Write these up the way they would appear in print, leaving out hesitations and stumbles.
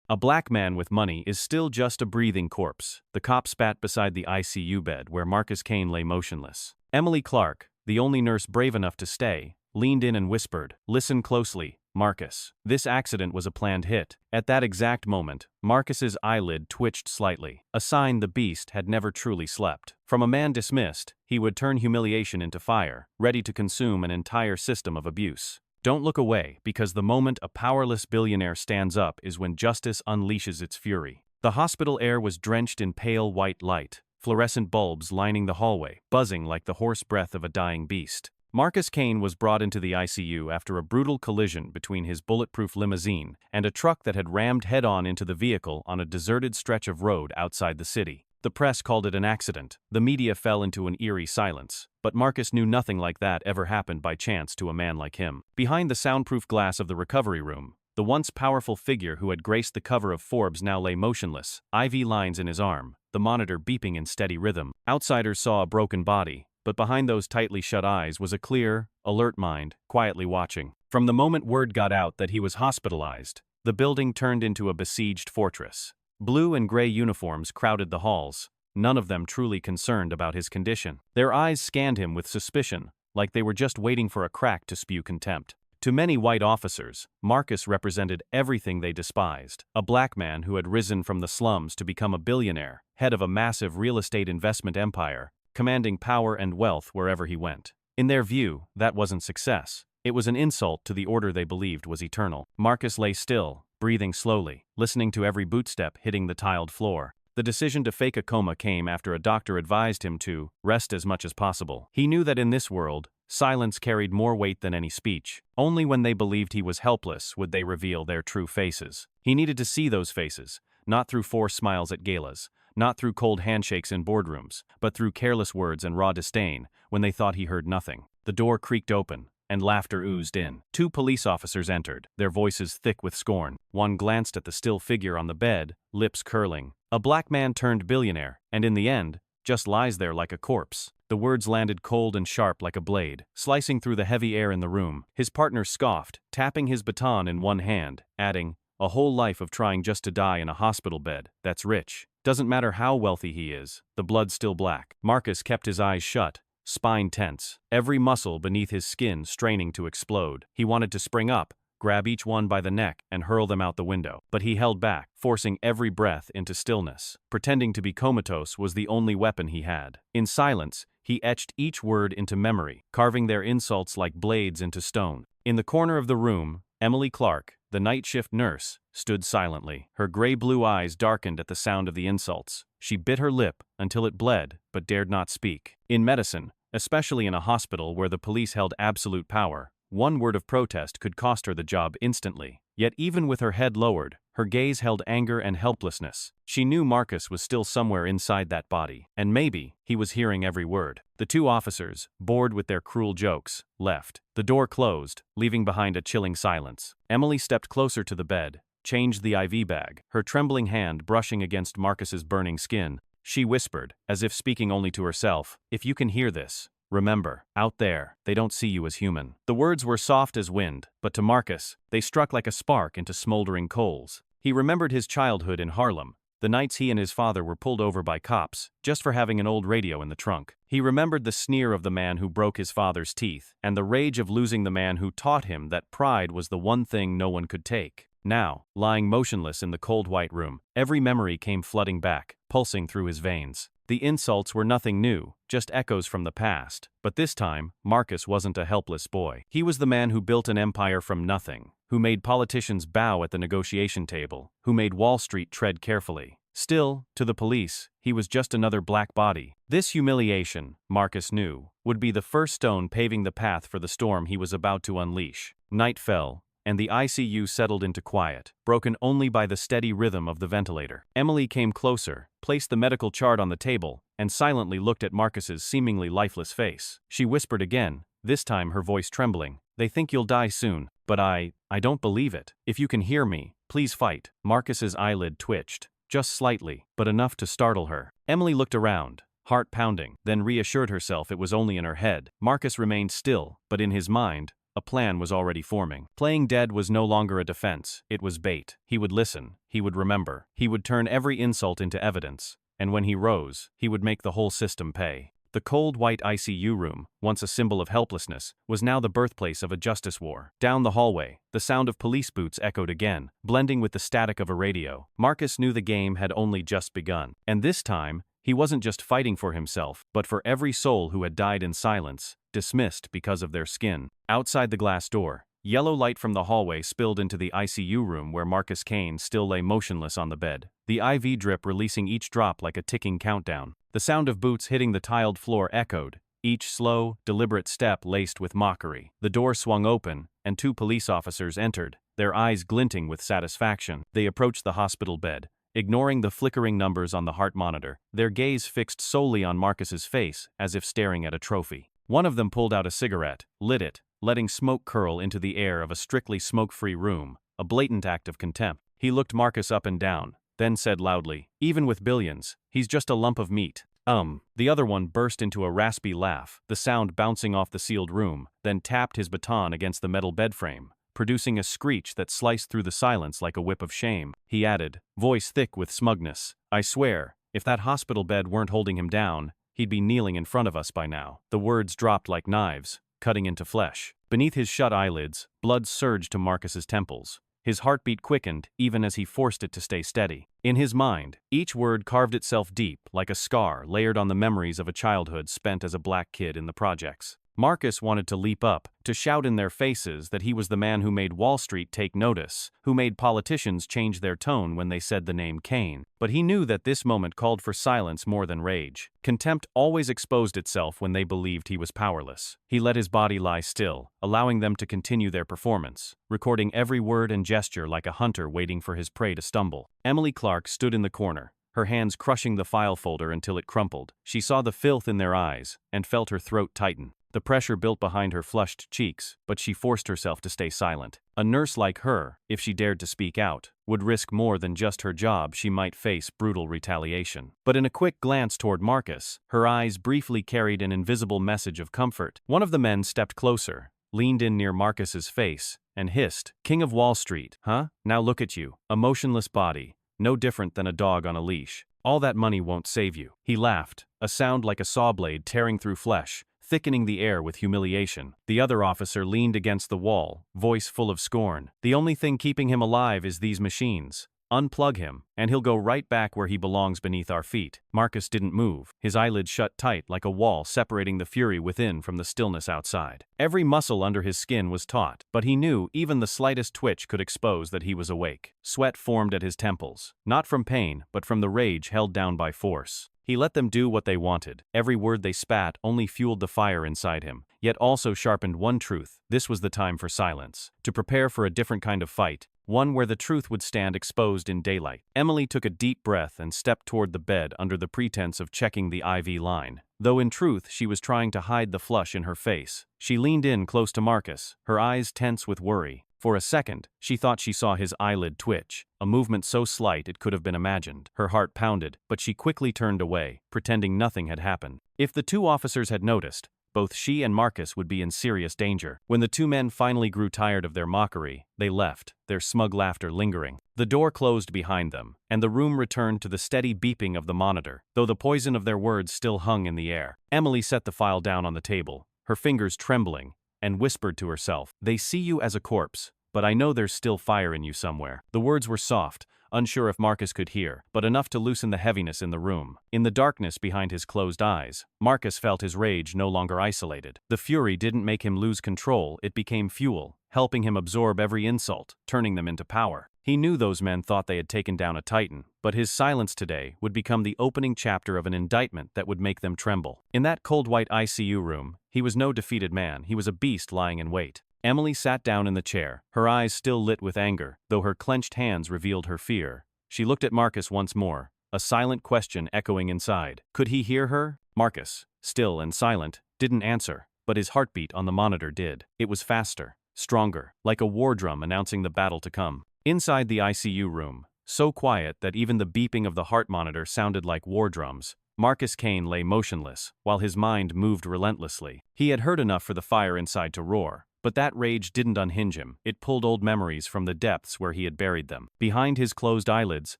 A black man with money is still just a breathing corpse. The cop spat beside the ICU bed where Marcus Kane lay motionless. Emily Clark, the only nurse brave enough to stay, leaned in and whispered, "Listen closely, Marcus. This accident was a planned hit." At that exact moment, Marcus's eyelid twitched slightly, a sign the beast had never truly slept. From a man dismissed, he would turn humiliation into fire, ready to consume an entire system of abuse. Don't look away, because the moment a powerless billionaire stands up is when justice unleashes its fury. The hospital air was drenched in pale white light, fluorescent bulbs lining the hallway, buzzing like the hoarse breath of a dying beast. Marcus Kane was brought into the ICU after a brutal collision between his bulletproof limousine and a truck that had rammed head-on into the vehicle on a deserted stretch of road outside the city. The press called it an accident. The media fell into an eerie silence. But Marcus knew nothing like that ever happened by chance to a man like him. Behind the soundproof glass of the recovery room, the once powerful figure who had graced the cover of Forbes now lay motionless, IV lines in his arm, the monitor beeping in steady rhythm. Outsiders saw a broken body, but behind those tightly shut eyes was a clear, alert mind, quietly watching. From the moment word got out that he was hospitalized, the building turned into a besieged fortress. Blue and gray uniforms crowded the halls, none of them truly concerned about his condition. Their eyes scanned him with suspicion, like they were just waiting for a crack to spew contempt. To many white officers, Marcus represented everything they despised. A black man who had risen from the slums to become a billionaire, head of a massive real estate investment empire, commanding power and wealth wherever he went. In their view, that wasn't success. It was an insult to the order they believed was eternal. Marcus lay still, breathing slowly, listening to every bootstep hitting the tiled floor. The decision to fake a coma came after a doctor advised him to rest as much as possible. He knew that in this world, silence carried more weight than any speech. Only when they believed he was helpless would they reveal their true faces. He needed to see those faces, not through forced smiles at galas, not through cold handshakes in boardrooms, but through careless words and raw disdain when they thought he heard nothing. The door creaked open, and laughter oozed in. Two police officers entered, their voices thick with scorn. One glanced at the still figure on the bed, lips curling. A black man turned billionaire, and in the end, just lies there like a corpse. The words landed cold and sharp like a blade, slicing through the heavy air in the room. His partner scoffed, tapping his baton in one hand, adding, "A whole life of trying just to die in a hospital bed, that's rich. Doesn't matter how wealthy he is, the blood's still black." Marcus kept his eyes shut, spine tense, every muscle beneath his skin straining to explode. He wanted to spring up, grab each one by the neck, and hurl them out the window. But he held back, forcing every breath into stillness. Pretending to be comatose was the only weapon he had. In silence, he etched each word into memory, carving their insults like blades into stone. In the corner of the room, Emily Clark, the night shift nurse, stood silently. Her gray-blue eyes darkened at the sound of the insults. She bit her lip until it bled, but dared not speak. In medicine, especially in a hospital where the police held absolute power, one word of protest could cost her the job instantly. Yet even with her head lowered, her gaze held anger and helplessness. She knew Marcus was still somewhere inside that body, and maybe he was hearing every word. The two officers, bored with their cruel jokes, left. The door closed, leaving behind a chilling silence. Emily stepped closer to the bed, changed the IV bag, her trembling hand brushing against Marcus's burning skin. She whispered, as if speaking only to herself, "If you can hear this, remember, out there, they don't see you as human." The words were soft as wind, but to Marcus, they struck like a spark into smoldering coals. He remembered his childhood in Harlem, the nights he and his father were pulled over by cops, just for having an old radio in the trunk. He remembered the sneer of the man who broke his father's teeth, and the rage of losing the man who taught him that pride was the one thing no one could take. Now, lying motionless in the cold white room, every memory came flooding back, pulsing through his veins. The insults were nothing new, just echoes from the past. But this time, Marcus wasn't a helpless boy. He was the man who built an empire from nothing, who made politicians bow at the negotiation table, who made Wall Street tread carefully. Still, to the police, he was just another black body. This humiliation, Marcus knew, would be the first stone paving the path for the storm he was about to unleash. Night fell, and the ICU settled into quiet, broken only by the steady rhythm of the ventilator. Emily came closer, placed the medical chart on the table, and silently looked at Marcus's seemingly lifeless face. She whispered again, this time her voice trembling, "They think you'll die soon, but I don't believe it. If you can hear me, please fight." Marcus's eyelid twitched, just slightly, but enough to startle her. Emily looked around, heart pounding, then reassured herself it was only in her head. Marcus remained still, but in his mind, a plan was already forming. Playing dead was no longer a defense, it was bait. He would listen, he would remember, he would turn every insult into evidence, and when he rose, he would make the whole system pay. The cold white ICU room, once a symbol of helplessness, was now the birthplace of a justice war. Down the hallway, the sound of police boots echoed again, blending with the static of a radio. Marcus knew the game had only just begun. And this time, he wasn't just fighting for himself, but for every soul who had died in silence, dismissed because of their skin. Outside the glass door, yellow light from the hallway spilled into the ICU room where Marcus Kane still lay motionless on the bed, the IV drip releasing each drop like a ticking countdown. The sound of boots hitting the tiled floor echoed, each slow, deliberate step laced with mockery. The door swung open, and 2 police officers entered, their eyes glinting with satisfaction. They approached the hospital bed, ignoring the flickering numbers on the heart monitor, their gaze fixed solely on Marcus's face as if staring at a trophy. One of them pulled out a cigarette, lit it, letting smoke curl into the air of a strictly smoke-free room, a blatant act of contempt. He looked Marcus up and down, then said loudly, "Even with billions, he's just a lump of meat." The other one burst into a raspy laugh, the sound bouncing off the sealed room, then tapped his baton against the metal bedframe, producing a screech that sliced through the silence like a whip of shame. He added, voice thick with smugness, "I swear, if that hospital bed weren't holding him down, he'd be kneeling in front of us by now." The words dropped like knives, cutting into flesh. Beneath his shut eyelids, blood surged to Marcus's temples. His heartbeat quickened even as he forced it to stay steady. In his mind, each word carved itself deep, like a scar layered on the memories of a childhood spent as a black kid in the projects. Marcus wanted to leap up, to shout in their faces that he was the man who made Wall Street take notice, who made politicians change their tone when they said the name Kane. But he knew that this moment called for silence more than rage. Contempt always exposed itself when they believed he was powerless. He let his body lie still, allowing them to continue their performance, recording every word and gesture like a hunter waiting for his prey to stumble. Emily Clark stood in the corner, her hands crushing the file folder until it crumpled. She saw the filth in their eyes, and felt her throat tighten. The pressure built behind her flushed cheeks, but she forced herself to stay silent. A nurse like her, if she dared to speak out, would risk more than just her job. She might face brutal retaliation. But in a quick glance toward Marcus, her eyes briefly carried an invisible message of comfort. One of the men stepped closer, leaned in near Marcus's face, and hissed, "King of Wall Street, huh? Now look at you, a motionless body, no different than a dog on a leash. All that money won't save you." He laughed, a sound like a saw blade tearing through flesh, thickening the air with humiliation. The other officer leaned against the wall, voice full of scorn. "The only thing keeping him alive is these machines. Unplug him, and he'll go right back where he belongs, beneath our feet." Marcus didn't move, his eyelids shut tight like a wall separating the fury within from the stillness outside. Every muscle under his skin was taut, but he knew even the slightest twitch could expose that he was awake. Sweat formed at his temples, not from pain, but from the rage held down by force. He let them do what they wanted. Every word they spat only fueled the fire inside him, yet also sharpened one truth: this was the time for silence, to prepare for a different kind of fight, one where the truth would stand exposed in daylight. Emily took a deep breath and stepped toward the bed under the pretense of checking the IV line, though in truth she was trying to hide the flush in her face. She leaned in close to Marcus, her eyes tense with worry. For a second, she thought she saw his eyelid twitch, a movement so slight it could have been imagined. Her heart pounded, but she quickly turned away, pretending nothing had happened. If the 2 officers had noticed, both she and Marcus would be in serious danger. When the 2 men finally grew tired of their mockery, they left, their smug laughter lingering. The door closed behind them, and the room returned to the steady beeping of the monitor, though the poison of their words still hung in the air. Emily set the file down on the table, her fingers trembling, and whispered to herself, "They see you as a corpse, but I know there's still fire in you somewhere." The words were soft, unsure if Marcus could hear, but enough to loosen the heaviness in the room. In the darkness behind his closed eyes, Marcus felt his rage no longer isolated. The fury didn't make him lose control, it became fuel, helping him absorb every insult, turning them into power. He knew those men thought they had taken down a titan, but his silence today would become the opening chapter of an indictment that would make them tremble. In that cold white ICU room, he was no defeated man, he was a beast lying in wait. Emily sat down in the chair, her eyes still lit with anger, though her clenched hands revealed her fear. She looked at Marcus once more, a silent question echoing inside. Could he hear her? Marcus, still and silent, didn't answer, but his heartbeat on the monitor did. It was faster, stronger, like a war drum announcing the battle to come. Inside the ICU room, so quiet that even the beeping of the heart monitor sounded like war drums, Marcus Kane lay motionless, while his mind moved relentlessly. He had heard enough for the fire inside to roar, But that rage didn't unhinge him. It pulled old memories from the depths where he had buried them. Behind his closed eyelids,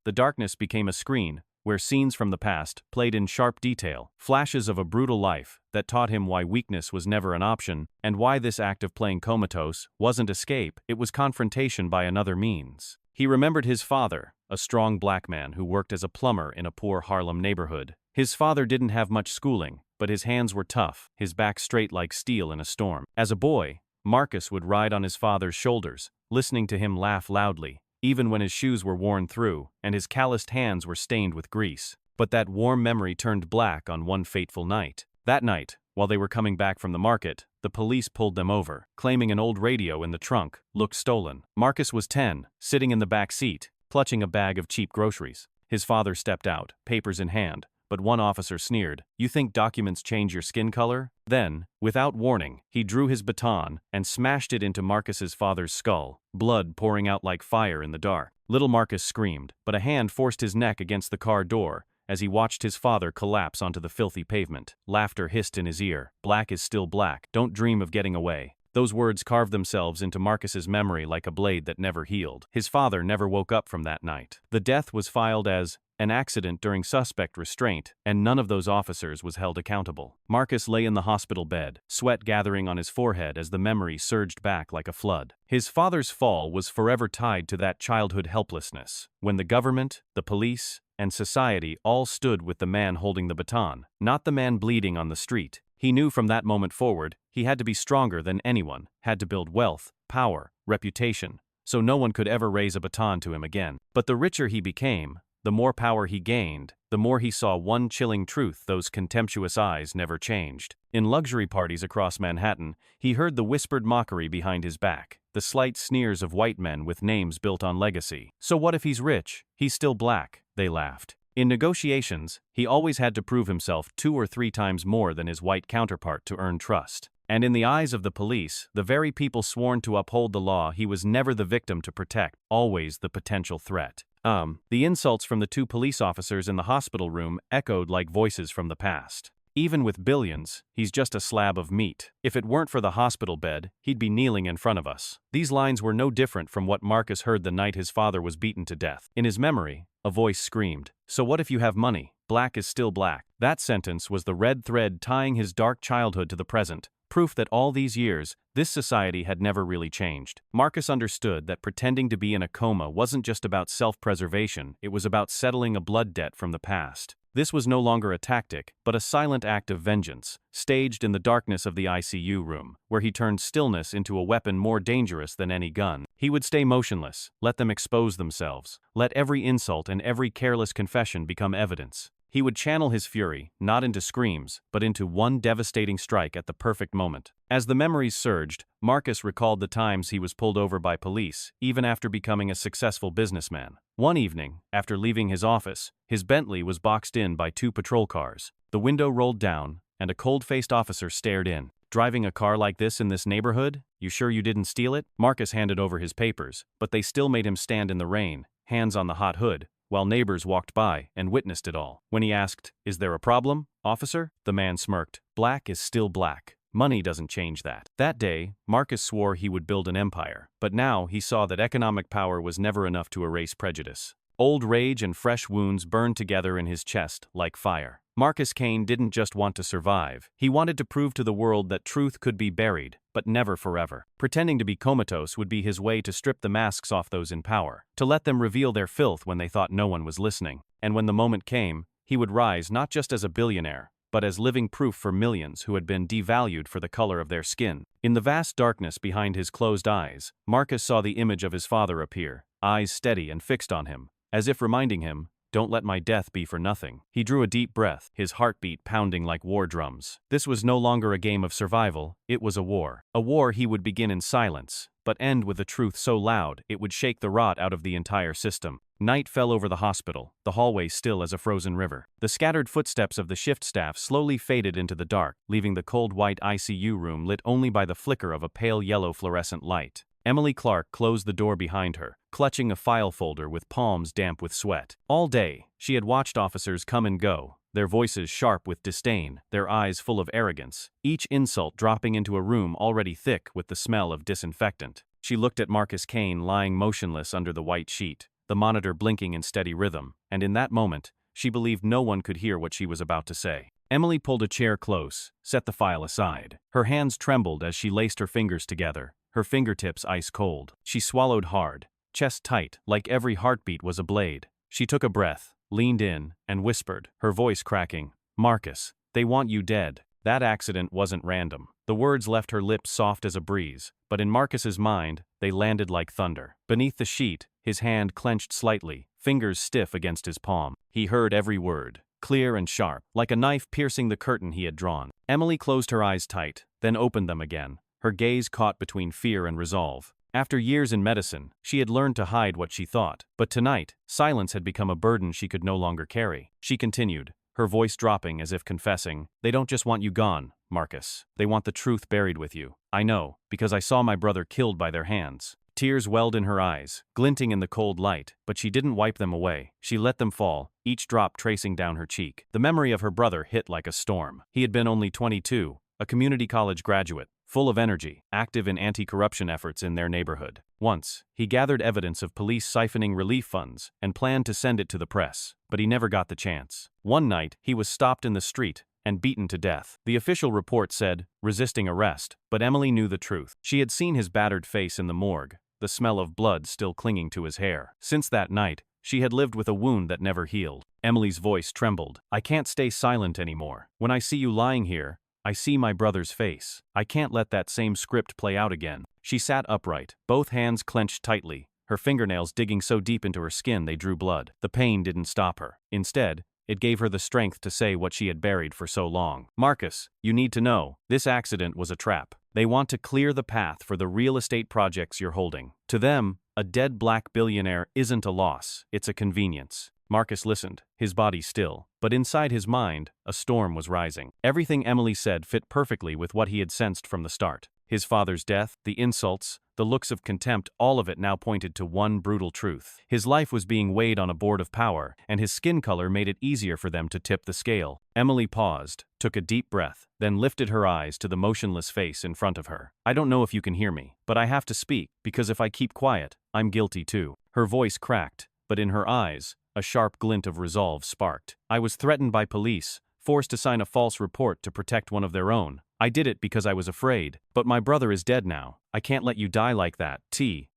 the darkness became a screen, where scenes from the past played in sharp detail, flashes of a brutal life that taught him why weakness was never an option, and why this act of playing comatose wasn't escape, it was confrontation by another means. He remembered his father, a strong black man who worked as a plumber in a poor Harlem neighborhood. His father didn't have much schooling, but his hands were tough, his back straight like steel in a storm. As a boy, Marcus would ride on his father's shoulders, listening to him laugh loudly, even when his shoes were worn through and his calloused hands were stained with grease. But that warm memory turned black on one fateful night. That night, while they were coming back from the market, the police pulled them over, claiming an old radio in the trunk looked stolen. Marcus was 10, sitting in the back seat, clutching a bag of cheap groceries. His father stepped out, papers in hand, but one officer sneered, "You think documents change your skin color?" Then, without warning, he drew his baton and smashed it into Marcus's father's skull, blood pouring out like fire in the dark. Little Marcus screamed, but a hand forced his neck against the car door as he watched his father collapse onto the filthy pavement. Laughter hissed in his ear. "Black is still black. Don't dream of getting away." Those words carved themselves into Marcus's memory like a blade that never healed. His father never woke up from that night. The death was filed as an accident during suspect restraint, and none of those officers was held accountable. Marcus lay in the hospital bed, sweat gathering on his forehead as the memory surged back like a flood. His father's fall was forever tied to that childhood helplessness, when the government, the police, and society all stood with the man holding the baton, not the man bleeding on the street. He knew from that moment forward, he had to be stronger than anyone, had to build wealth, power, reputation, so no one could ever raise a baton to him again. But the richer he became, the more power he gained, the more he saw one chilling truth: those contemptuous eyes never changed. In luxury parties across Manhattan, he heard the whispered mockery behind his back, the slight sneers of white men with names built on legacy. "So what if he's rich? He's still black," they laughed. In negotiations, he always had to prove himself 2 or 3 times more than his white counterpart to earn trust. And in the eyes of the police, the very people sworn to uphold the law, he was never the victim to protect, always the potential threat. The insults from the 2 police officers in the hospital room echoed like voices from the past. "Even with billions, he's just a slab of meat. If it weren't for the hospital bed, he'd be kneeling in front of us." These lines were no different from what Marcus heard the night his father was beaten to death. In his memory, a voice screamed, "So what if you have money? Black is still black." That sentence was the red thread tying his dark childhood to the present, proof that all these years, this society had never really changed. Marcus understood that pretending to be in a coma wasn't just about self-preservation, it was about settling a blood debt from the past. This was no longer a tactic, but a silent act of vengeance, staged in the darkness of the ICU room, where he turned stillness into a weapon more dangerous than any gun. He would stay motionless, let them expose themselves, let every insult and every careless confession become evidence. He would channel his fury, not into screams, but into one devastating strike at the perfect moment. As the memories surged, Marcus recalled the times he was pulled over by police, even after becoming a successful businessman. One evening, after leaving his office, his Bentley was boxed in by 2 patrol cars. The window rolled down, and a cold-faced officer stared in. "Driving a car like this in this neighborhood? You sure you didn't steal it?" Marcus handed over his papers, but they still made him stand in the rain, hands on the hot hood, while neighbors walked by and witnessed it all. When he asked, "Is there a problem, officer?" the man smirked. "Black is still black. Money doesn't change that." That day, Marcus swore he would build an empire, but now he saw that economic power was never enough to erase prejudice. Old rage and fresh wounds burned together in his chest like fire. Marcus Kane didn't just want to survive, he wanted to prove to the world that truth could be buried, but never forever. Pretending to be comatose would be his way to strip the masks off those in power, to let them reveal their filth when they thought no one was listening. And when the moment came, he would rise not just as a billionaire, but as living proof for millions who had been devalued for the color of their skin. In the vast darkness behind his closed eyes, Marcus saw the image of his father appear, eyes steady and fixed on him, as if reminding him, "Don't let my death be for nothing." He drew a deep breath, his heartbeat pounding like war drums. This was no longer a game of survival, it was a war. A war he would begin in silence, but end with a truth so loud it would shake the rot out of the entire system. Night fell over the hospital, the hallway still as a frozen river. The scattered footsteps of the shift staff slowly faded into the dark, leaving the cold white ICU room lit only by the flicker of a pale yellow fluorescent light. Emily Clark closed the door behind her, clutching a file folder with palms damp with sweat. All day, she had watched officers come and go, their voices sharp with disdain, their eyes full of arrogance, each insult dropping into a room already thick with the smell of disinfectant. She looked at Marcus Kane lying motionless under the white sheet, the monitor blinking in steady rhythm, and in that moment, she believed no one could hear what she was about to say. Emily pulled a chair close, set the file aside. Her hands trembled as she laced her fingers together, her fingertips ice cold. She swallowed hard, chest tight, like every heartbeat was a blade. She took a breath, leaned in, and whispered, her voice cracking, "Marcus, they want you dead." That accident wasn't random. The words left her lips soft as a breeze, but in Marcus's mind, they landed like thunder. Beneath the sheet, his hand clenched slightly, fingers stiff against his palm. He heard every word, clear and sharp, like a knife piercing the curtain he had drawn. Emily closed her eyes tight, then opened them again, her gaze caught between fear and resolve. After years in medicine, she had learned to hide what she thought, but tonight, silence had become a burden she could no longer carry. She continued, her voice dropping as if confessing, "They don't just want you gone, Marcus. They want the truth buried with you. I know, because I saw my brother killed by their hands." Tears welled in her eyes, glinting in the cold light, but she didn't wipe them away. She let them fall, each drop tracing down her cheek. The memory of her brother hit like a storm. He had been only 22, a community college graduate, full of energy, active in anti-corruption efforts in their neighborhood. Once, he gathered evidence of police siphoning relief funds and planned to send it to the press, but he never got the chance. One night, he was stopped in the street and beaten to death. The official report said, resisting arrest, but Emily knew the truth. She had seen his battered face in the morgue, the smell of blood still clinging to his hair. Since that night, she had lived with a wound that never healed. Emily's voice trembled. "I can't stay silent anymore. When I see you lying here, I see my brother's face. I can't let that same script play out again." She sat upright, both hands clenched tightly, her fingernails digging so deep into her skin they drew blood. The pain didn't stop her. Instead, it gave her the strength to say what she had buried for so long. "Marcus, you need to know, this accident was a trap. They want to clear the path for the real estate projects you're holding. To them, a dead black billionaire isn't a loss, it's a convenience." Marcus listened, his body still, but inside his mind, a storm was rising. Everything Emily said fit perfectly with what he had sensed from the start. His father's death, the insults, the looks of contempt, all of it now pointed to one brutal truth. His life was being weighed on a board of power, and his skin color made it easier for them to tip the scale. Emily paused, took a deep breath, then lifted her eyes to the motionless face in front of her. "I don't know if you can hear me, but I have to speak, because if I keep quiet, I'm guilty too." Her voice cracked, but in her eyes, a sharp glint of resolve sparked. "I was threatened by police, forced to sign a false report to protect one of their own. I did it because I was afraid, but my brother is dead now. I can't let you die like that.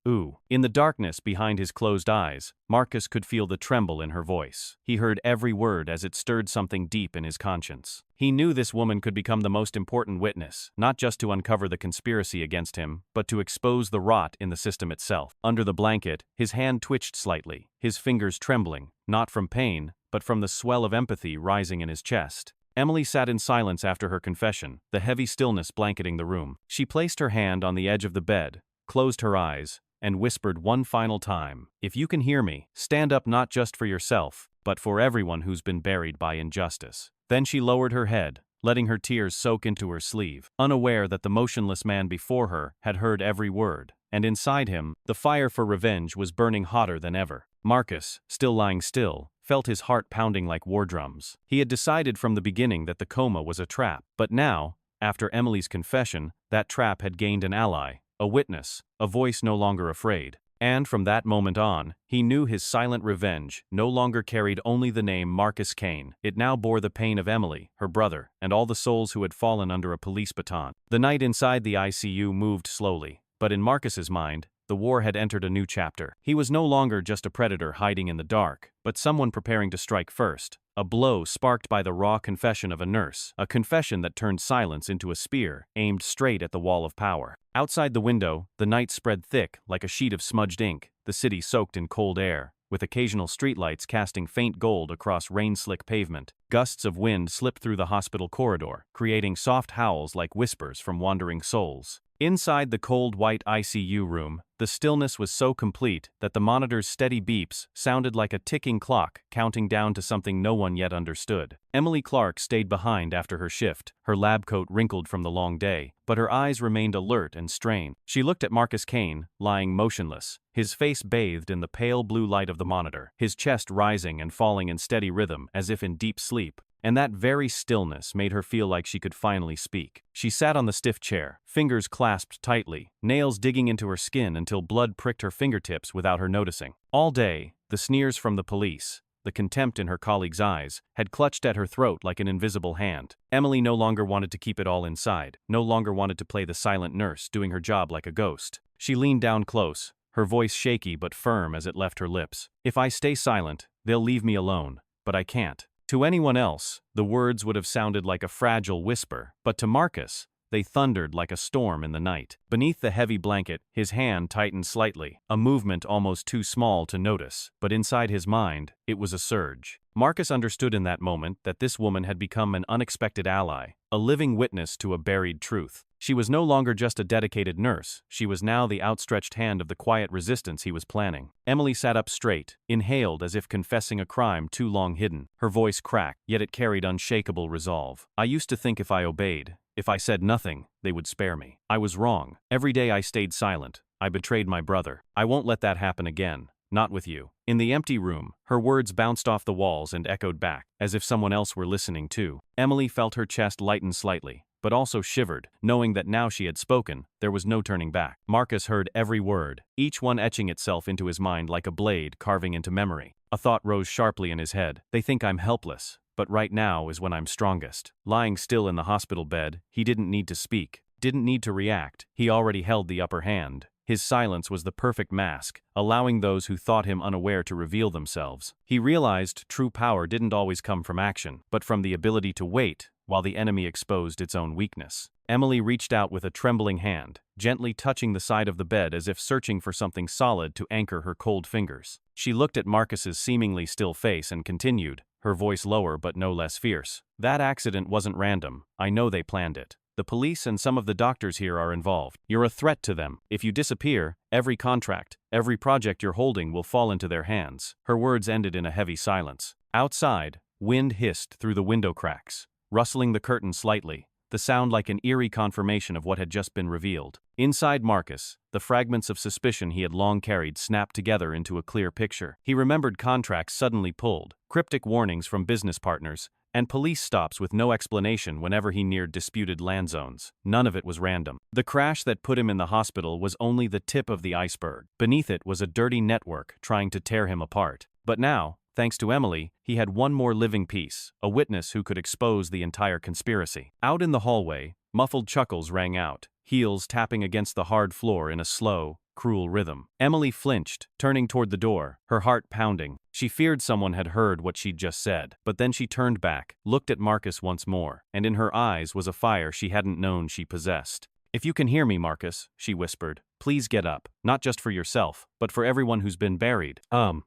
Ooh." In the darkness behind his closed eyes, Marcus could feel the tremble in her voice. He heard every word as it stirred something deep in his conscience. He knew this woman could become the most important witness, not just to uncover the conspiracy against him, but to expose the rot in the system itself. Under the blanket, his hand twitched slightly, his fingers trembling, not from pain, but from the swell of empathy rising in his chest. Emily sat in silence after her confession, the heavy stillness blanketing the room. She placed her hand on the edge of the bed, closed her eyes, and whispered one final time, "If you can hear me, stand up not just for yourself, but for everyone who's been buried by injustice." Then she lowered her head, letting her tears soak into her sleeve, unaware that the motionless man before her had heard every word, and inside him, the fire for revenge was burning hotter than ever. Marcus, still lying still, felt his heart pounding like war drums. He had decided from the beginning that the coma was a trap, but now, after Emily's confession, that trap had gained an ally, a witness, a voice no longer afraid. And from that moment on, he knew his silent revenge no longer carried only the name Marcus Kane. It now bore the pain of Emily, her brother, and all the souls who had fallen under a police baton. The night inside the ICU moved slowly, but in Marcus's mind, the war had entered a new chapter. He was no longer just a predator hiding in the dark, but someone preparing to strike first. A blow sparked by the raw confession of a nurse, a confession that turned silence into a spear, aimed straight at the wall of power. Outside the window, the night spread thick like a sheet of smudged ink, the city soaked in cold air, with occasional streetlights casting faint gold across rain-slick pavement. Gusts of wind slipped through the hospital corridor, creating soft howls like whispers from wandering souls. Inside the cold white ICU room, the stillness was so complete that the monitor's steady beeps sounded like a ticking clock counting down to something no one yet understood. Emily Clark stayed behind after her shift, her lab coat wrinkled from the long day, but her eyes remained alert and strained. She looked at Marcus Kane, lying motionless, his face bathed in the pale blue light of the monitor, his chest rising and falling in steady rhythm as if in deep sleep. And that very stillness made her feel like she could finally speak. She sat on the stiff chair, fingers clasped tightly, nails digging into her skin until blood pricked her fingertips without her noticing. All day, the sneers from the police, the contempt in her colleagues' eyes, had clutched at her throat like an invisible hand. Emily no longer wanted to keep it all inside, no longer wanted to play the silent nurse, doing her job like a ghost. She leaned down close, her voice shaky but firm as it left her lips. "If I stay silent, they'll leave me alone, but I can't." To anyone else, the words would have sounded like a fragile whisper, but to Marcus, they thundered like a storm in the night. Beneath the heavy blanket, his hand tightened slightly, a movement almost too small to notice, but inside his mind, it was a surge. Marcus understood in that moment that this woman had become an unexpected ally, a living witness to a buried truth. She was no longer just a dedicated nurse, she was now the outstretched hand of the quiet resistance he was planning. Emily sat up straight, inhaled as if confessing a crime too long hidden. Her voice cracked, yet it carried unshakable resolve. "I used to think if I obeyed, if I said nothing, they would spare me. I was wrong. Every day I stayed silent. I betrayed my brother. I won't let that happen again. Not with you." In the empty room, her words bounced off the walls and echoed back, as if someone else were listening too. Emily felt her chest lighten slightly, but also shivered, knowing that now she had spoken, there was no turning back. Marcus heard every word, each one etching itself into his mind like a blade carving into memory. A thought rose sharply in his head. "They think I'm helpless, but right now is when I'm strongest." Lying still in the hospital bed, he didn't need to speak, didn't need to react. He already held the upper hand. His silence was the perfect mask, allowing those who thought him unaware to reveal themselves. He realized true power didn't always come from action, but from the ability to wait while the enemy exposed its own weakness. Emily reached out with a trembling hand, gently touching the side of the bed as if searching for something solid to anchor her cold fingers. She looked at Marcus's seemingly still face and continued, her voice lower but no less fierce. "That accident wasn't random. I know they planned it. The police and some of the doctors here are involved. You're a threat to them. If you disappear, every contract, every project you're holding will fall into their hands." Her words ended in a heavy silence. Outside, wind hissed through the window cracks, rustling the curtain slightly, the sound like an eerie confirmation of what had just been revealed. Inside Marcus, the fragments of suspicion he had long carried snapped together into a clear picture. He remembered contracts suddenly pulled, cryptic warnings from business partners, and police stops with no explanation whenever he neared disputed land zones. None of it was random. The crash that put him in the hospital was only the tip of the iceberg. Beneath it was a dirty network trying to tear him apart. But now, thanks to Emily, he had one more living piece, a witness who could expose the entire conspiracy. Out in the hallway, muffled chuckles rang out, heels tapping against the hard floor in a slow, cruel rhythm. Emily flinched, turning toward the door, her heart pounding. She feared someone had heard what she'd just said. But then she turned back, looked at Marcus once more, and in her eyes was a fire she hadn't known she possessed. "If you can hear me, Marcus," she whispered, "please get up, not just for yourself, but for everyone who's been buried."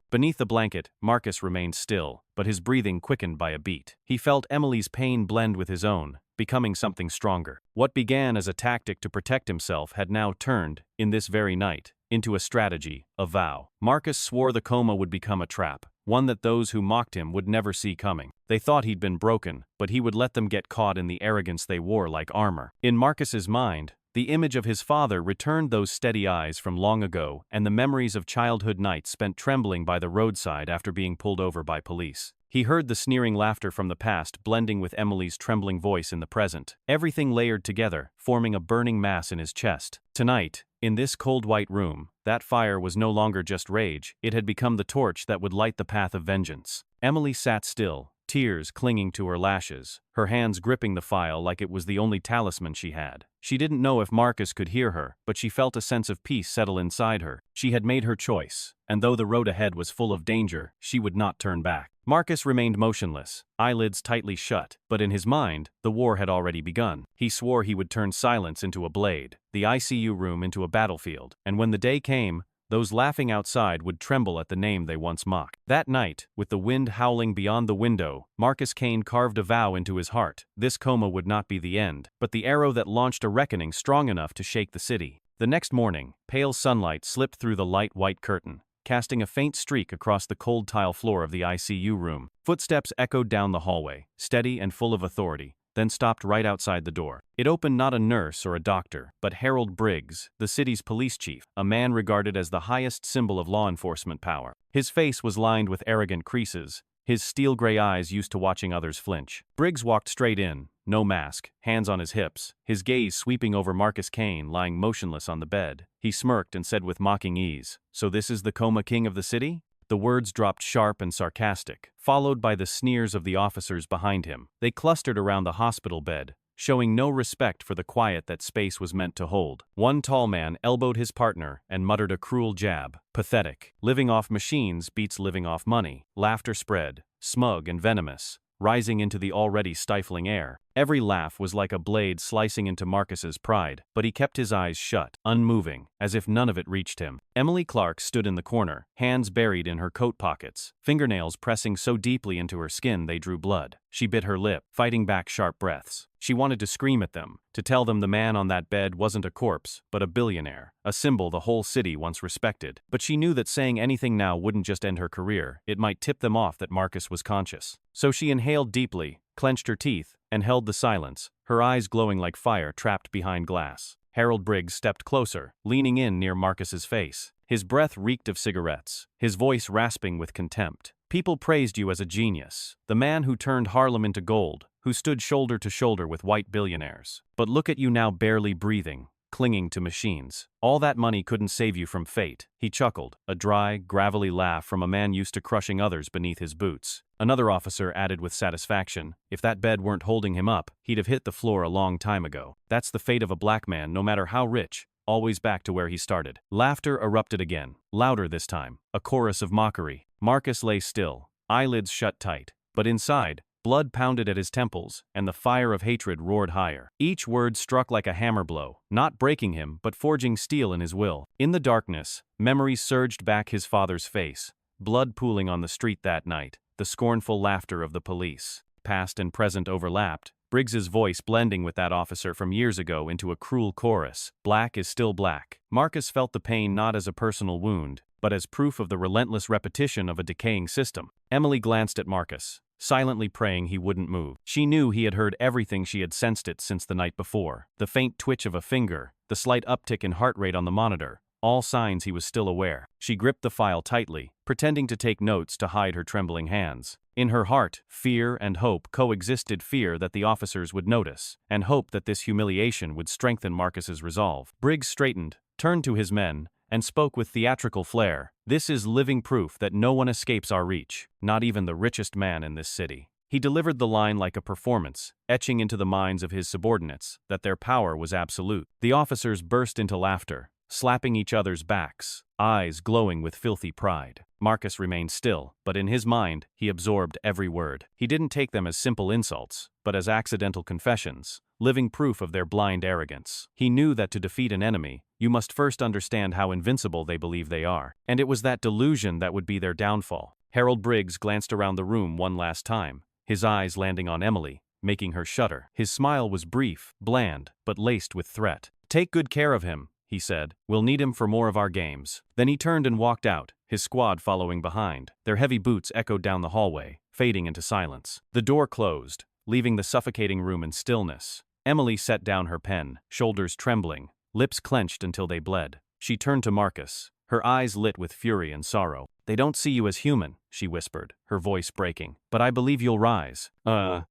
Beneath the blanket, Marcus remained still, but his breathing quickened by a beat. He felt Emily's pain blend with his own, becoming something stronger. What began as a tactic to protect himself had now turned, in this very night, into a strategy, a vow. Marcus swore the coma would become a trap, one that those who mocked him would never see coming. They thought he'd been broken, but he would let them get caught in the arrogance they wore like armor. In Marcus's mind, the image of his father returned those steady eyes from long ago and the memories of childhood nights spent trembling by the roadside after being pulled over by police. He heard the sneering laughter from the past blending with Emily's trembling voice in the present, everything layered together, forming a burning mass in his chest. Tonight, in this cold white room, that fire was no longer just rage, it had become the torch that would light the path of vengeance. Emily sat still, tears clinging to her lashes, her hands gripping the file like it was the only talisman she had. She didn't know if Marcus could hear her, but she felt a sense of peace settle inside her. She had made her choice, and though the road ahead was full of danger, she would not turn back. Marcus remained motionless, eyelids tightly shut, but in his mind, the war had already begun. He swore he would turn silence into a blade, the ICU room into a battlefield, and when the day came, those laughing outside would tremble at the name they once mocked. That night, with the wind howling beyond the window, Marcus Kane carved a vow into his heart. This coma would not be the end, but the arrow that launched a reckoning strong enough to shake the city. The next morning, pale sunlight slipped through the light white curtain, casting a faint streak across the cold tile floor of the ICU room. Footsteps echoed down the hallway, steady and full of authority, then stopped right outside the door. It opened not a nurse or a doctor, but Harold Briggs, the city's police chief, a man regarded as the highest symbol of law enforcement power. His face was lined with arrogant creases, his steel-gray eyes used to watching others flinch. Briggs walked straight in, no mask, hands on his hips, his gaze sweeping over Marcus Kane lying motionless on the bed. He smirked and said with mocking ease, "So this is the Coma king of the city?" The words dropped sharp and sarcastic, followed by the sneers of the officers behind him. They clustered around the hospital bed, showing no respect for the quiet that space was meant to hold. One tall man elbowed his partner and muttered a cruel jab. Pathetic. Living off machines beats living off money. Laughter spread, smug and venomous, rising into the already stifling air. Every laugh was like a blade slicing into Marcus's pride, but he kept his eyes shut, unmoving, as if none of it reached him. Emily Clark stood in the corner, hands buried in her coat pockets, fingernails pressing so deeply into her skin they drew blood. She bit her lip, fighting back sharp breaths. She wanted to scream at them, to tell them the man on that bed wasn't a corpse, but a billionaire, a symbol the whole city once respected. But she knew that saying anything now wouldn't just end her career, it might tip them off that Marcus was conscious. So she inhaled deeply, clenched her teeth, and held the silence, her eyes glowing like fire trapped behind glass. Harold Briggs stepped closer, leaning in near Marcus's face. His breath reeked of cigarettes, his voice rasping with contempt. "People praised you as a genius, the man who turned Harlem into gold, who stood shoulder to shoulder with white billionaires. But look at you now, barely breathing, clinging to machines. All that money couldn't save you from fate." He chuckled, a dry, gravelly laugh from a man used to crushing others beneath his boots. Another officer added with satisfaction, "If that bed weren't holding him up, he'd have hit the floor a long time ago. That's the fate of a black man, no matter how rich, always back to where he started." Laughter erupted again, louder this time, a chorus of mockery. Marcus lay still, eyelids shut tight, but inside, blood pounded at his temples, and the fire of hatred roared higher. Each word struck like a hammer blow, not breaking him but forging steel in his will. In the darkness, memories surged back his father's face, blood pooling on the street that night, the scornful laughter of the police. Past and present overlapped, Briggs's voice blending with that officer from years ago into a cruel chorus. Black is still black. Marcus felt the pain not as a personal wound, but as proof of the relentless repetition of a decaying system. Emily glanced at Marcus, silently praying he wouldn't move. She knew he had heard everything, she had sensed it since the night before. The faint twitch of a finger, the slight uptick in heart rate on the monitor, all signs he was still aware. She gripped the file tightly, pretending to take notes to hide her trembling hands. In her heart, fear and hope coexisted, fear that the officers would notice, and hope that this humiliation would strengthen Marcus's resolve. Briggs straightened, turned to his men, and spoke with theatrical flair. "This is living proof that no one escapes our reach, not even the richest man in this city." He delivered the line like a performance, etching into the minds of his subordinates that their power was absolute. The officers burst into laughter, slapping each other's backs, eyes glowing with filthy pride. Marcus remained still, but in his mind, he absorbed every word. He didn't take them as simple insults, but as accidental confessions, living proof of their blind arrogance. He knew that to defeat an enemy, you must first understand how invincible they believe they are, and it was that delusion that would be their downfall. Harold Briggs glanced around the room one last time, his eyes landing on Emily, making her shudder. His smile was brief, bland, but laced with threat. "Take good care of him," he said. "We'll need him for more of our games." Then he turned and walked out, his squad following behind. Their heavy boots echoed down the hallway, fading into silence. The door closed, leaving the suffocating room in stillness. Emily set down her pen, shoulders trembling, lips clenched until they bled. She turned to Marcus, her eyes lit with fury and sorrow. "They don't see you as human," she whispered, her voice breaking. "But I believe you'll rise."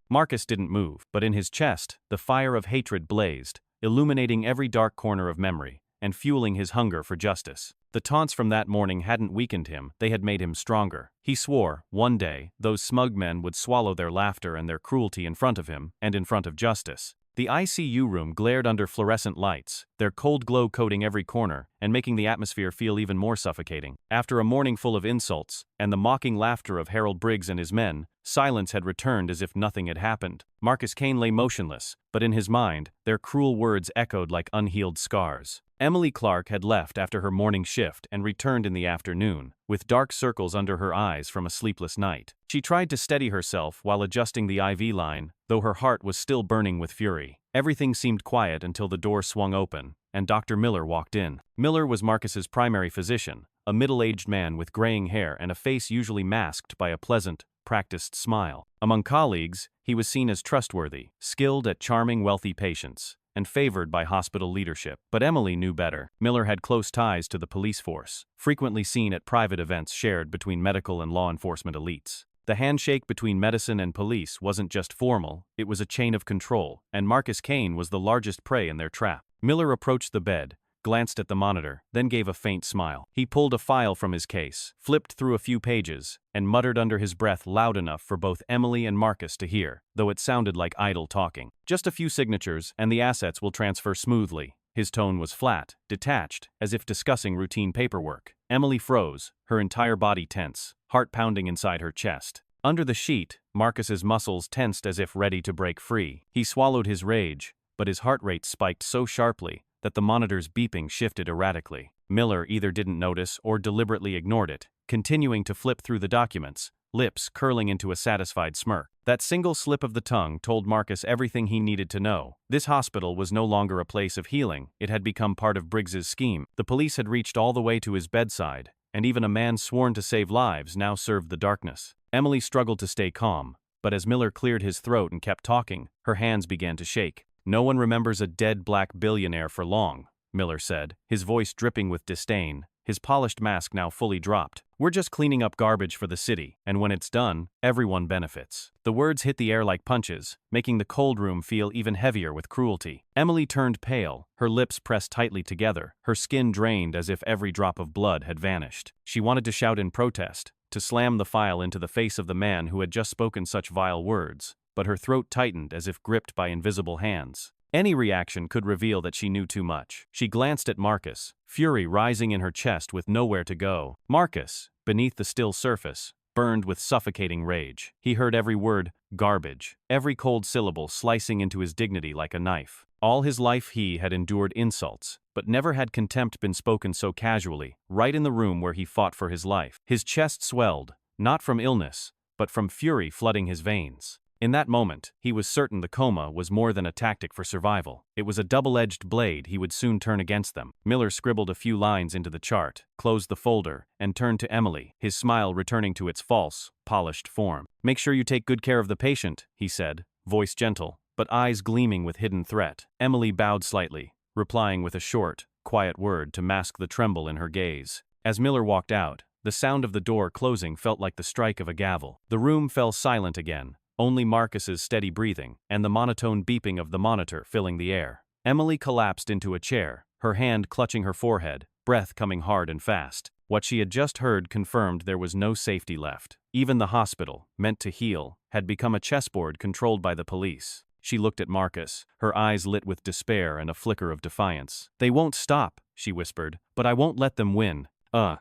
Marcus didn't move, but in his chest, the fire of hatred blazed, illuminating every dark corner of memory, and fueling his hunger for justice. The taunts from that morning hadn't weakened him, they had made him stronger. He swore, one day, those smug men would swallow their laughter and their cruelty in front of him, and in front of justice. The ICU room glared under fluorescent lights, their cold glow coating every corner, and making the atmosphere feel even more suffocating. After a morning full of insults, and the mocking laughter of Harold Briggs and his men, silence had returned as if nothing had happened. Marcus Kane lay motionless, but in his mind, their cruel words echoed like unhealed scars. Emily Clark had left after her morning shift and returned in the afternoon, with dark circles under her eyes from a sleepless night. She tried to steady herself while adjusting the IV line, though her heart was still burning with fury. Everything seemed quiet until the door swung open, and Dr. Miller walked in. Miller was Marcus's primary physician, a middle-aged man with graying hair and a face usually masked by a pleasant, practiced smile. Among colleagues, he was seen as trustworthy, skilled at charming wealthy patients, and favored by hospital leadership. But Emily knew better. Miller had close ties to the police force, frequently seen at private events shared between medical and law enforcement elites. The handshake between medicine and police wasn't just formal, it was a chain of control, and Marcus Kane was the largest prey in their trap. Miller approached the bed, glanced at the monitor, then gave a faint smile. He pulled a file from his case, flipped through a few pages, and muttered under his breath loud enough for both Emily and Marcus to hear, though it sounded like idle talking. Just a few signatures, and the assets will transfer smoothly. His tone was flat, detached, as if discussing routine paperwork. Emily froze, her entire body tense, heart pounding inside her chest. Under the sheet, Marcus's muscles tensed as if ready to break free. He swallowed his rage, but his heart rate spiked so sharply that the monitor's beeping shifted erratically. Miller either didn't notice or deliberately ignored it, continuing to flip through the documents, lips curling into a satisfied smirk. That single slip of the tongue told Marcus everything he needed to know. This hospital was no longer a place of healing, it had become part of Briggs's scheme. The police had reached all the way to his bedside, and even a man sworn to save lives now served the darkness. Emily struggled to stay calm, but as Miller cleared his throat and kept talking, her hands began to shake. "No one remembers a dead black billionaire for long," Miller said, his voice dripping with disdain, his polished mask now fully dropped. "We're just cleaning up garbage for the city, and when it's done, everyone benefits." The words hit the air like punches, making the cold room feel even heavier with cruelty. Emily turned pale, her lips pressed tightly together, her skin drained as if every drop of blood had vanished. She wanted to shout in protest, to slam the file into the face of the man who had just spoken such vile words, but her throat tightened as if gripped by invisible hands. Any reaction could reveal that she knew too much. She glanced at Marcus, fury rising in her chest with nowhere to go. Marcus, beneath the still surface, burned with suffocating rage. He heard every word, garbage, every cold syllable slicing into his dignity like a knife. All his life he had endured insults, but never had contempt been spoken so casually, right in the room where he fought for his life. His chest swelled, not from illness, but from fury flooding his veins. In that moment, he was certain the coma was more than a tactic for survival. It was a double-edged blade he would soon turn against them. Miller scribbled a few lines into the chart, closed the folder, and turned to Emily, his smile returning to its false, polished form. "Make sure you take good care of the patient," he said, voice gentle, but eyes gleaming with hidden threat. Emily bowed slightly, replying with a short, quiet word to mask the tremble in her gaze. As Miller walked out, the sound of the door closing felt like the strike of a gavel. The room fell silent again, only Marcus's steady breathing and the monotone beeping of the monitor filling the air. Emily collapsed into a chair, her hand clutching her forehead, breath coming hard and fast. What she had just heard confirmed there was no safety left. Even the hospital, meant to heal, had become a chessboard controlled by the police. She looked at Marcus, her eyes lit with despair and a flicker of defiance. "They won't stop," she whispered, "but I won't let them win."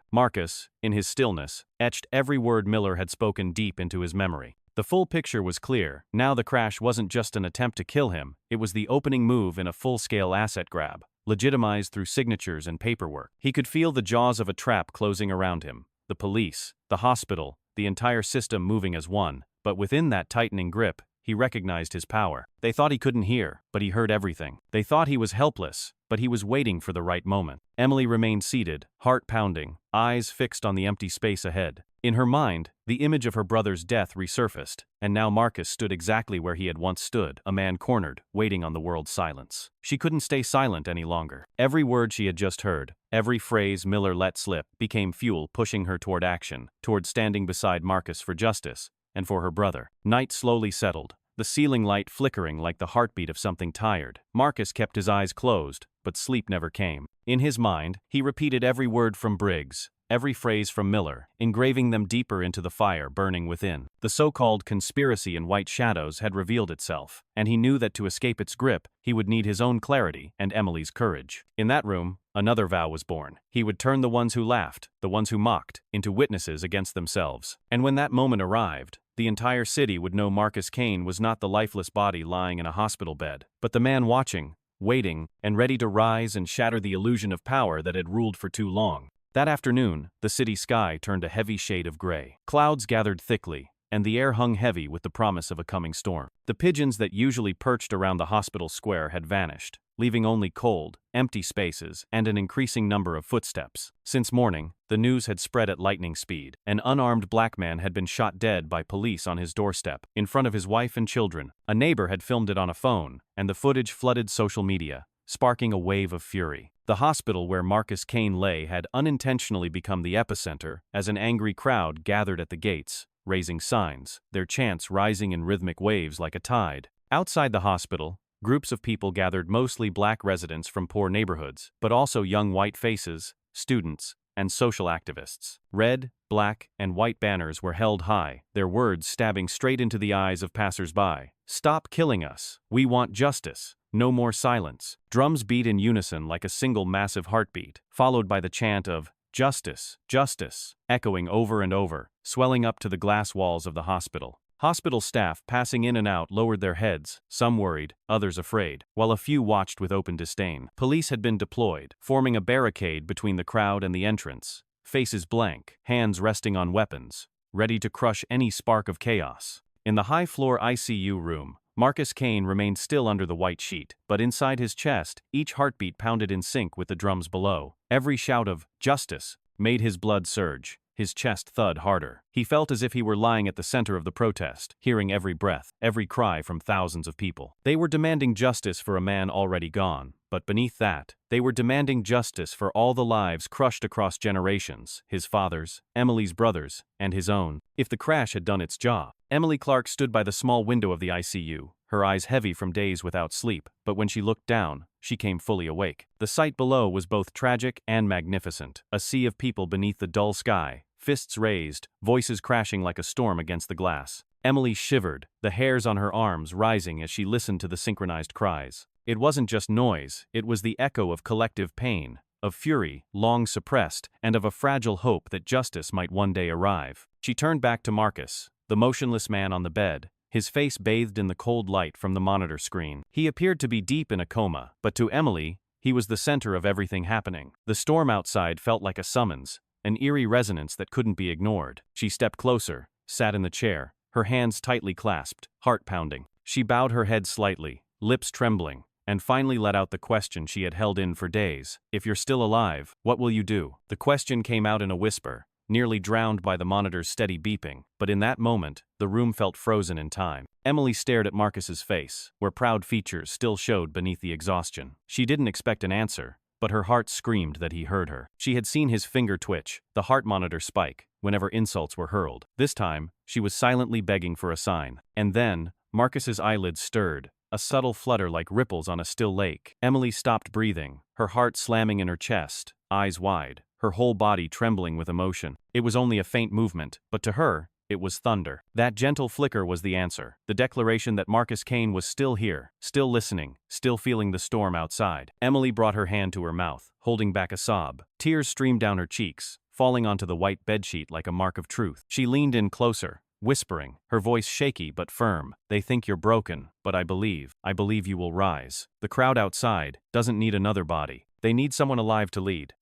Marcus, in his stillness, etched every word Miller had spoken deep into his memory. The full picture was clear. Now the crash wasn't just an attempt to kill him, it was the opening move in a full-scale asset grab, legitimized through signatures and paperwork. He could feel the jaws of a trap closing around him, the police, the hospital, the entire system moving as one, but within that tightening grip, he recognized his power. They thought he couldn't hear, but he heard everything. They thought he was helpless, but he was waiting for the right moment. Emily remained seated, heart pounding, eyes fixed on the empty space ahead. In her mind, the image of her brother's death resurfaced, and now Marcus stood exactly where he had once stood, a man cornered, waiting on the world's silence. She couldn't stay silent any longer. Every word she had just heard, every phrase Miller let slip, became fuel pushing her toward action, toward standing beside Marcus for justice, and for her brother. Night slowly settled, the ceiling light flickering like the heartbeat of something tired. Marcus kept his eyes closed, but sleep never came. In his mind, he repeated every word from Briggs, every phrase from Miller, engraving them deeper into the fire burning within. The so-called conspiracy in white shadows had revealed itself, and he knew that to escape its grip, he would need his own clarity and Emily's courage. In that room, another vow was born. He would turn the ones who laughed, the ones who mocked, into witnesses against themselves. And when that moment arrived, the entire city would know Marcus Kane was not the lifeless body lying in a hospital bed, but the man watching, waiting, and ready to rise and shatter the illusion of power that had ruled for too long. That afternoon, the city sky turned a heavy shade of gray. Clouds gathered thickly, and the air hung heavy with the promise of a coming storm. The pigeons that usually perched around the hospital square had vanished, leaving only cold, empty spaces and an increasing number of footsteps. Since morning, the news had spread at lightning speed. An unarmed black man had been shot dead by police on his doorstep, in front of his wife and children. A neighbor had filmed it on a phone, and the footage flooded social media, sparking a wave of fury. The hospital where Marcus Kane lay had unintentionally become the epicenter as an angry crowd gathered at the gates, raising signs, their chants rising in rhythmic waves like a tide. Outside the hospital, groups of people gathered, mostly black residents from poor neighborhoods, but also young white faces, students, and social activists. Red, black, and white banners were held high, their words stabbing straight into the eyes of passers-by. "Stop killing us. We want justice. No more silence." Drums beat in unison like a single massive heartbeat, followed by the chant of "Justice, justice," echoing over and over, swelling up to the glass walls of the hospital. Hospital staff passing in and out lowered their heads, some worried, others afraid, while a few watched with open disdain. Police had been deployed, forming a barricade between the crowd and the entrance, faces blank, hands resting on weapons, ready to crush any spark of chaos. In the high-floor ICU room, Marcus Kane remained still under the white sheet, but inside his chest, each heartbeat pounded in sync with the drums below. Every shout of "justice" made his blood surge, his chest thud harder. He felt as if he were lying at the center of the protest, hearing every breath, every cry from thousands of people. They were demanding justice for a man already gone, but beneath that, they were demanding justice for all the lives crushed across generations, his father's, Emily's brothers, and his own. If the crash had done its job. Emily Clark stood by the small window of the ICU, her eyes heavy from days without sleep, but when she looked down, she came fully awake. The sight below was both tragic and magnificent, a sea of people beneath the dull sky, fists raised, voices crashing like a storm against the glass. Emily shivered, the hairs on her arms rising as she listened to the synchronized cries. It wasn't just noise, it was the echo of collective pain, of fury, long suppressed, and of a fragile hope that justice might one day arrive. She turned back to Marcus, the motionless man on the bed, his face bathed in the cold light from the monitor screen. He appeared to be deep in a coma, but to Emily, he was the center of everything happening. The storm outside felt like a summons, an eerie resonance that couldn't be ignored. She stepped closer, sat in the chair, her hands tightly clasped, heart pounding. She bowed her head slightly, lips trembling, and finally let out the question she had held in for days. "If you're still alive, what will you do?" The question came out in a whisper, nearly drowned by the monitor's steady beeping, but in that moment, the room felt frozen in time. Emily stared at Marcus's face, where proud features still showed beneath the exhaustion. She didn't expect an answer, but her heart screamed that he heard her. She had seen his finger twitch, the heart monitor spike, whenever insults were hurled. This time, she was silently begging for a sign. And then, Marcus's eyelids stirred, a subtle flutter like ripples on a still lake. Emily stopped breathing, her heart slamming in her chest, eyes wide, her whole body trembling with emotion. It was only a faint movement, but to her, it was thunder. That gentle flicker was the answer, the declaration that Marcus Kane was still here, still listening, still feeling the storm outside. Emily brought her hand to her mouth, holding back a sob. Tears streamed down her cheeks, falling onto the white bedsheet like a mark of truth. She leaned in closer, whispering, her voice shaky but firm. "They think you're broken, but I believe you will rise. The crowd outside doesn't need another body. They need someone alive to lead."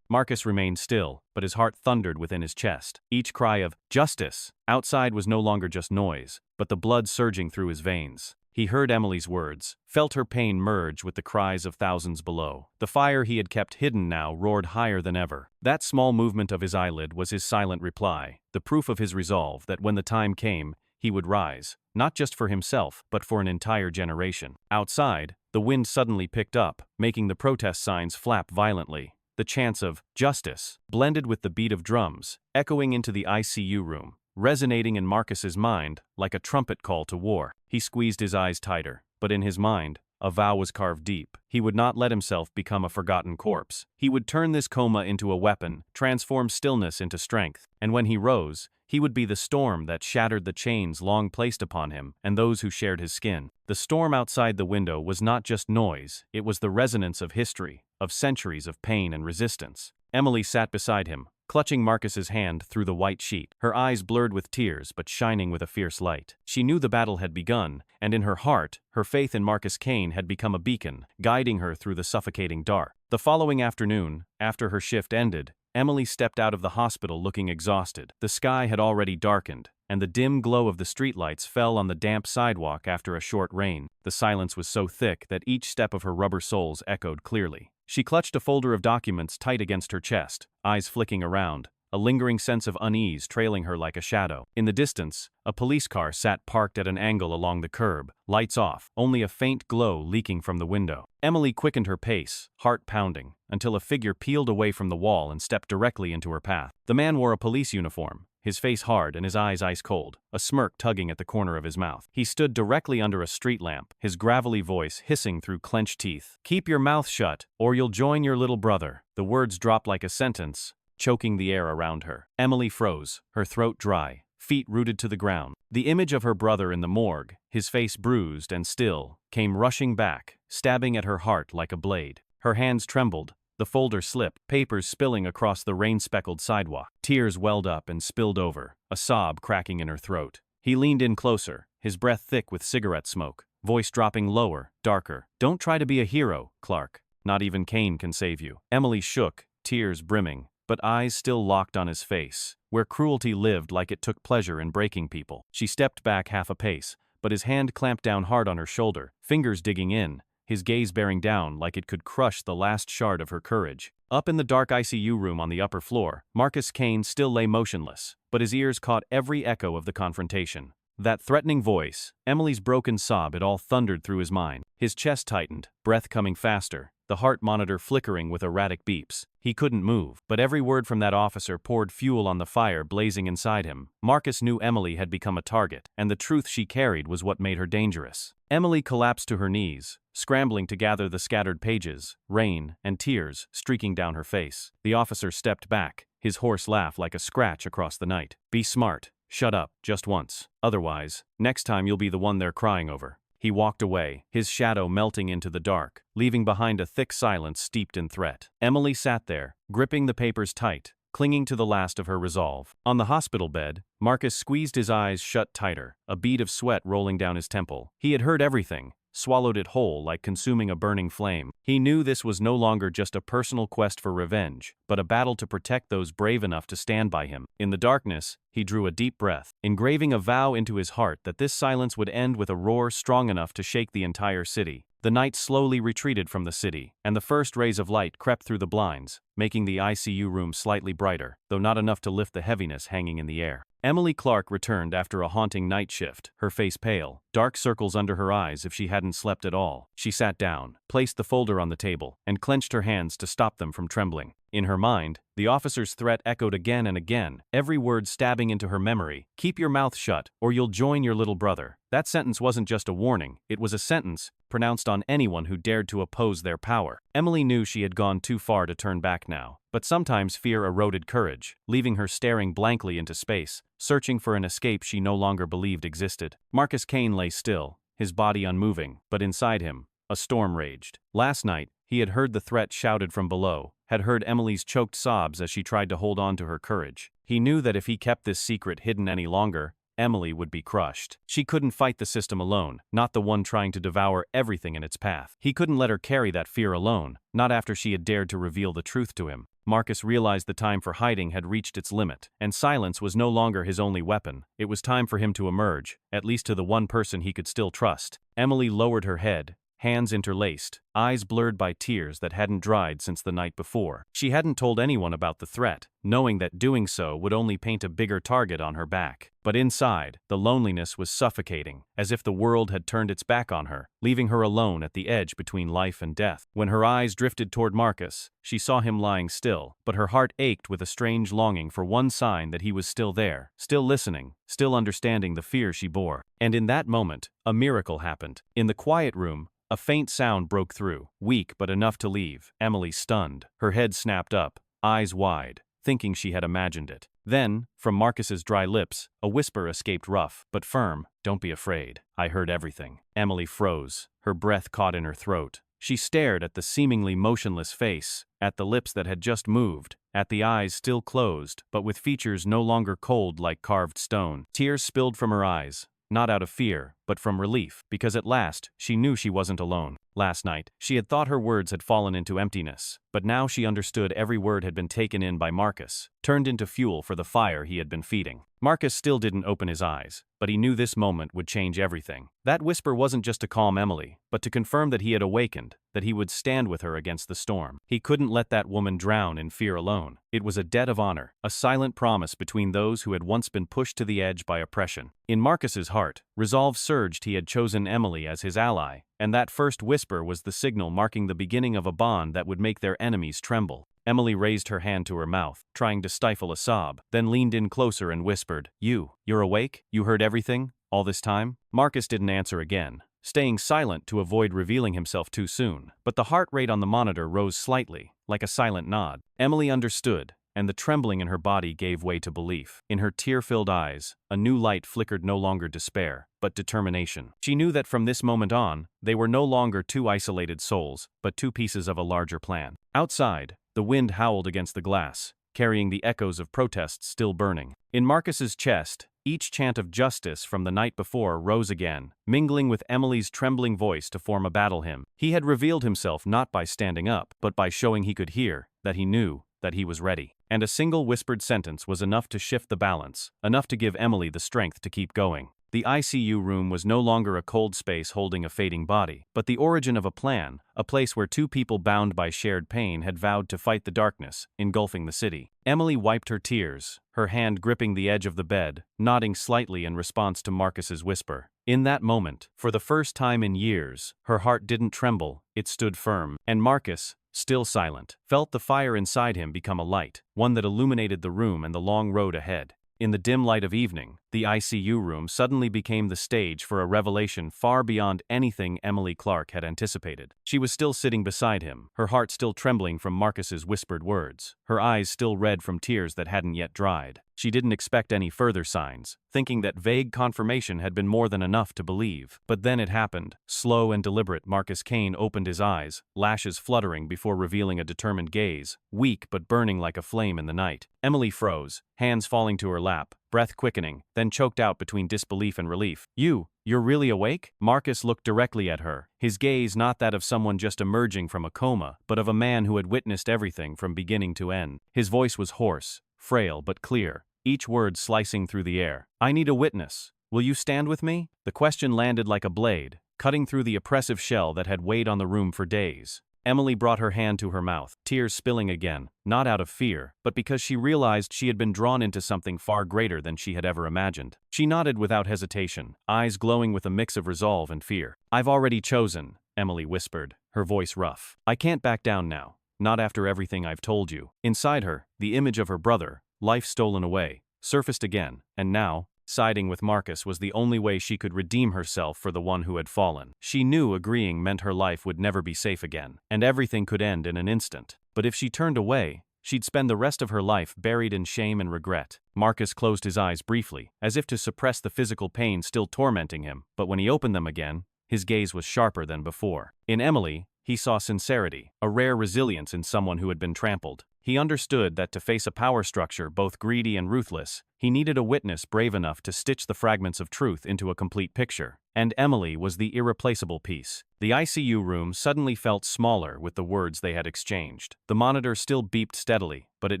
Marcus remained still, but his heart thundered within his chest. Each cry of "justice" outside was no longer just noise, but the blood surging through his veins. He heard Emily's words, felt her pain merge with the cries of thousands below. The fire he had kept hidden now roared higher than ever. That small movement of his eyelid was his silent reply, the proof of his resolve that when the time came, he would rise, not just for himself, but for an entire generation. Outside, the wind suddenly picked up, making the protest signs flap violently. The chants of "justice" blended with the beat of drums, echoing into the ICU room, resonating in Marcus's mind like a trumpet call to war. He squeezed his eyes tighter, but in his mind, a vow was carved deep. He would not let himself become a forgotten corpse. He would turn this coma into a weapon, transform stillness into strength, and when he rose, he would be the storm that shattered the chains long placed upon him and those who shared his skin. The storm outside the window was not just noise, it was the resonance of history, of centuries of pain and resistance. Emily sat beside him, clutching Marcus's hand through the white sheet, her eyes blurred with tears but shining with a fierce light. She knew the battle had begun, and in her heart, her faith in Marcus Kane had become a beacon, guiding her through the suffocating dark. The following afternoon, after her shift ended, Emily stepped out of the hospital looking exhausted. The sky had already darkened, and the dim glow of the streetlights fell on the damp sidewalk after a short rain. The silence was so thick that each step of her rubber soles echoed clearly. She clutched a folder of documents tight against her chest, eyes flicking around, a lingering sense of unease trailing her like a shadow. In the distance, a police car sat parked at an angle along the curb, lights off, only a faint glow leaking from the window. Emily quickened her pace, heart pounding, until a figure peeled away from the wall and stepped directly into her path. The man wore a police uniform, his face hard and his eyes ice cold, a smirk tugging at the corner of his mouth. He stood directly under a street lamp, his gravelly voice hissing through clenched teeth. "Keep your mouth shut, or you'll join your little brother." The words dropped like a sentence, choking the air around her. Emily froze, her throat dry, feet rooted to the ground. The image of her brother in the morgue, his face bruised and still, came rushing back, stabbing at her heart like a blade. Her hands trembled. The folder slipped, papers spilling across the rain-speckled sidewalk. Tears welled up and spilled over, a sob cracking in her throat. He leaned in closer, his breath thick with cigarette smoke, voice dropping lower, darker. "Don't try to be a hero, Clark. Not even Kane can save you." Emily shook, tears brimming, but eyes still locked on his face, where cruelty lived like it took pleasure in breaking people. She stepped back half a pace, but his hand clamped down hard on her shoulder, fingers digging in, his gaze bearing down like it could crush the last shard of her courage. Up in the dark ICU room on the upper floor, Marcus Kane still lay motionless, but his ears caught every echo of the confrontation. That threatening voice, Emily's broken sob, it all thundered through his mind. His chest tightened, breath coming faster, the heart monitor flickering with erratic beeps. He couldn't move, but every word from that officer poured fuel on the fire blazing inside him. Marcus knew Emily had become a target, and the truth she carried was what made her dangerous. Emily collapsed to her knees, scrambling to gather the scattered pages, rain and tears streaking down her face. The officer stepped back, his hoarse laugh like a scratch across the night. "Be smart. Shut up, just once. Otherwise, next time you'll be the one they're crying over." He walked away, his shadow melting into the dark, leaving behind a thick silence steeped in threat. Emily sat there, gripping the papers tight, clinging to the last of her resolve. On the hospital bed, Marcus squeezed his eyes shut tighter, a bead of sweat rolling down his temple. He had heard everything, swallowed it whole like consuming a burning flame. He knew this was no longer just a personal quest for revenge, but a battle to protect those brave enough to stand by him. In the darkness, he drew a deep breath, engraving a vow into his heart that this silence would end with a roar strong enough to shake the entire city. The night slowly retreated from the city, and the first rays of light crept through the blinds, making the ICU room slightly brighter, though not enough to lift the heaviness hanging in the air. Emily Clark returned after a haunting night shift, her face pale, dark circles under her eyes if she hadn't slept at all. She sat down, placed the folder on the table, and clenched her hands to stop them from trembling. In her mind, the officer's threat echoed again and again, every word stabbing into her memory. "Keep your mouth shut, or you'll join your little brother." That sentence wasn't just a warning, it was a sentence pronounced on anyone who dared to oppose their power. Emily knew she had gone too far to turn back now, but sometimes fear eroded courage, leaving her staring blankly into space, searching for an escape she no longer believed existed. Marcus Kane lay still, his body unmoving, but inside him, a storm raged. Last night, he had heard the threat shouted from below, had heard Emily's choked sobs as she tried to hold on to her courage. He knew that if he kept this secret hidden any longer, Emily would be crushed. She couldn't fight the system alone, not the one trying to devour everything in its path. He couldn't let her carry that fear alone, not after she had dared to reveal the truth to him. Marcus realized the time for hiding had reached its limit, and silence was no longer his only weapon. It was time for him to emerge, at least to the one person he could still trust. Emily lowered her head, hands interlaced, eyes blurred by tears that hadn't dried since the night before. She hadn't told anyone about the threat, knowing that doing so would only paint a bigger target on her back. But inside, the loneliness was suffocating, as if the world had turned its back on her, leaving her alone at the edge between life and death. When her eyes drifted toward Marcus, she saw him lying still, but her heart ached with a strange longing for one sign that he was still there, still listening, still understanding the fear she bore. And in that moment, a miracle happened. In the quiet room, a faint sound broke through, weak but enough to leave Emily stunned. Her head snapped up, eyes wide, thinking she had imagined it. Then, from Marcus's dry lips, a whisper escaped rough but firm. "Don't be afraid. I heard everything." Emily froze, her breath caught in her throat. She stared at the seemingly motionless face, at the lips that had just moved, at the eyes still closed, but with features no longer cold like carved stone. Tears spilled from her eyes, not out of fear, but from relief, because at last, she knew she wasn't alone. Last night, she had thought her words had fallen into emptiness, but now she understood every word had been taken in by Marcus, turned into fuel for the fire he had been feeding. Marcus still didn't open his eyes, but he knew this moment would change everything. That whisper wasn't just to calm Emily, but to confirm that he had awakened, that he would stand with her against the storm. He couldn't let that woman drown in fear alone. It was a debt of honor, a silent promise between those who had once been pushed to the edge by oppression. In Marcus's heart, resolve surged. He had chosen Emily as his ally, and that first whisper was the signal marking the beginning of a bond that would make their enemies tremble. Emily raised her hand to her mouth, trying to stifle a sob, then leaned in closer and whispered, You're awake? You heard everything? All this time?" Marcus didn't answer again, staying silent to avoid revealing himself too soon, but the heart rate on the monitor rose slightly, like a silent nod. Emily understood, and the trembling in her body gave way to belief. In her tear-filled eyes, a new light flickered, no longer despair, but determination. She knew that from this moment on, they were no longer two isolated souls, but two pieces of a larger plan. Outside, the wind howled against the glass, carrying the echoes of protests still burning. In Marcus's chest, each chant of justice from the night before rose again, mingling with Emily's trembling voice to form a battle hymn. He had revealed himself not by standing up, but by showing he could hear, that he knew, that he was ready. And a single whispered sentence was enough to shift the balance, enough to give Emily the strength to keep going. The ICU room was no longer a cold space holding a fading body, but the origin of a plan, a place where two people bound by shared pain had vowed to fight the darkness, engulfing the city. Emily wiped her tears, her hand gripping the edge of the bed, nodding slightly in response to Marcus's whisper. In that moment, for the first time in years, her heart didn't tremble, it stood firm. And Marcus, still silent, felt the fire inside him become a light, one that illuminated the room and the long road ahead. In the dim light of evening, the ICU room suddenly became the stage for a revelation far beyond anything Emily Clark had anticipated. She was still sitting beside him, her heart still trembling from Marcus's whispered words, her eyes still red from tears that hadn't yet dried. She didn't expect any further signs, thinking that vague confirmation had been more than enough to believe. But then it happened. Slow and deliberate, Marcus Kane opened his eyes, lashes fluttering before revealing a determined gaze, weak but burning like a flame in the night. Emily froze, hands falling to her lap, breath quickening, then choked out between disbelief and relief. You're really awake?" Marcus looked directly at her, his gaze not that of someone just emerging from a coma, but of a man who had witnessed everything from beginning to end. His voice was hoarse, frail but clear, each word slicing through the air. "I need a witness. Will you stand with me?" The question landed like a blade, cutting through the oppressive shell that had weighed on the room for days. Emily brought her hand to her mouth, tears spilling again, not out of fear, but because she realized she had been drawn into something far greater than she had ever imagined. She nodded without hesitation, eyes glowing with a mix of resolve and fear. "I've already chosen," Emily whispered, her voice rough. "I can't back down now, not after everything I've told you." Inside her, the image of her brother, life stolen away, surfaced again, and now, siding with Marcus was the only way she could redeem herself for the one who had fallen. She knew agreeing meant her life would never be safe again, and everything could end in an instant. But if she turned away, she'd spend the rest of her life buried in shame and regret. Marcus closed his eyes briefly, as if to suppress the physical pain still tormenting him, but when he opened them again, his gaze was sharper than before. In Emily, he saw sincerity, a rare resilience in someone who had been trampled. He understood that to face a power structure both greedy and ruthless, he needed a witness brave enough to stitch the fragments of truth into a complete picture. And Emily was the irreplaceable piece. The ICU room suddenly felt smaller with the words they had exchanged. The monitor still beeped steadily, but it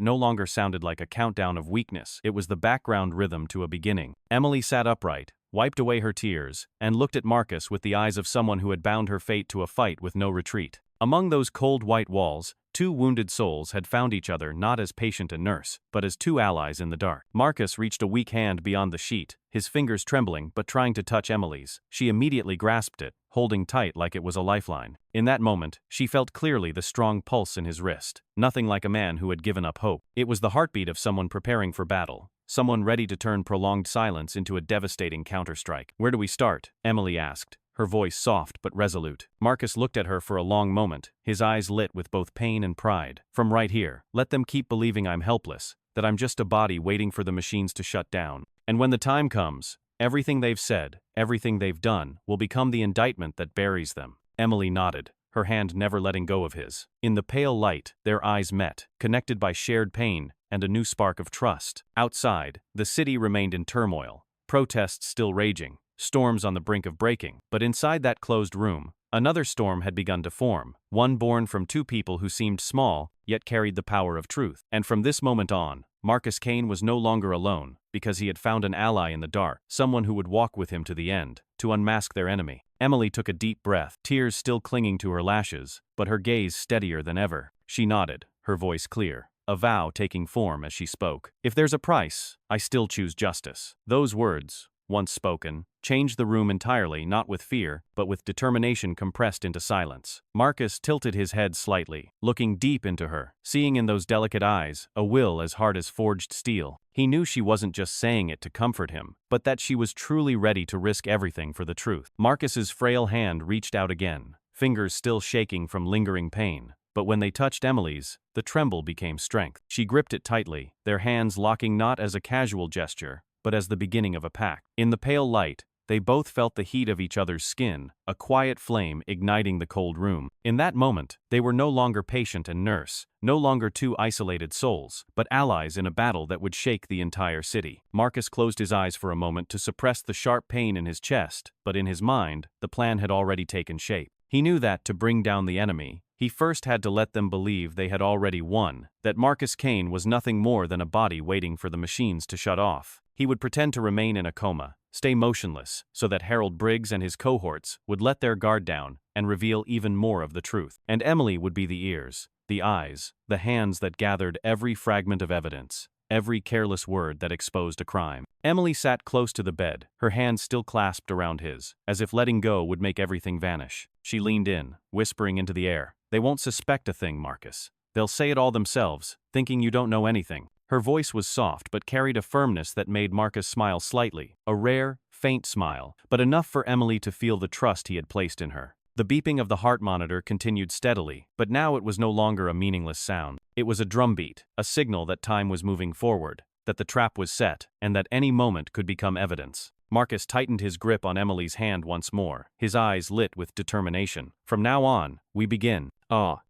no longer sounded like a countdown of weakness. It was the background rhythm to a beginning. Emily sat upright, wiped away her tears, and looked at Marcus with the eyes of someone who had bound her fate to a fight with no retreat. Among those cold white walls, two wounded souls had found each other not as patient and nurse, but as two allies in the dark. Marcus reached a weak hand beyond the sheet, his fingers trembling but trying to touch Emily's. She immediately grasped it, holding tight like it was a lifeline. In that moment, she felt clearly the strong pulse in his wrist, nothing like a man who had given up hope. It was the heartbeat of someone preparing for battle, someone ready to turn prolonged silence into a devastating counterstrike. "Where do we start?" Emily asked, her voice soft but resolute. Marcus looked at her for a long moment, his eyes lit with both pain and pride. "From right here. Let them keep believing I'm helpless, that I'm just a body waiting for the machines to shut down. And when the time comes, everything they've said, everything they've done, will become the indictment that buries them." Emily nodded, her hand never letting go of his. In the pale light, their eyes met, connected by shared pain and a new spark of trust. Outside, the city remained in turmoil, protests still raging, storms on the brink of breaking. But inside that closed room, another storm had begun to form, one born from two people who seemed small, yet carried the power of truth. And from this moment on, Marcus Kane was no longer alone, because he had found an ally in the dark, someone who would walk with him to the end, to unmask their enemy. Emily took a deep breath, tears still clinging to her lashes, but her gaze steadier than ever. She nodded, her voice clear, a vow taking form as she spoke. "If there's a price, I still choose justice." Those words, once spoken, changed the room entirely, not with fear, but with determination compressed into silence. Marcus tilted his head slightly, looking deep into her, seeing in those delicate eyes a will as hard as forged steel. He knew she wasn't just saying it to comfort him, but that she was truly ready to risk everything for the truth. Marcus's frail hand reached out again, fingers still shaking from lingering pain. But when they touched Emily's, the tremble became strength. She gripped it tightly, their hands locking not as a casual gesture, but as the beginning of a pact. In the pale light, they both felt the heat of each other's skin, a quiet flame igniting the cold room. In that moment, they were no longer patient and nurse, no longer two isolated souls, but allies in a battle that would shake the entire city. Marcus closed his eyes for a moment to suppress the sharp pain in his chest, but in his mind, the plan had already taken shape. He knew that to bring down the enemy, he first had to let them believe they had already won, that Marcus Kane was nothing more than a body waiting for the machines to shut off. He would pretend to remain in a coma, stay motionless, so that Harold Briggs and his cohorts would let their guard down and reveal even more of the truth. And Emily would be the ears, the eyes, the hands that gathered every fragment of evidence, every careless word that exposed a crime. Emily sat close to the bed, her hands still clasped around his, as if letting go would make everything vanish. She leaned in, whispering into the air, "They won't suspect a thing, Marcus. They'll say it all themselves, thinking you don't know anything." Her voice was soft but carried a firmness that made Marcus smile slightly, a rare, faint smile, but enough for Emily to feel the trust he had placed in her. The beeping of the heart monitor continued steadily, but now it was no longer a meaningless sound. It was a drumbeat, a signal that time was moving forward, that the trap was set, and that any moment could become evidence. Marcus tightened his grip on Emily's hand once more, his eyes lit with determination. "From now on, we begin."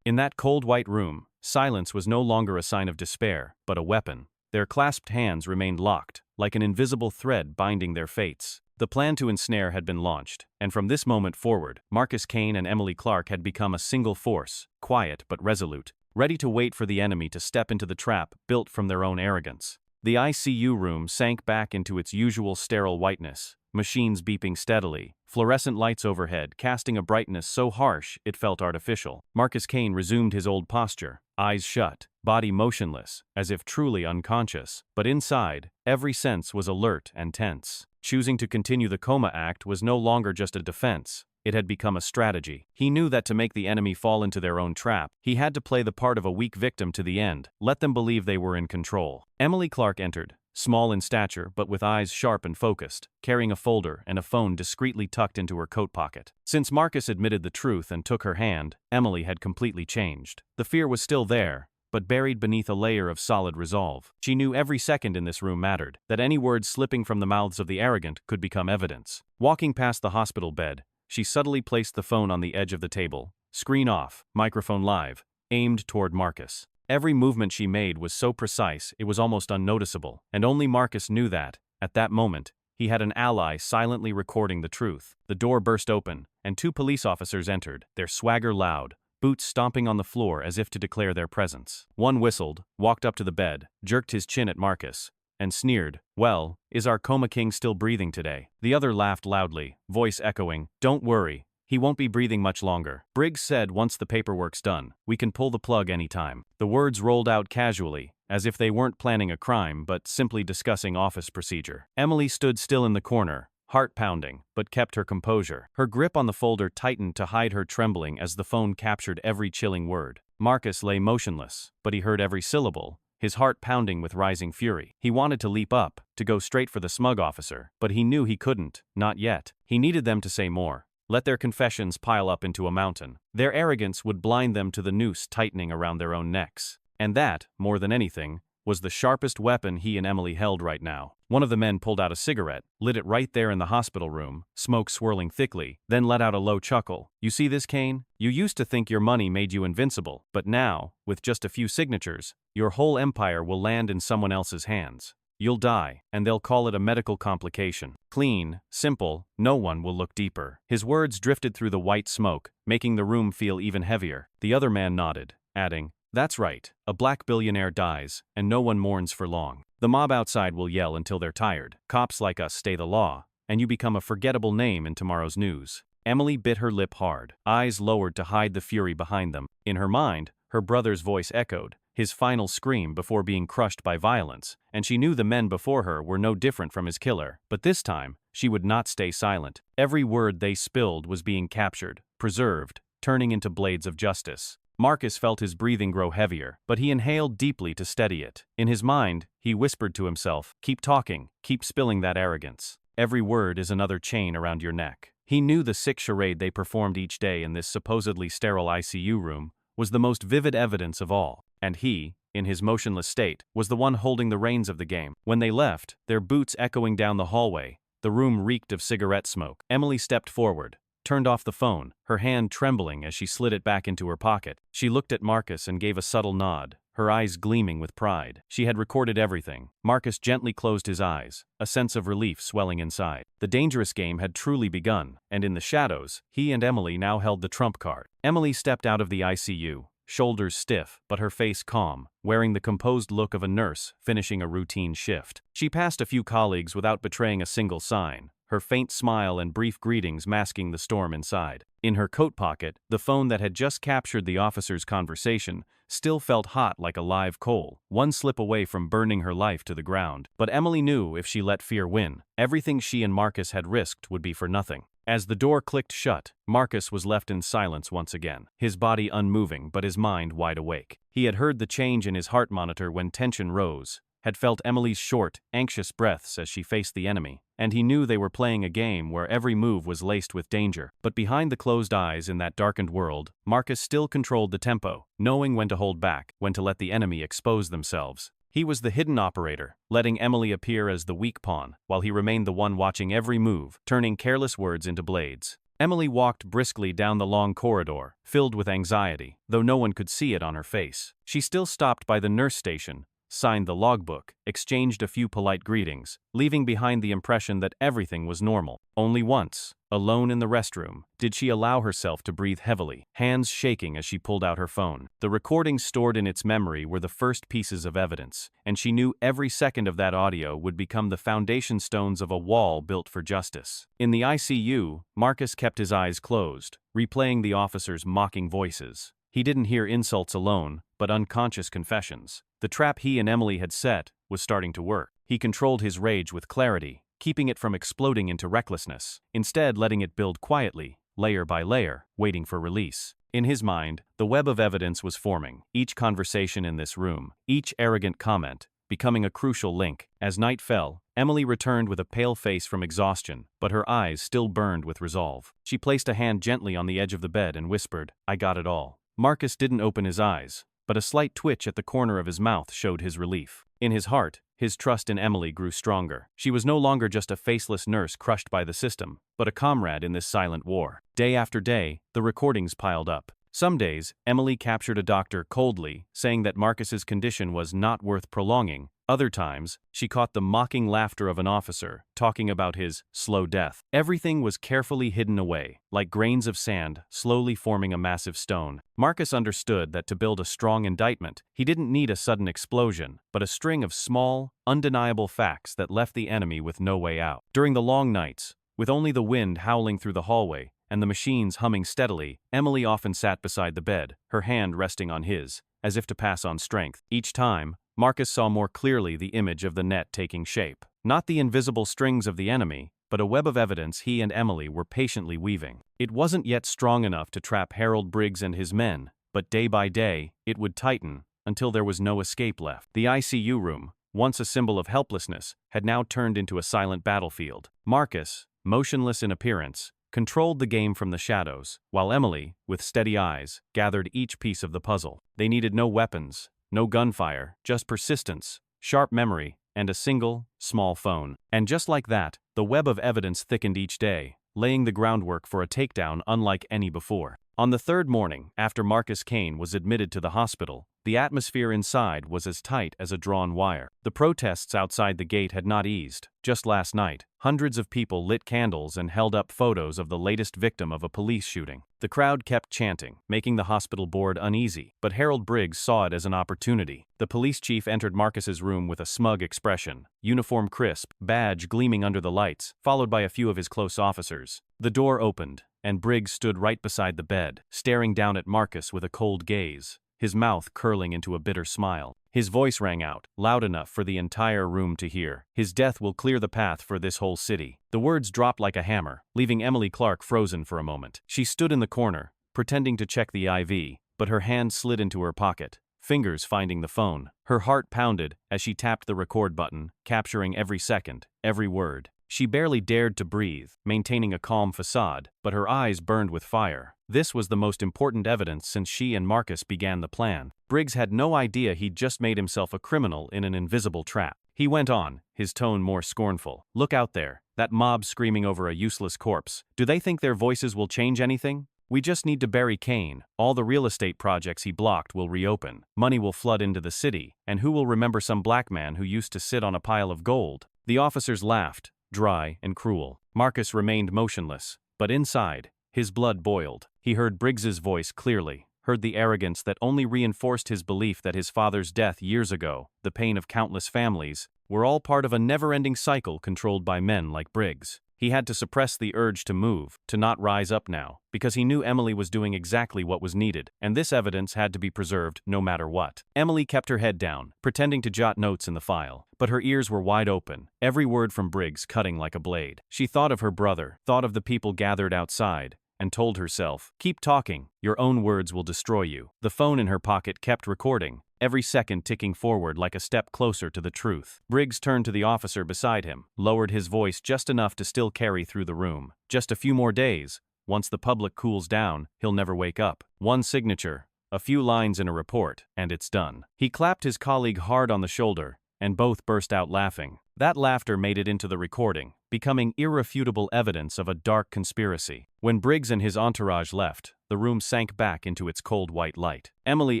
In that cold white room, silence was no longer a sign of despair, but a weapon. Their clasped hands remained locked, like an invisible thread binding their fates. The plan to ensnare had been launched, and from this moment forward, Marcus Kane and Emily Clark had become a single force, quiet but resolute, ready to wait for the enemy to step into the trap built from their own arrogance. The ICU room sank back into its usual sterile whiteness, machines beeping steadily, fluorescent lights overhead casting a brightness so harsh it felt artificial. Marcus Kane resumed his old posture, eyes shut, body motionless, as if truly unconscious, but inside, every sense was alert and tense. Choosing to continue the coma act was no longer just a defense. It had become a strategy. He knew that to make the enemy fall into their own trap, he had to play the part of a weak victim to the end, let them believe they were in control. Emily Clark entered, small in stature but with eyes sharp and focused, carrying a folder and a phone discreetly tucked into her coat pocket. Since Marcus admitted the truth and took her hand, Emily had completely changed. The fear was still there, but buried beneath a layer of solid resolve. She knew every second in this room mattered, that any words slipping from the mouths of the arrogant could become evidence. Walking past the hospital bed, she subtly placed the phone on the edge of the table, screen off, microphone live, aimed toward Marcus. Every movement she made was so precise it was almost unnoticeable, and only Marcus knew that, at that moment, he had an ally silently recording the truth. The door burst open, and two police officers entered, their swagger loud, boots stomping on the floor as if to declare their presence. One whistled, walked up to the bed, jerked his chin at Marcus, and sneered, "Well, is our coma king still breathing today?" The other laughed loudly, voice echoing, "Don't worry, he won't be breathing much longer." Briggs said once the paperwork's done, we can pull the plug anytime. The words rolled out casually, as if they weren't planning a crime but simply discussing office procedure. Emily stood still in the corner, heart pounding, but kept her composure. Her grip on the folder tightened to hide her trembling as the phone captured every chilling word. Marcus lay motionless, but he heard every syllable, his heart pounding with rising fury. He wanted to leap up, to go straight for the smug officer, but he knew he couldn't, not yet. He needed them to say more. Let their confessions pile up into a mountain. Their arrogance would blind them to the noose tightening around their own necks. And that, more than anything, was the sharpest weapon he and Emily held right now. One of the men pulled out a cigarette, lit it right there in the hospital room, smoke swirling thickly, then let out a low chuckle. "You see this, Kane? You used to think your money made you invincible, but now, with just a few signatures, your whole empire will land in someone else's hands." You'll die, and they'll call it a medical complication. Clean, simple, no one will look deeper. His words drifted through the white smoke, making the room feel even heavier. The other man nodded, adding, "That's right, a black billionaire dies, and no one mourns for long. The mob outside will yell until they're tired. Cops like us stay the law, and you become a forgettable name in tomorrow's news." Emily bit her lip hard, eyes lowered to hide the fury behind them. In her mind, her brother's voice echoed, his final scream before being crushed by violence, and she knew the men before her were no different from his killer. But this time, she would not stay silent. Every word they spilled was being captured, preserved, turning into blades of justice. Marcus felt his breathing grow heavier, but he inhaled deeply to steady it. In his mind, he whispered to himself, "Keep talking, keep spilling that arrogance. Every word is another chain around your neck." He knew the sick charade they performed each day in this supposedly sterile ICU room was the most vivid evidence of all, and he, in his motionless state, was the one holding the reins of the game. When they left, their boots echoing down the hallway, the room reeked of cigarette smoke. Emily stepped forward, turned off the phone, her hand trembling as she slid it back into her pocket. She looked at Marcus and gave a subtle nod, her eyes gleaming with pride. She had recorded everything. Marcus gently closed his eyes, a sense of relief swelling inside. The dangerous game had truly begun, and in the shadows, he and Emily now held the trump card. Emily stepped out of the ICU, shoulders stiff, but her face calm, wearing the composed look of a nurse finishing a routine shift. She passed a few colleagues without betraying a single sign, her faint smile and brief greetings masking the storm inside. In her coat pocket, the phone that had just captured the officer's conversation still felt hot like a live coal, one slip away from burning her life to the ground. But Emily knew if she let fear win, everything she and Marcus had risked would be for nothing. As the door clicked shut, Marcus was left in silence once again, his body unmoving but his mind wide awake. He had heard the change in his heart monitor when tension rose, had felt Emily's short, anxious breaths as she faced the enemy, and he knew they were playing a game where every move was laced with danger. But behind the closed eyes in that darkened world, Marcus still controlled the tempo, knowing when to hold back, when to let the enemy expose themselves. He was the hidden operator, letting Emily appear as the weak pawn, while he remained the one watching every move, turning careless words into blades. Emily walked briskly down the long corridor, filled with anxiety, though no one could see it on her face. She still stopped by the nurse station, signed the logbook, exchanged a few polite greetings, leaving behind the impression that everything was normal. Only once, alone in the restroom, did she allow herself to breathe heavily, hands shaking as she pulled out her phone. The recordings stored in its memory were the first pieces of evidence, and she knew every second of that audio would become the foundation stones of a wall built for justice. In the ICU, Marcus kept his eyes closed, replaying the officer's mocking voices. He didn't hear insults alone, but unconscious confessions. The trap he and Emily had set was starting to work. He controlled his rage with clarity, keeping it from exploding into recklessness, instead letting it build quietly, layer by layer, waiting for release. In his mind, the web of evidence was forming, each conversation in this room, each arrogant comment, becoming a crucial link. As night fell, Emily returned with a pale face from exhaustion, but her eyes still burned with resolve. She placed a hand gently on the edge of the bed and whispered, "I got it all." Marcus didn't open his eyes, but a slight twitch at the corner of his mouth showed his relief. In his heart, his trust in Emily grew stronger. She was no longer just a faceless nurse crushed by the system, but a comrade in this silent war. Day after day, the recordings piled up. Some days, Emily captured a doctor coldly, saying that Marcus's condition was not worth prolonging. Other times, she caught the mocking laughter of an officer, talking about his slow death. Everything was carefully hidden away, like grains of sand slowly forming a massive stone. Marcus understood that to build a strong indictment, he didn't need a sudden explosion, but a string of small, undeniable facts that left the enemy with no way out. During the long nights, with only the wind howling through the hallway and the machines humming steadily, Emily often sat beside the bed, her hand resting on his, as if to pass on strength. Each time, Marcus saw more clearly the image of the net taking shape. Not the invisible strings of the enemy, but a web of evidence he and Emily were patiently weaving. It wasn't yet strong enough to trap Harold Briggs and his men, but day by day, it would tighten, until there was no escape left. The ICU room, once a symbol of helplessness, had now turned into a silent battlefield. Marcus, motionless in appearance, controlled the game from the shadows, while Emily, with steady eyes, gathered each piece of the puzzle. They needed no weapons, no gunfire, just persistence, sharp memory, and a single, small phone. And just like that, the web of evidence thickened each day, laying the groundwork for a takedown unlike any before. On the third morning, after Marcus Kane was admitted to the hospital, the atmosphere inside was as tight as a drawn wire. The protests outside the gate had not eased. Just last night, hundreds of people lit candles and held up photos of the latest victim of a police shooting. The crowd kept chanting, making the hospital board uneasy, but Harold Briggs saw it as an opportunity. The police chief entered Marcus's room with a smug expression, uniform crisp, badge gleaming under the lights, followed by a few of his close officers. The door opened, and Briggs stood right beside the bed, staring down at Marcus with a cold gaze, his mouth curling into a bitter smile. His voice rang out, loud enough for the entire room to hear. "His death will clear the path for this whole city." The words dropped like a hammer, leaving Emily Clark frozen for a moment. She stood in the corner, pretending to check the IV, but her hand slid into her pocket, fingers finding the phone. Her heart pounded as she tapped the record button, capturing every second, every word. She barely dared to breathe, maintaining a calm facade, but her eyes burned with fire. This was the most important evidence since she and Marcus began the plan. Briggs had no idea he'd just made himself a criminal in an invisible trap. He went on, his tone more scornful. "Look out there, that mob screaming over a useless corpse. Do they think their voices will change anything? We just need to bury Kane. All the real estate projects he blocked will reopen. Money will flood into the city, and who will remember some black man who used to sit on a pile of gold?" The officers laughed, dry and cruel. Marcus remained motionless, but inside, his blood boiled. He heard Briggs's voice clearly, heard the arrogance that only reinforced his belief that his father's death years ago, the pain of countless families, were all part of a never-ending cycle controlled by men like Briggs. He had to suppress the urge to move, to not rise up now, because he knew Emily was doing exactly what was needed, and this evidence had to be preserved no matter what. Emily kept her head down, pretending to jot notes in the file, but her ears were wide open, every word from Briggs cutting like a blade. She thought of her brother, thought of the people gathered outside, and told herself, "Keep talking, your own words will destroy you." The phone in her pocket kept recording, every second ticking forward like a step closer to the truth. Briggs turned to the officer beside him, lowered his voice just enough to still carry through the room. "Just a few more days. Once the public cools down, he'll never wake up. One signature, a few lines in a report, and it's done." He clapped his colleague hard on the shoulder, and both burst out laughing. That laughter made it into the recording, becoming irrefutable evidence of a dark conspiracy. When Briggs and his entourage left, the room sank back into its cold white light. Emily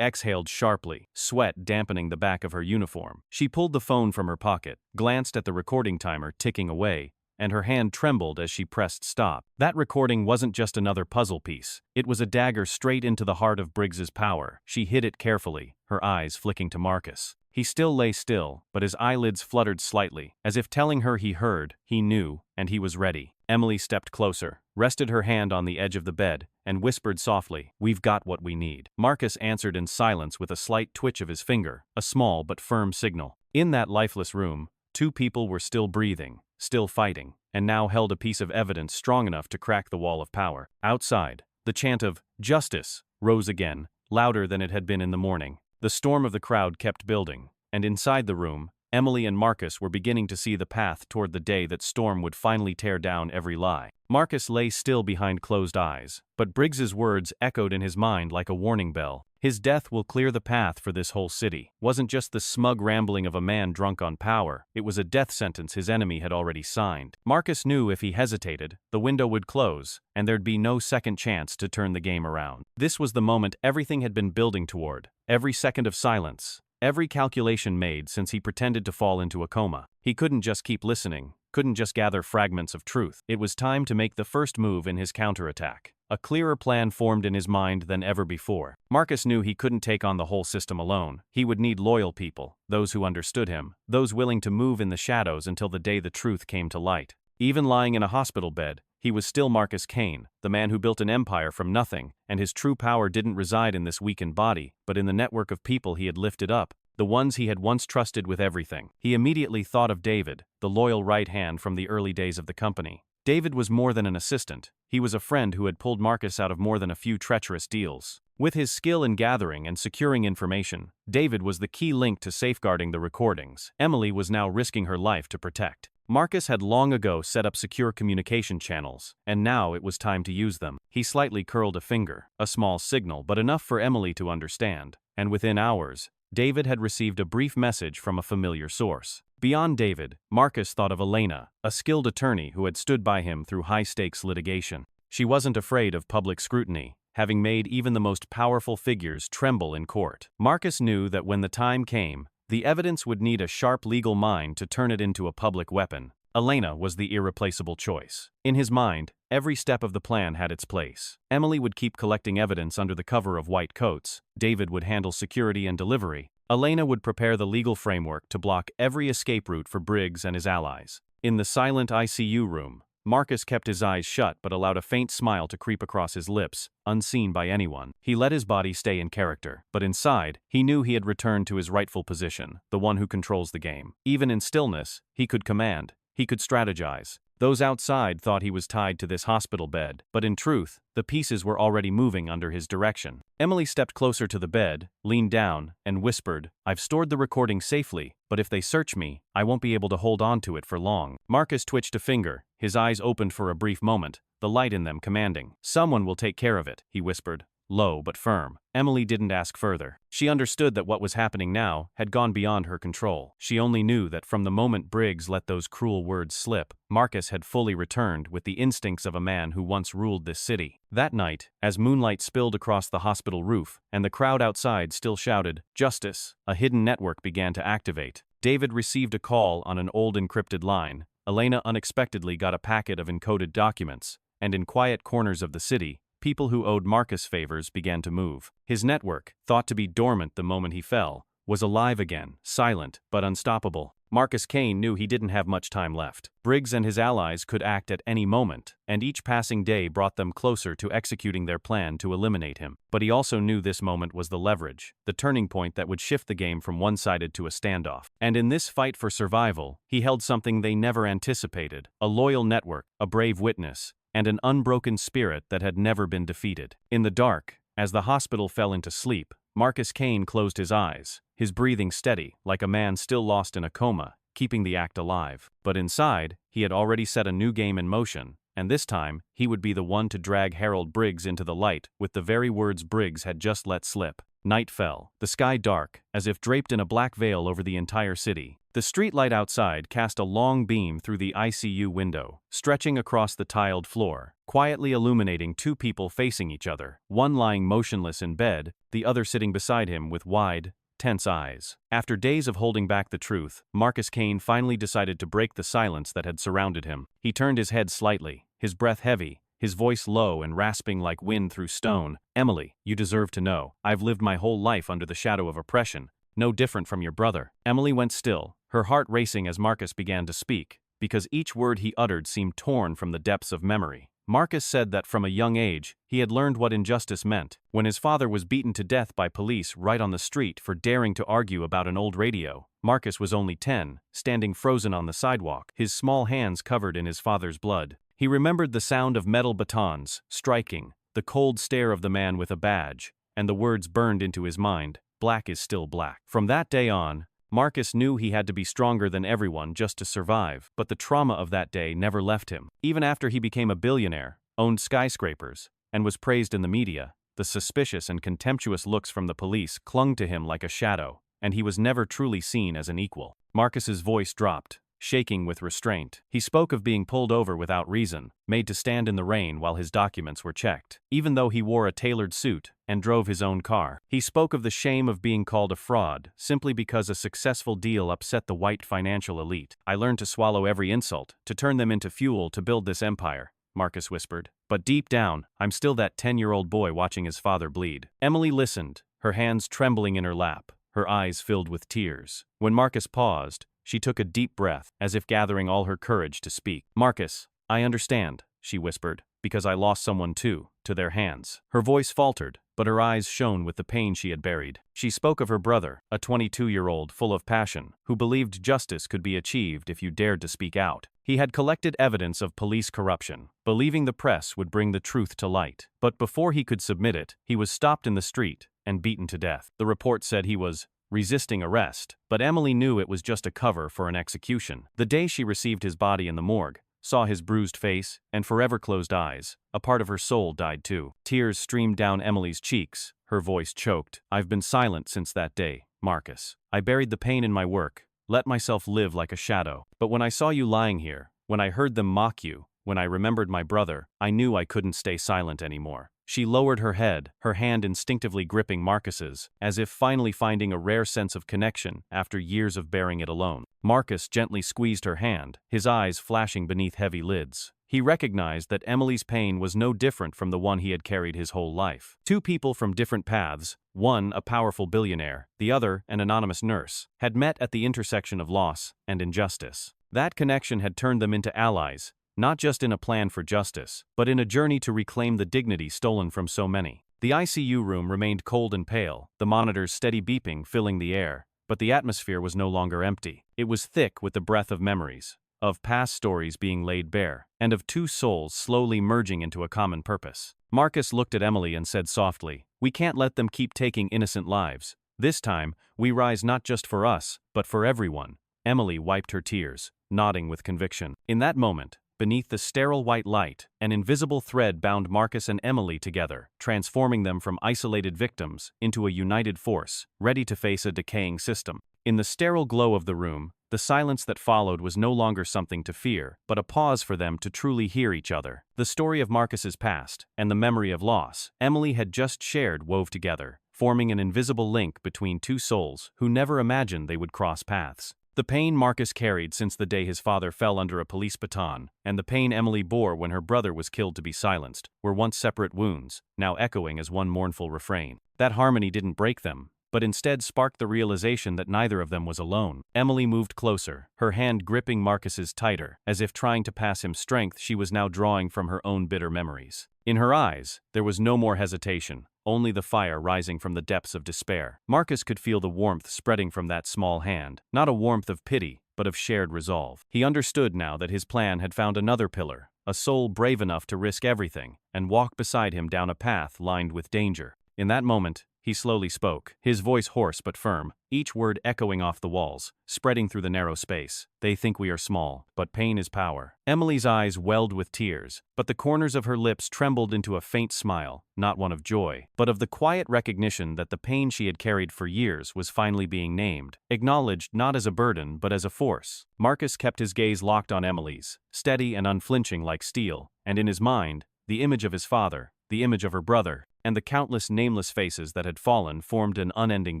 exhaled sharply, sweat dampening the back of her uniform. She pulled the phone from her pocket, glanced at the recording timer ticking away, and her hand trembled as she pressed stop. That recording wasn't just another puzzle piece. It was a dagger straight into the heart of Briggs's power. She hid it carefully, her eyes flicking to Marcus. He still lay still, but his eyelids fluttered slightly, as if telling her he heard, he knew, and he was ready. Emily stepped closer, rested her hand on the edge of the bed, and whispered softly, "We've got what we need." Marcus answered in silence with a slight twitch of his finger, a small but firm signal. In that lifeless room, two people were still breathing, still fighting, and now held a piece of evidence strong enough to crack the wall of power. Outside, the chant of "Justice" rose again, louder than it had been in the morning. The storm of the crowd kept building, and inside the room, Emily and Marcus were beginning to see the path toward the day that storm would finally tear down every lie. Marcus lay still behind closed eyes, but Briggs's words echoed in his mind like a warning bell. His death will clear the path for this whole city. Wasn't just the smug rambling of a man drunk on power, it was a death sentence his enemy had already signed. Marcus knew if he hesitated, the window would close, and there'd be no second chance to turn the game around. This was the moment everything had been building toward, every second of silence, every calculation made since he pretended to fall into a coma. He couldn't just keep listening, couldn't just gather fragments of truth. It was time to make the first move in his counterattack. A clearer plan formed in his mind than ever before. Marcus knew he couldn't take on the whole system alone. He would need loyal people, those who understood him, those willing to move in the shadows until the day the truth came to light. Even lying in a hospital bed, he was still Marcus Kane, the man who built an empire from nothing, and his true power didn't reside in this weakened body, but in the network of people he had lifted up, the ones he had once trusted with everything. He immediately thought of David, the loyal right hand from the early days of the company. David was more than an assistant. He was a friend who had pulled Marcus out of more than a few treacherous deals. With his skill in gathering and securing information, David was the key link to safeguarding the recordings Emily was now risking her life to protect. Marcus had long ago set up secure communication channels, and now it was time to use them. He slightly curled a finger, a small signal but enough for Emily to understand, and within hours, David had received a brief message from a familiar source. Beyond David, Marcus thought of Elena, a skilled attorney who had stood by him through high-stakes litigation. She wasn't afraid of public scrutiny, having made even the most powerful figures tremble in court. Marcus knew that when the time came, the evidence would need a sharp legal mind to turn it into a public weapon. Elena was the irreplaceable choice. In his mind, every step of the plan had its place. Emily would keep collecting evidence under the cover of white coats. David would handle security and delivery. Elena would prepare the legal framework to block every escape route for Briggs and his allies. In the silent ICU room, Marcus kept his eyes shut but allowed a faint smile to creep across his lips, unseen by anyone. He let his body stay in character, but inside, he knew he had returned to his rightful position, the one who controls the game. Even in stillness, he could command. He could strategize. Those outside thought he was tied to this hospital bed, but in truth, the pieces were already moving under his direction. Emily stepped closer to the bed, leaned down, and whispered, "I've stored the recording safely, but if they search me, I won't be able to hold on to it for long." Marcus twitched a finger, his eyes opened for a brief moment, the light in them commanding. "Someone will take care of it," he whispered, low but firm. Emily didn't ask further. She understood that what was happening now had gone beyond her control. She only knew that from the moment Briggs let those cruel words slip, Marcus had fully returned with the instincts of a man who once ruled this city. That night, as moonlight spilled across the hospital roof, and the crowd outside still shouted, "Justice," a hidden network began to activate. David received a call on an old encrypted line. Elena unexpectedly got a packet of encoded documents, and in quiet corners of the city, people who owed Marcus favors began to move. His network, thought to be dormant the moment he fell, was alive again, silent but unstoppable. Marcus Kane knew he didn't have much time left. Briggs and his allies could act at any moment, and each passing day brought them closer to executing their plan to eliminate him. But he also knew this moment was the leverage, the turning point that would shift the game from one-sided to a standoff. And in this fight for survival, he held something they never anticipated: a loyal network, a brave witness, and an unbroken spirit that had never been defeated. In the dark, as the hospital fell into sleep, Marcus Kane closed his eyes, his breathing steady, like a man still lost in a coma, keeping the act alive. But inside, he had already set a new game in motion, and this time, he would be the one to drag Harold Briggs into the light with the very words Briggs had just let slip. Night fell, the sky dark, as if draped in a black veil over the entire city. The streetlight outside cast a long beam through the ICU window, stretching across the tiled floor, quietly illuminating two people facing each other, one lying motionless in bed, the other sitting beside him with wide, tense eyes. After days of holding back the truth, Marcus Kane finally decided to break the silence that had surrounded him. He turned his head slightly, his breath heavy, his voice low and rasping like wind through stone. "Emily, you deserve to know. I've lived my whole life under the shadow of oppression, no different from your brother." Emily went still, her heart racing as Marcus began to speak, because each word he uttered seemed torn from the depths of memory. Marcus said that from a young age, he had learned what injustice meant. When his father was beaten to death by police right on the street for daring to argue about an old radio, Marcus was only 10, standing frozen on the sidewalk, his small hands covered in his father's blood. He remembered the sound of metal batons striking, the cold stare of the man with a badge, and the words burned into his mind, "Black is still black." From that day on, Marcus knew he had to be stronger than everyone just to survive, but the trauma of that day never left him. Even after he became a billionaire, owned skyscrapers, and was praised in the media, the suspicious and contemptuous looks from the police clung to him like a shadow, and he was never truly seen as an equal. Marcus's voice dropped, shaking with restraint. He spoke of being pulled over without reason, made to stand in the rain while his documents were checked, even though he wore a tailored suit and drove his own car. He spoke of the shame of being called a fraud simply because a successful deal upset the white financial elite. "I learned to swallow every insult, to turn them into fuel to build this empire," Marcus whispered. "But deep down, I'm still that 10-year-old boy watching his father bleed." Emily listened, her hands trembling in her lap, her eyes filled with tears. When Marcus paused, she took a deep breath, as if gathering all her courage to speak. "Marcus, I understand," she whispered, "because I lost someone too, to their hands." Her voice faltered, but her eyes shone with the pain she had buried. She spoke of her brother, a 22-year-old full of passion, who believed justice could be achieved if you dared to speak out. He had collected evidence of police corruption, believing the press would bring the truth to light. But before he could submit it, he was stopped in the street and beaten to death. The report said he was resisting arrest, but Emily knew it was just a cover for an execution. The day she received his body in the morgue, saw his bruised face and forever closed eyes, a part of her soul died too. Tears streamed down Emily's cheeks, her voice choked. "I've been silent since that day, Marcus. I buried the pain in my work, let myself live like a shadow. But when I saw you lying here, when I heard them mock you, when I remembered my brother, I knew I couldn't stay silent anymore. She lowered her head, her hand instinctively gripping Marcus's, as if finally finding a rare sense of connection after years of bearing it alone. Marcus gently squeezed her hand, his eyes flashing beneath heavy lids. He recognized that Emily's pain was no different from the one he had carried his whole life. Two people from different paths, one a powerful billionaire, the other an anonymous nurse, had met at the intersection of loss and injustice. That connection had turned them into allies, not just in a plan for justice, but in a journey to reclaim the dignity stolen from so many. The ICU room remained cold and pale, the monitor's steady beeping filling the air, but the atmosphere was no longer empty. It was thick with the breath of memories, of past stories being laid bare, and of two souls slowly merging into a common purpose. Marcus looked at Emily and said softly, "We can't let them keep taking innocent lives. This time, we rise not just for us, but for everyone." Emily wiped her tears, nodding with conviction. In that moment, beneath the sterile white light, an invisible thread bound Marcus and Emily together, transforming them from isolated victims into a united force, ready to face a decaying system. In the sterile glow of the room, the silence that followed was no longer something to fear, but a pause for them to truly hear each other. The story of Marcus's past, and the memory of loss Emily had just shared wove together, forming an invisible link between two souls who never imagined they would cross paths. The pain Marcus carried since the day his father fell under a police baton, and the pain Emily bore when her brother was killed to be silenced, were once separate wounds, now echoing as one mournful refrain. That harmony didn't break them, but instead sparked the realization that neither of them was alone. Emily moved closer, her hand gripping Marcus's tighter, as if trying to pass him strength she was now drawing from her own bitter memories. In her eyes, there was no more hesitation, only the fire rising from the depths of despair. Marcus could feel the warmth spreading from that small hand, not a warmth of pity, but of shared resolve. He understood now that his plan had found another pillar, a soul brave enough to risk everything, and walk beside him down a path lined with danger. In that moment, he slowly spoke, his voice hoarse but firm, each word echoing off the walls, spreading through the narrow space. "They think we are small, but pain is power." Emily's eyes welled with tears, but the corners of her lips trembled into a faint smile, not one of joy, but of the quiet recognition that the pain she had carried for years was finally being named, acknowledged not as a burden but as a force. Marcus kept his gaze locked on Emily's, steady and unflinching like steel, and in his mind, the image of his father, the image of her brother, and the countless nameless faces that had fallen formed an unending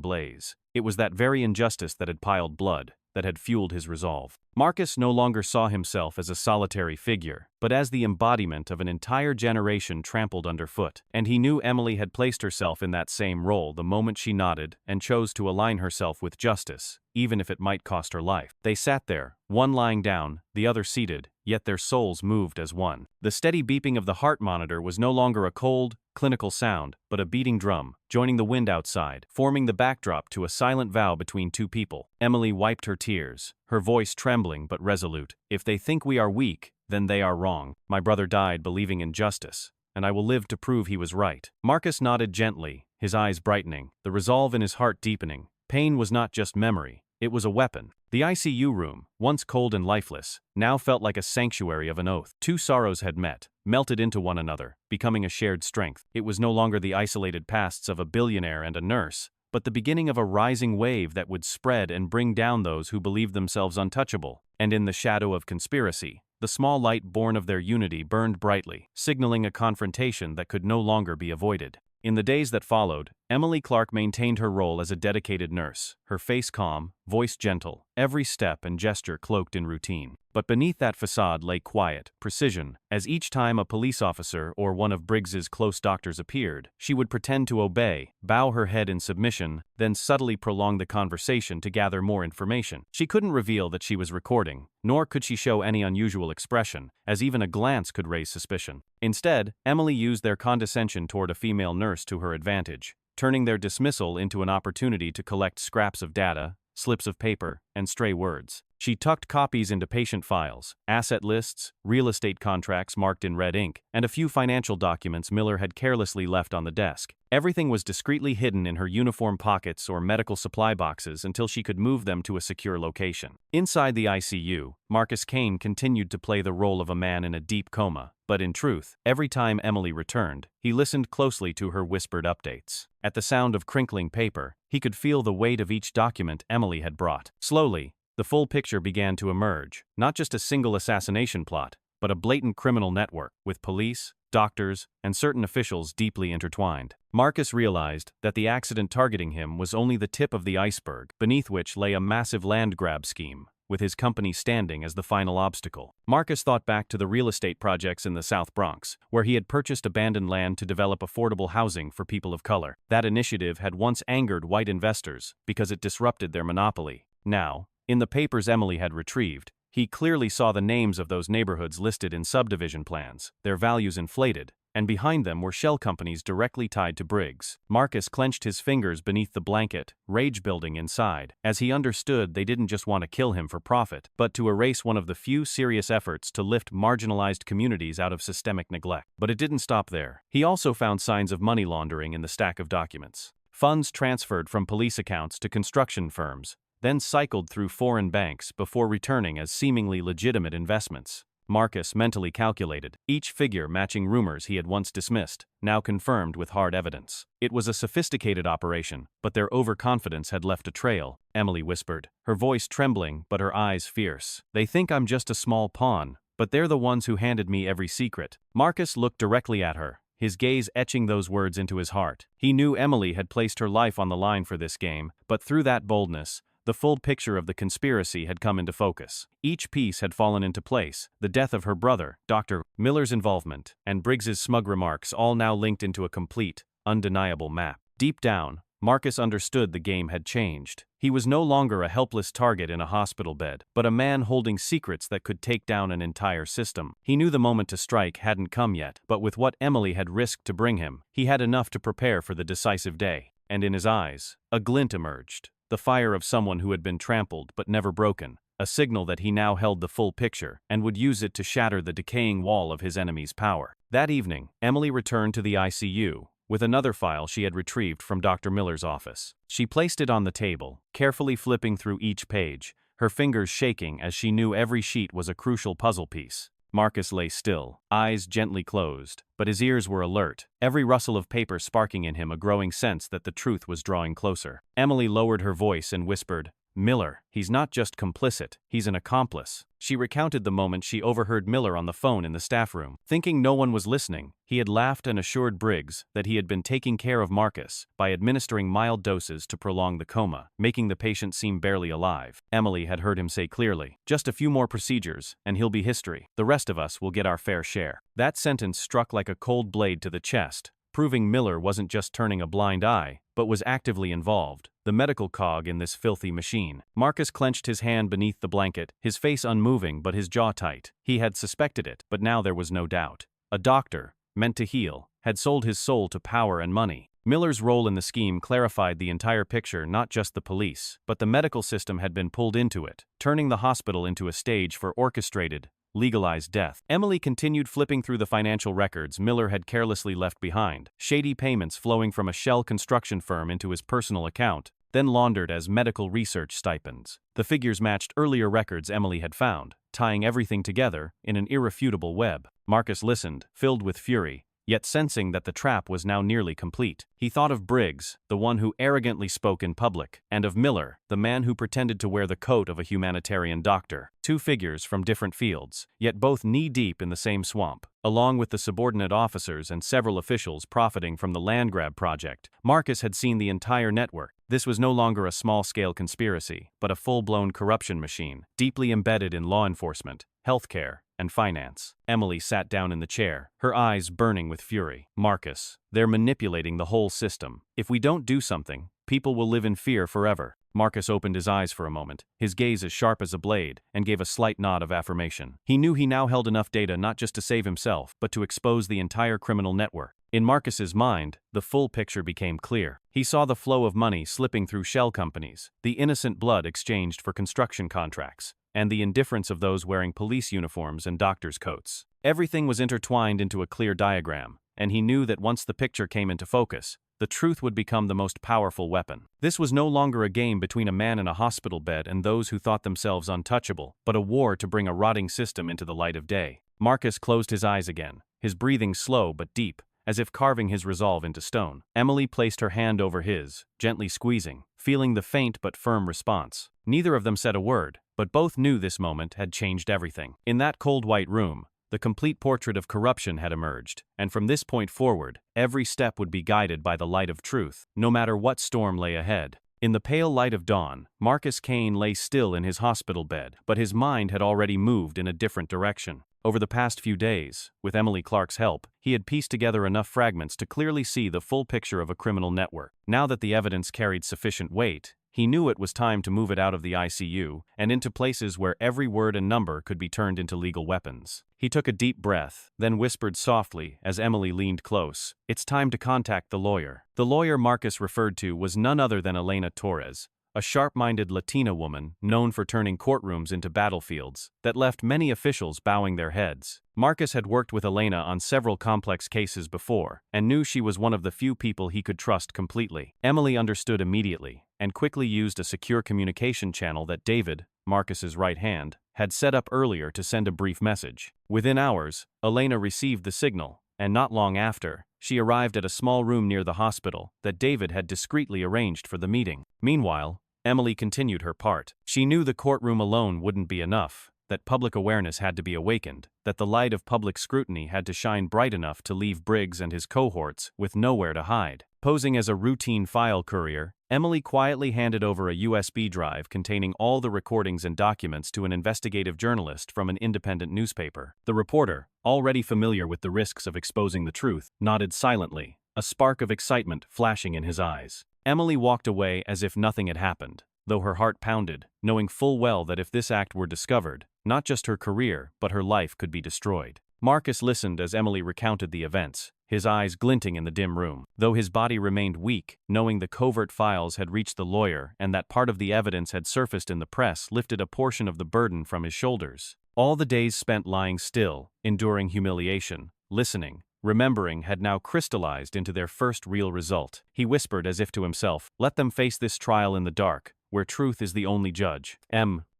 blaze. It was that very injustice that had piled blood, that had fueled his resolve. Marcus no longer saw himself as a solitary figure, but as the embodiment of an entire generation trampled underfoot, and he knew Emily had placed herself in that same role the moment she nodded and chose to align herself with justice, even if it might cost her life. They sat there, one lying down, the other seated, yet their souls moved as one. The steady beeping of the heart monitor was no longer a cold, clinical sound, but a beating drum, joining the wind outside, forming the backdrop to a silent vow between two people. Emily wiped her tears, her voice trembling but resolute. "If they think we are weak, then they are wrong. My brother died believing in justice, and I will live to prove he was right." Marcus nodded gently, his eyes brightening, the resolve in his heart deepening. Pain was not just memory, it was a weapon. The ICU room, once cold and lifeless, now felt like a sanctuary of an oath. Two sorrows had met, melted into one another, becoming a shared strength. It was no longer the isolated pasts of a billionaire and a nurse, but the beginning of a rising wave that would spread and bring down those who believed themselves untouchable. And in the shadow of conspiracy, the small light born of their unity burned brightly, signaling a confrontation that could no longer be avoided. In the days that followed, Emily Clark maintained her role as a dedicated nurse, her face calm, voice gentle, every step and gesture cloaked in routine. But beneath that facade lay quiet, precision, as each time a police officer or one of Briggs's close doctors appeared, she would pretend to obey, bow her head in submission, then subtly prolong the conversation to gather more information. She couldn't reveal that she was recording, nor could she show any unusual expression, as even a glance could raise suspicion. Instead, Emily used their condescension toward a female nurse to her advantage, turning their dismissal into an opportunity to collect scraps of data, slips of paper, and stray words. She tucked copies into patient files, asset lists, real estate contracts marked in red ink, and a few financial documents Miller had carelessly left on the desk. Everything was discreetly hidden in her uniform pockets or medical supply boxes until she could move them to a secure location. Inside the ICU, Marcus Kane continued to play the role of a man in a deep coma, but in truth, every time Emily returned, he listened closely to her whispered updates. At the sound of crinkling paper, he could feel the weight of each document Emily had brought. Slowly, the full picture began to emerge, not just a single assassination plot, but a blatant criminal network, with police, doctors, and certain officials deeply intertwined. Marcus realized that the accident targeting him was only the tip of the iceberg, beneath which lay a massive land grab scheme, with his company standing as the final obstacle. Marcus thought back to the real estate projects in the South Bronx, where he had purchased abandoned land to develop affordable housing for people of color. That initiative had once angered white investors because it disrupted their monopoly. Now, in the papers Emily had retrieved, he clearly saw the names of those neighborhoods listed in subdivision plans, their values inflated, and behind them were shell companies directly tied to Briggs. Marcus clenched his fingers beneath the blanket, rage building inside, as he understood they didn't just want to kill him for profit, but to erase one of the few serious efforts to lift marginalized communities out of systemic neglect. But it didn't stop there. He also found signs of money laundering in the stack of documents. Funds transferred from police accounts to construction firms, then cycled through foreign banks before returning as seemingly legitimate investments. Marcus mentally calculated, each figure matching rumors he had once dismissed, now confirmed with hard evidence. It was a sophisticated operation, but their overconfidence had left a trail, Emily whispered, her voice trembling but her eyes fierce. They think I'm just a small pawn, but they're the ones who handed me every secret. Marcus looked directly at her, his gaze etching those words into his heart. He knew Emily had placed her life on the line for this game, but through that boldness, the full picture of the conspiracy had come into focus. Each piece had fallen into place, the death of her brother, Dr. Miller's involvement, and Briggs's smug remarks all now linked into a complete, undeniable map. Deep down, Marcus understood the game had changed. He was no longer a helpless target in a hospital bed, but a man holding secrets that could take down an entire system. He knew the moment to strike hadn't come yet, but with what Emily had risked to bring him, he had enough to prepare for the decisive day. And in his eyes, a glint emerged. The fire of someone who had been trampled but never broken, a signal that he now held the full picture and would use it to shatter the decaying wall of his enemy's power. That evening, Emily returned to the ICU with another file she had retrieved from Dr. Miller's office. She placed it on the table, carefully flipping through each page, her fingers shaking as she knew every sheet was a crucial puzzle piece. Marcus lay still, eyes gently closed, but his ears were alert, every rustle of paper sparking in him a growing sense that the truth was drawing closer. Emily lowered her voice and whispered, "Miller, he's not just complicit, he's an accomplice." She recounted the moment she overheard Miller on the phone in the staff room. Thinking no one was listening, he had laughed and assured Briggs that he had been taking care of Marcus by administering mild doses to prolong the coma, making the patient seem barely alive. Emily had heard him say clearly, "Just a few more procedures, and he'll be history. The rest of us will get our fair share." That sentence struck like a cold blade to the chest, proving Miller wasn't just turning a blind eye, but was actively involved, the medical cog in this filthy machine. Marcus clenched his hand beneath the blanket, his face unmoving but his jaw tight. He had suspected it, but now there was no doubt. A doctor, meant to heal, had sold his soul to power and money. Miller's role in the scheme clarified the entire picture. Not just the police, but the medical system had been pulled into it, turning the hospital into a stage for orchestrated, legalized death. Emily continued flipping through the financial records Miller had carelessly left behind, shady payments flowing from a shell construction firm into his personal account, then laundered as medical research stipends. The figures matched earlier records Emily had found, tying everything together in an irrefutable web. Marcus listened, filled with fury, yet sensing that the trap was now nearly complete. He thought of Briggs, the one who arrogantly spoke in public, and of Miller, the man who pretended to wear the coat of a humanitarian doctor. Two figures from different fields, yet both knee-deep in the same swamp. Along with the subordinate officers and several officials profiting from the land grab project, Marcus had seen the entire network. This was no longer a small-scale conspiracy, but a full-blown corruption machine, deeply embedded in law enforcement, healthcare, and finance. Emily sat down in the chair, her eyes burning with fury. "Marcus, they're manipulating the whole system. If we don't do something, people will live in fear forever." Marcus opened his eyes for a moment, his gaze as sharp as a blade, and gave a slight nod of affirmation. He knew he now held enough data not just to save himself, but to expose the entire criminal network. In Marcus's mind, the full picture became clear. He saw the flow of money slipping through shell companies, the innocent blood exchanged for construction contracts, and the indifference of those wearing police uniforms and doctors' coats. Everything was intertwined into a clear diagram, and he knew that once the picture came into focus, the truth would become the most powerful weapon. This was no longer a game between a man in a hospital bed and those who thought themselves untouchable, but a war to bring a rotting system into the light of day. Marcus closed his eyes again, his breathing slow but deep, as if carving his resolve into stone. Emily placed her hand over his, gently squeezing, feeling the faint but firm response. Neither of them said a word, but both knew this moment had changed everything. In that cold white room, The complete portrait of corruption had emerged, and from this point forward, every step would be guided by the light of truth, no matter what storm lay ahead. In the pale light of dawn, Marcus Kane lay still in his hospital bed, but his mind had already moved in a different direction. Over the past few days, with Emily Clark's help, he had pieced together enough fragments to clearly see the full picture of a criminal network. Now that the evidence carried sufficient weight, he knew it was time to move it out of the ICU and into places where every word and number could be turned into legal weapons. He took a deep breath, then whispered softly as Emily leaned close, "It's time to contact the lawyer." The lawyer Marcus referred to was none other than Elena Torres, a sharp-minded Latina woman known for turning courtrooms into battlefields that left many officials bowing their heads. Marcus had worked with Elena on several complex cases before and knew she was one of the few people he could trust completely. Emily understood immediately and quickly used a secure communication channel that David, Marcus's right hand, had set up earlier to send a brief message. Within hours, Elena received the signal, and not long after, she arrived at a small room near the hospital that David had discreetly arranged for the meeting. Meanwhile, Emily continued her part. She knew the courtroom alone wouldn't be enough, that public awareness had to be awakened, that the light of public scrutiny had to shine bright enough to leave Briggs and his cohorts with nowhere to hide. Posing as a routine file courier, Emily quietly handed over a USB drive containing all the recordings and documents to an investigative journalist from an independent newspaper. The reporter, already familiar with the risks of exposing the truth, nodded silently, a spark of excitement flashing in his eyes. Emily walked away as if nothing had happened, though her heart pounded, knowing full well that if this act were discovered, not just her career, but her life could be destroyed. Marcus listened as Emily recounted the events, his eyes glinting in the dim room. Though his body remained weak, knowing the covert files had reached the lawyer and that part of the evidence had surfaced in the press lifted a portion of the burden from his shoulders. All the days spent lying still, enduring humiliation, listening, remembering had now crystallized into their first real result. He whispered as if to himself, "Let them face this trial in the dark, where truth is the only judge."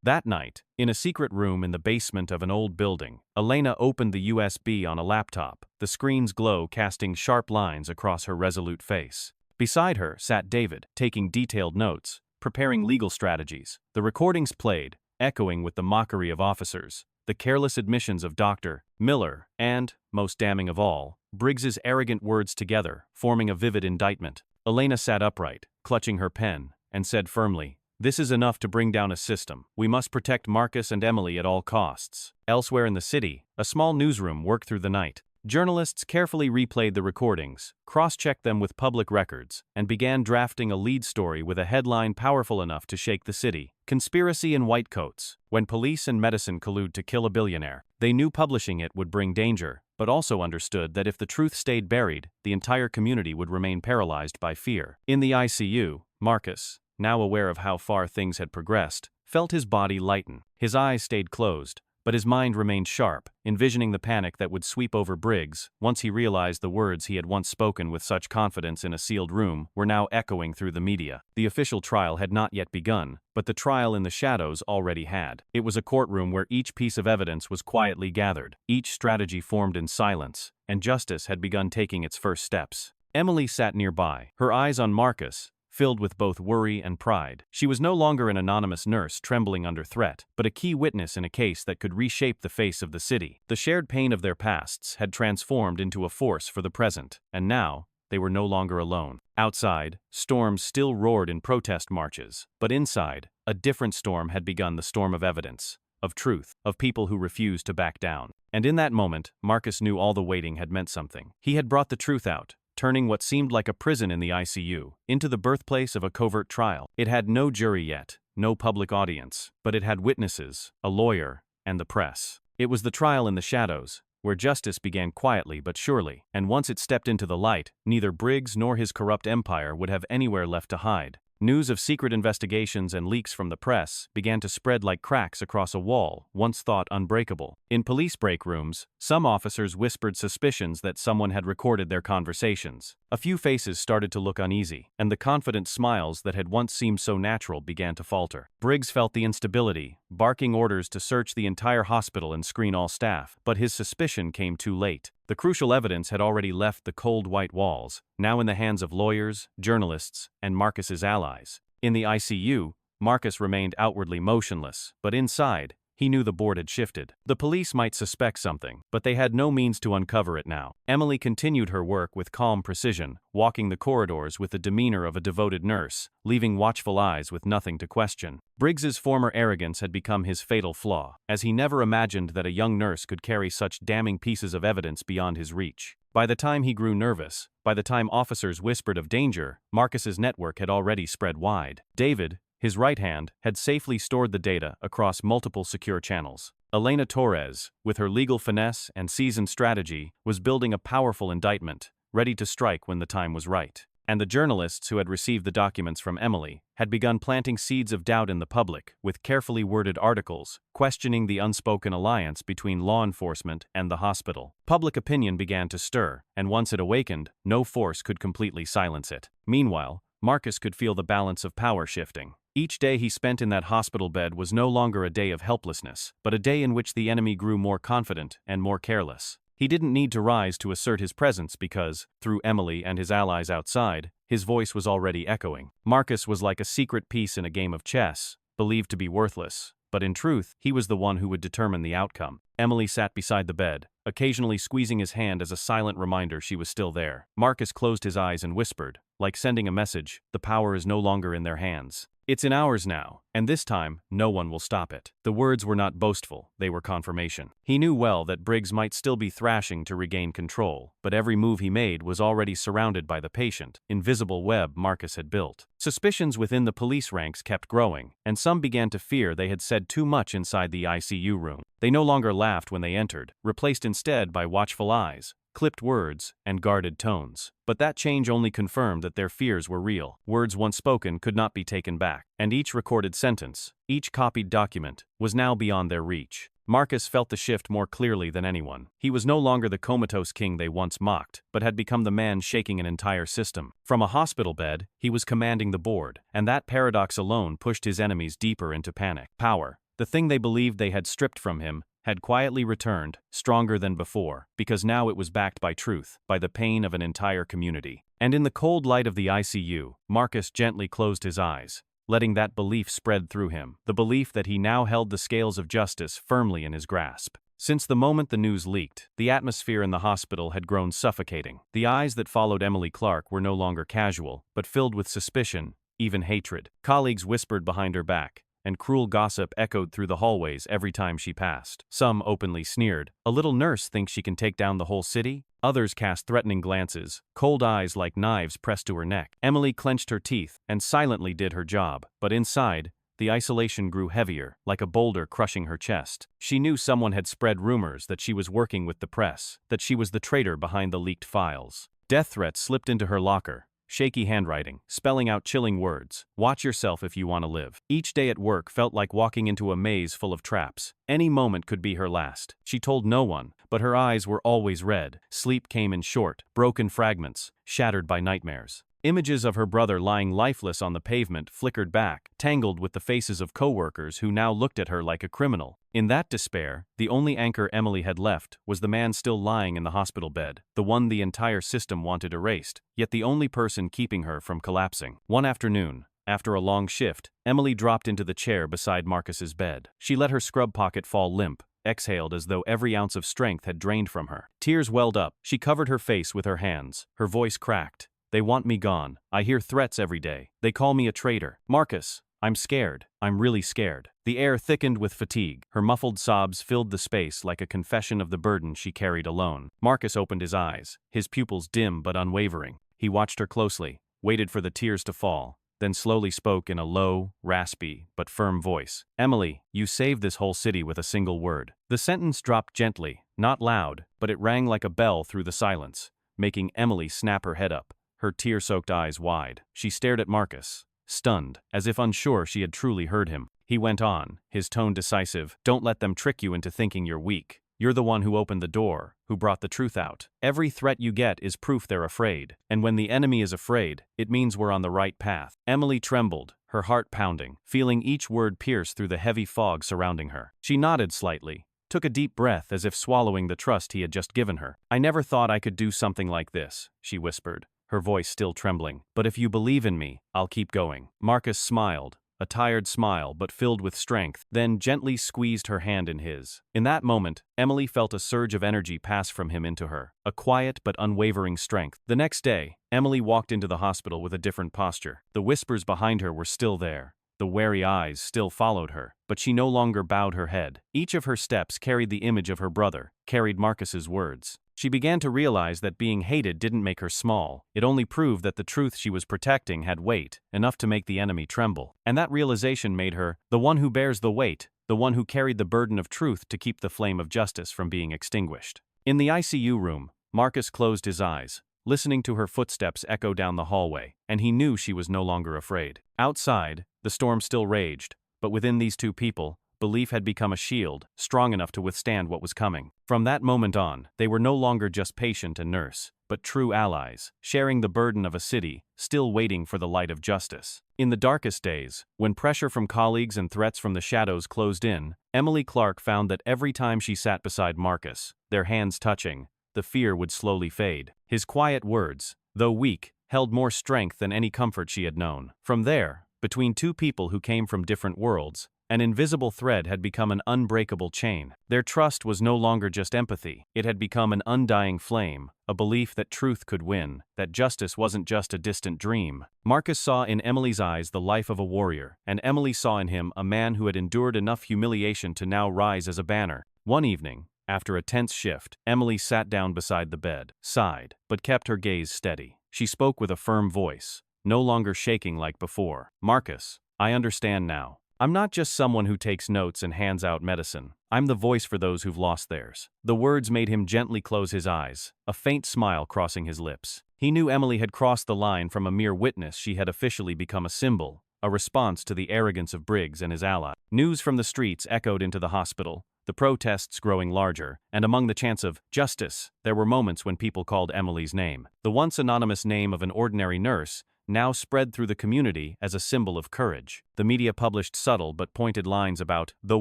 That night, in a secret room in the basement of an old building, Elena opened the USB on a laptop, the screen's glow casting sharp lines across her resolute face. Beside her sat David, taking detailed notes, preparing legal strategies. The recordings played, echoing with the mockery of officers, the careless admissions of Dr. Miller, and, most damning of all, Briggs's arrogant words together, forming a vivid indictment. Elena sat upright, clutching her pen, and said firmly, "This is enough to bring down a system. We must protect Marcus and Emily at all costs." Elsewhere in the city, a small newsroom worked through the night. Journalists carefully replayed the recordings, cross-checked them with public records, and began drafting a lead story with a headline powerful enough to shake the city. Conspiracy in white coats. When police and medicine collude to kill a billionaire. They knew publishing it would bring danger, but also understood that if the truth stayed buried, the entire community would remain paralyzed by fear. In the ICU, Marcus, now aware of how far things had progressed, felt his body lighten. His eyes stayed closed, but his mind remained sharp, envisioning the panic that would sweep over Briggs once he realized the words he had once spoken with such confidence in a sealed room were now echoing through the media. The official trial had not yet begun, but the trial in the shadows already had. It was a courtroom where each piece of evidence was quietly gathered, each strategy formed in silence, and justice had begun taking its first steps. Emily sat nearby, her eyes on Marcus, filled with both worry and pride. She was no longer an anonymous nurse trembling under threat, but a key witness in a case that could reshape the face of the city. The shared pain of their pasts had transformed into a force for the present, and now, they were no longer alone. Outside, storms still roared in protest marches, but inside, a different storm had begun, the storm of evidence, of truth, of people who refused to back down. And in that moment, Marcus knew all the waiting had meant something. He had brought the truth out, turning what seemed like a prison in the ICU into the birthplace of a covert trial. It had no jury yet, no public audience, but it had witnesses, a lawyer, and the press. It was the trial in the shadows, where justice began quietly but surely, and once it stepped into the light, neither Briggs nor his corrupt empire would have anywhere left to hide. News of secret investigations and leaks from the press began to spread like cracks across a wall once thought unbreakable. In police break rooms, some officers whispered suspicions that someone had recorded their conversations. A few faces started to look uneasy, and the confident smiles that had once seemed so natural began to falter. Briggs felt the instability, barking orders to search the entire hospital and screen all staff, but his suspicion came too late. The crucial evidence had already left the cold white walls, now in the hands of lawyers, journalists, and Marcus's allies. In the ICU, Marcus remained outwardly motionless, but inside, He knew the board had shifted. The police might suspect something, but they had no means to uncover it now. Emily continued her work with calm precision, walking the corridors with the demeanor of a devoted nurse, leaving watchful eyes with nothing to question. Briggs's former arrogance had become his fatal flaw, as he never imagined that a young nurse could carry such damning pieces of evidence beyond his reach. By the time he grew nervous, by the time officers whispered of danger, Marcus's network had already spread wide. David, his right hand, had safely stored the data across multiple secure channels. Elena Torres, with her legal finesse and seasoned strategy, was building a powerful indictment, ready to strike when the time was right. And the journalists who had received the documents from Emily had begun planting seeds of doubt in the public with carefully worded articles, questioning the unspoken alliance between law enforcement and the hospital. Public opinion began to stir, and once it awakened, no force could completely silence it. Meanwhile, Marcus could feel the balance of power shifting. Each day he spent in that hospital bed was no longer a day of helplessness, but a day in which the enemy grew more confident and more careless. He didn't need to rise to assert his presence because, through Emily and his allies outside, his voice was already echoing. Marcus was like a secret piece in a game of chess, believed to be worthless, but in truth, he was the one who would determine the outcome. Emily sat beside the bed, occasionally squeezing his hand as a silent reminder she was still there. Marcus closed his eyes and whispered, like sending a message, the power is no longer in their hands. It's in ours now, and this time, no one will stop it. The words were not boastful, they were confirmation. He knew well that Briggs might still be thrashing to regain control, but every move he made was already surrounded by the patient, invisible web Marcus had built. Suspicions within the police ranks kept growing, and some began to fear they had said too much inside the ICU room. They no longer laughed when they entered, replaced instead by watchful eyes, clipped words, and guarded tones. But that change only confirmed that their fears were real. Words once spoken could not be taken back, and each recorded sentence, each copied document, was now beyond their reach. Marcus felt the shift more clearly than anyone. He was no longer the comatose king they once mocked, but had become the man shaking an entire system. From a hospital bed, he was commanding the board, and that paradox alone pushed his enemies deeper into panic. Power, the thing they believed they had stripped from him, had quietly returned, stronger than before, because now it was backed by truth, by the pain of an entire community. And in the cold light of the ICU, Marcus gently closed his eyes, letting that belief spread through him, the belief that he now held the scales of justice firmly in his grasp. Since the moment the news leaked, the atmosphere in the hospital had grown suffocating. The eyes that followed Emily Clark were no longer casual, but filled with suspicion, even hatred. Colleagues whispered behind her back, and cruel gossip echoed through the hallways every time she passed. Some openly sneered. A little nurse thinks she can take down the whole city? Others cast threatening glances, cold eyes like knives pressed to her neck. Emily clenched her teeth and silently did her job, but inside, the isolation grew heavier, like a boulder crushing her chest. She knew someone had spread rumors that she was working with the press, that she was the traitor behind the leaked files. Death threats slipped into her locker, shaky handwriting, spelling out chilling words. Watch yourself if you want to live. Each day at work felt like walking into a maze full of traps. Any moment could be her last. She told no one, but her eyes were always red. Sleep came in short, broken fragments, shattered by nightmares. Images of her brother lying lifeless on the pavement flickered back, tangled with the faces of co-workers who now looked at her like a criminal. In that despair, the only anchor Emily had left was the man still lying in the hospital bed, the one the entire system wanted erased, yet the only person keeping her from collapsing. One afternoon, after a long shift, Emily dropped into the chair beside Marcus's bed. She let her scrub pocket fall limp, exhaled as though every ounce of strength had drained from her. Tears welled up. She covered her face with her hands. Her voice cracked. They want me gone. I hear threats every day. They call me a traitor. Marcus, I'm scared. I'm really scared. The air thickened with fatigue. Her muffled sobs filled the space like a confession of the burden she carried alone. Marcus opened his eyes, his pupils dim but unwavering. He watched her closely, waited for the tears to fall, then slowly spoke in a low, raspy, but firm voice. Emily, you saved this whole city with a single word. The sentence dropped gently, not loud, but it rang like a bell through the silence, making Emily snap her head up, her tear-soaked eyes wide. She stared at Marcus, stunned, as if unsure she had truly heard him. He went on, his tone decisive. Don't let them trick you into thinking you're weak. You're the one who opened the door, who brought the truth out. Every threat you get is proof they're afraid. And when the enemy is afraid, it means we're on the right path. Emily trembled, her heart pounding, feeling each word pierce through the heavy fog surrounding her. She nodded slightly, took a deep breath as if swallowing the trust he had just given her. I never thought I could do something like this, she whispered, her voice still trembling. But if you believe in me, I'll keep going. Marcus smiled, a tired smile but filled with strength, then gently squeezed her hand in his. In that moment, Emily felt a surge of energy pass from him into her, a quiet but unwavering strength. The next day, Emily walked into the hospital with a different posture. The whispers behind her were still there. The wary eyes still followed her, but she no longer bowed her head. Each of her steps carried the image of her brother, carried Marcus's words. She began to realize that being hated didn't make her small, it only proved that the truth she was protecting had weight, enough to make the enemy tremble. And that realization made her the one who bears the weight, the one who carried the burden of truth to keep the flame of justice from being extinguished. In the ICU room, Marcus closed his eyes, listening to her footsteps echo down the hallway, and he knew she was no longer afraid. Outside, the storm still raged, but within these two people, belief had become a shield, strong enough to withstand what was coming. From that moment on, they were no longer just patient and nurse, but true allies, sharing the burden of a city, still waiting for the light of justice. In the darkest days, when pressure from colleagues and threats from the shadows closed in, Emily Clark found that every time she sat beside Marcus, their hands touching, the fear would slowly fade. His quiet words, though weak, held more strength than any comfort she had known. From there, between two people who came from different worlds, an invisible thread had become an unbreakable chain. Their trust was no longer just empathy, it had become an undying flame, a belief that truth could win, that justice wasn't just a distant dream. Marcus saw in Emily's eyes the life of a warrior, and Emily saw in him a man who had endured enough humiliation to now rise as a banner. One evening, after a tense shift, Emily sat down beside the bed, sighed, but kept her gaze steady. She spoke with a firm voice, no longer shaking like before. "Marcus, I understand now. I'm not just someone who takes notes and hands out medicine. I'm the voice for those who've lost theirs." The words made him gently close his eyes, a faint smile crossing his lips. He knew Emily had crossed the line from a mere witness. She had officially become a symbol, a response to the arrogance of Briggs and his ally. News from the streets echoed into the hospital, the protests growing larger, and among the chants of justice, there were moments when people called Emily's name. The once anonymous name of an ordinary nurse now spread through the community as a symbol of courage. The media published subtle but pointed lines about the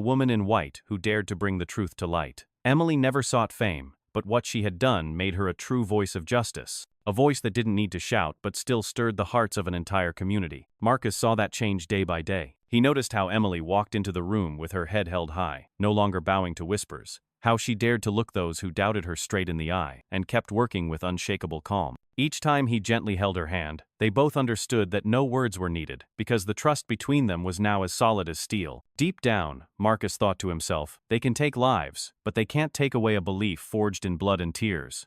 woman in white who dared to bring the truth to light. Emily never sought fame, but what she had done made her a true voice of justice. A voice that didn't need to shout but still stirred the hearts of an entire community. Marcus saw that change day by day. He noticed how Emily walked into the room with her head held high, no longer bowing to whispers, how she dared to look those who doubted her straight in the eye, and kept working with unshakable calm. Each time he gently held her hand, they both understood that no words were needed, because the trust between them was now as solid as steel. Deep down, Marcus thought to himself, they can take lives, but they can't take away a belief forged in blood and tears.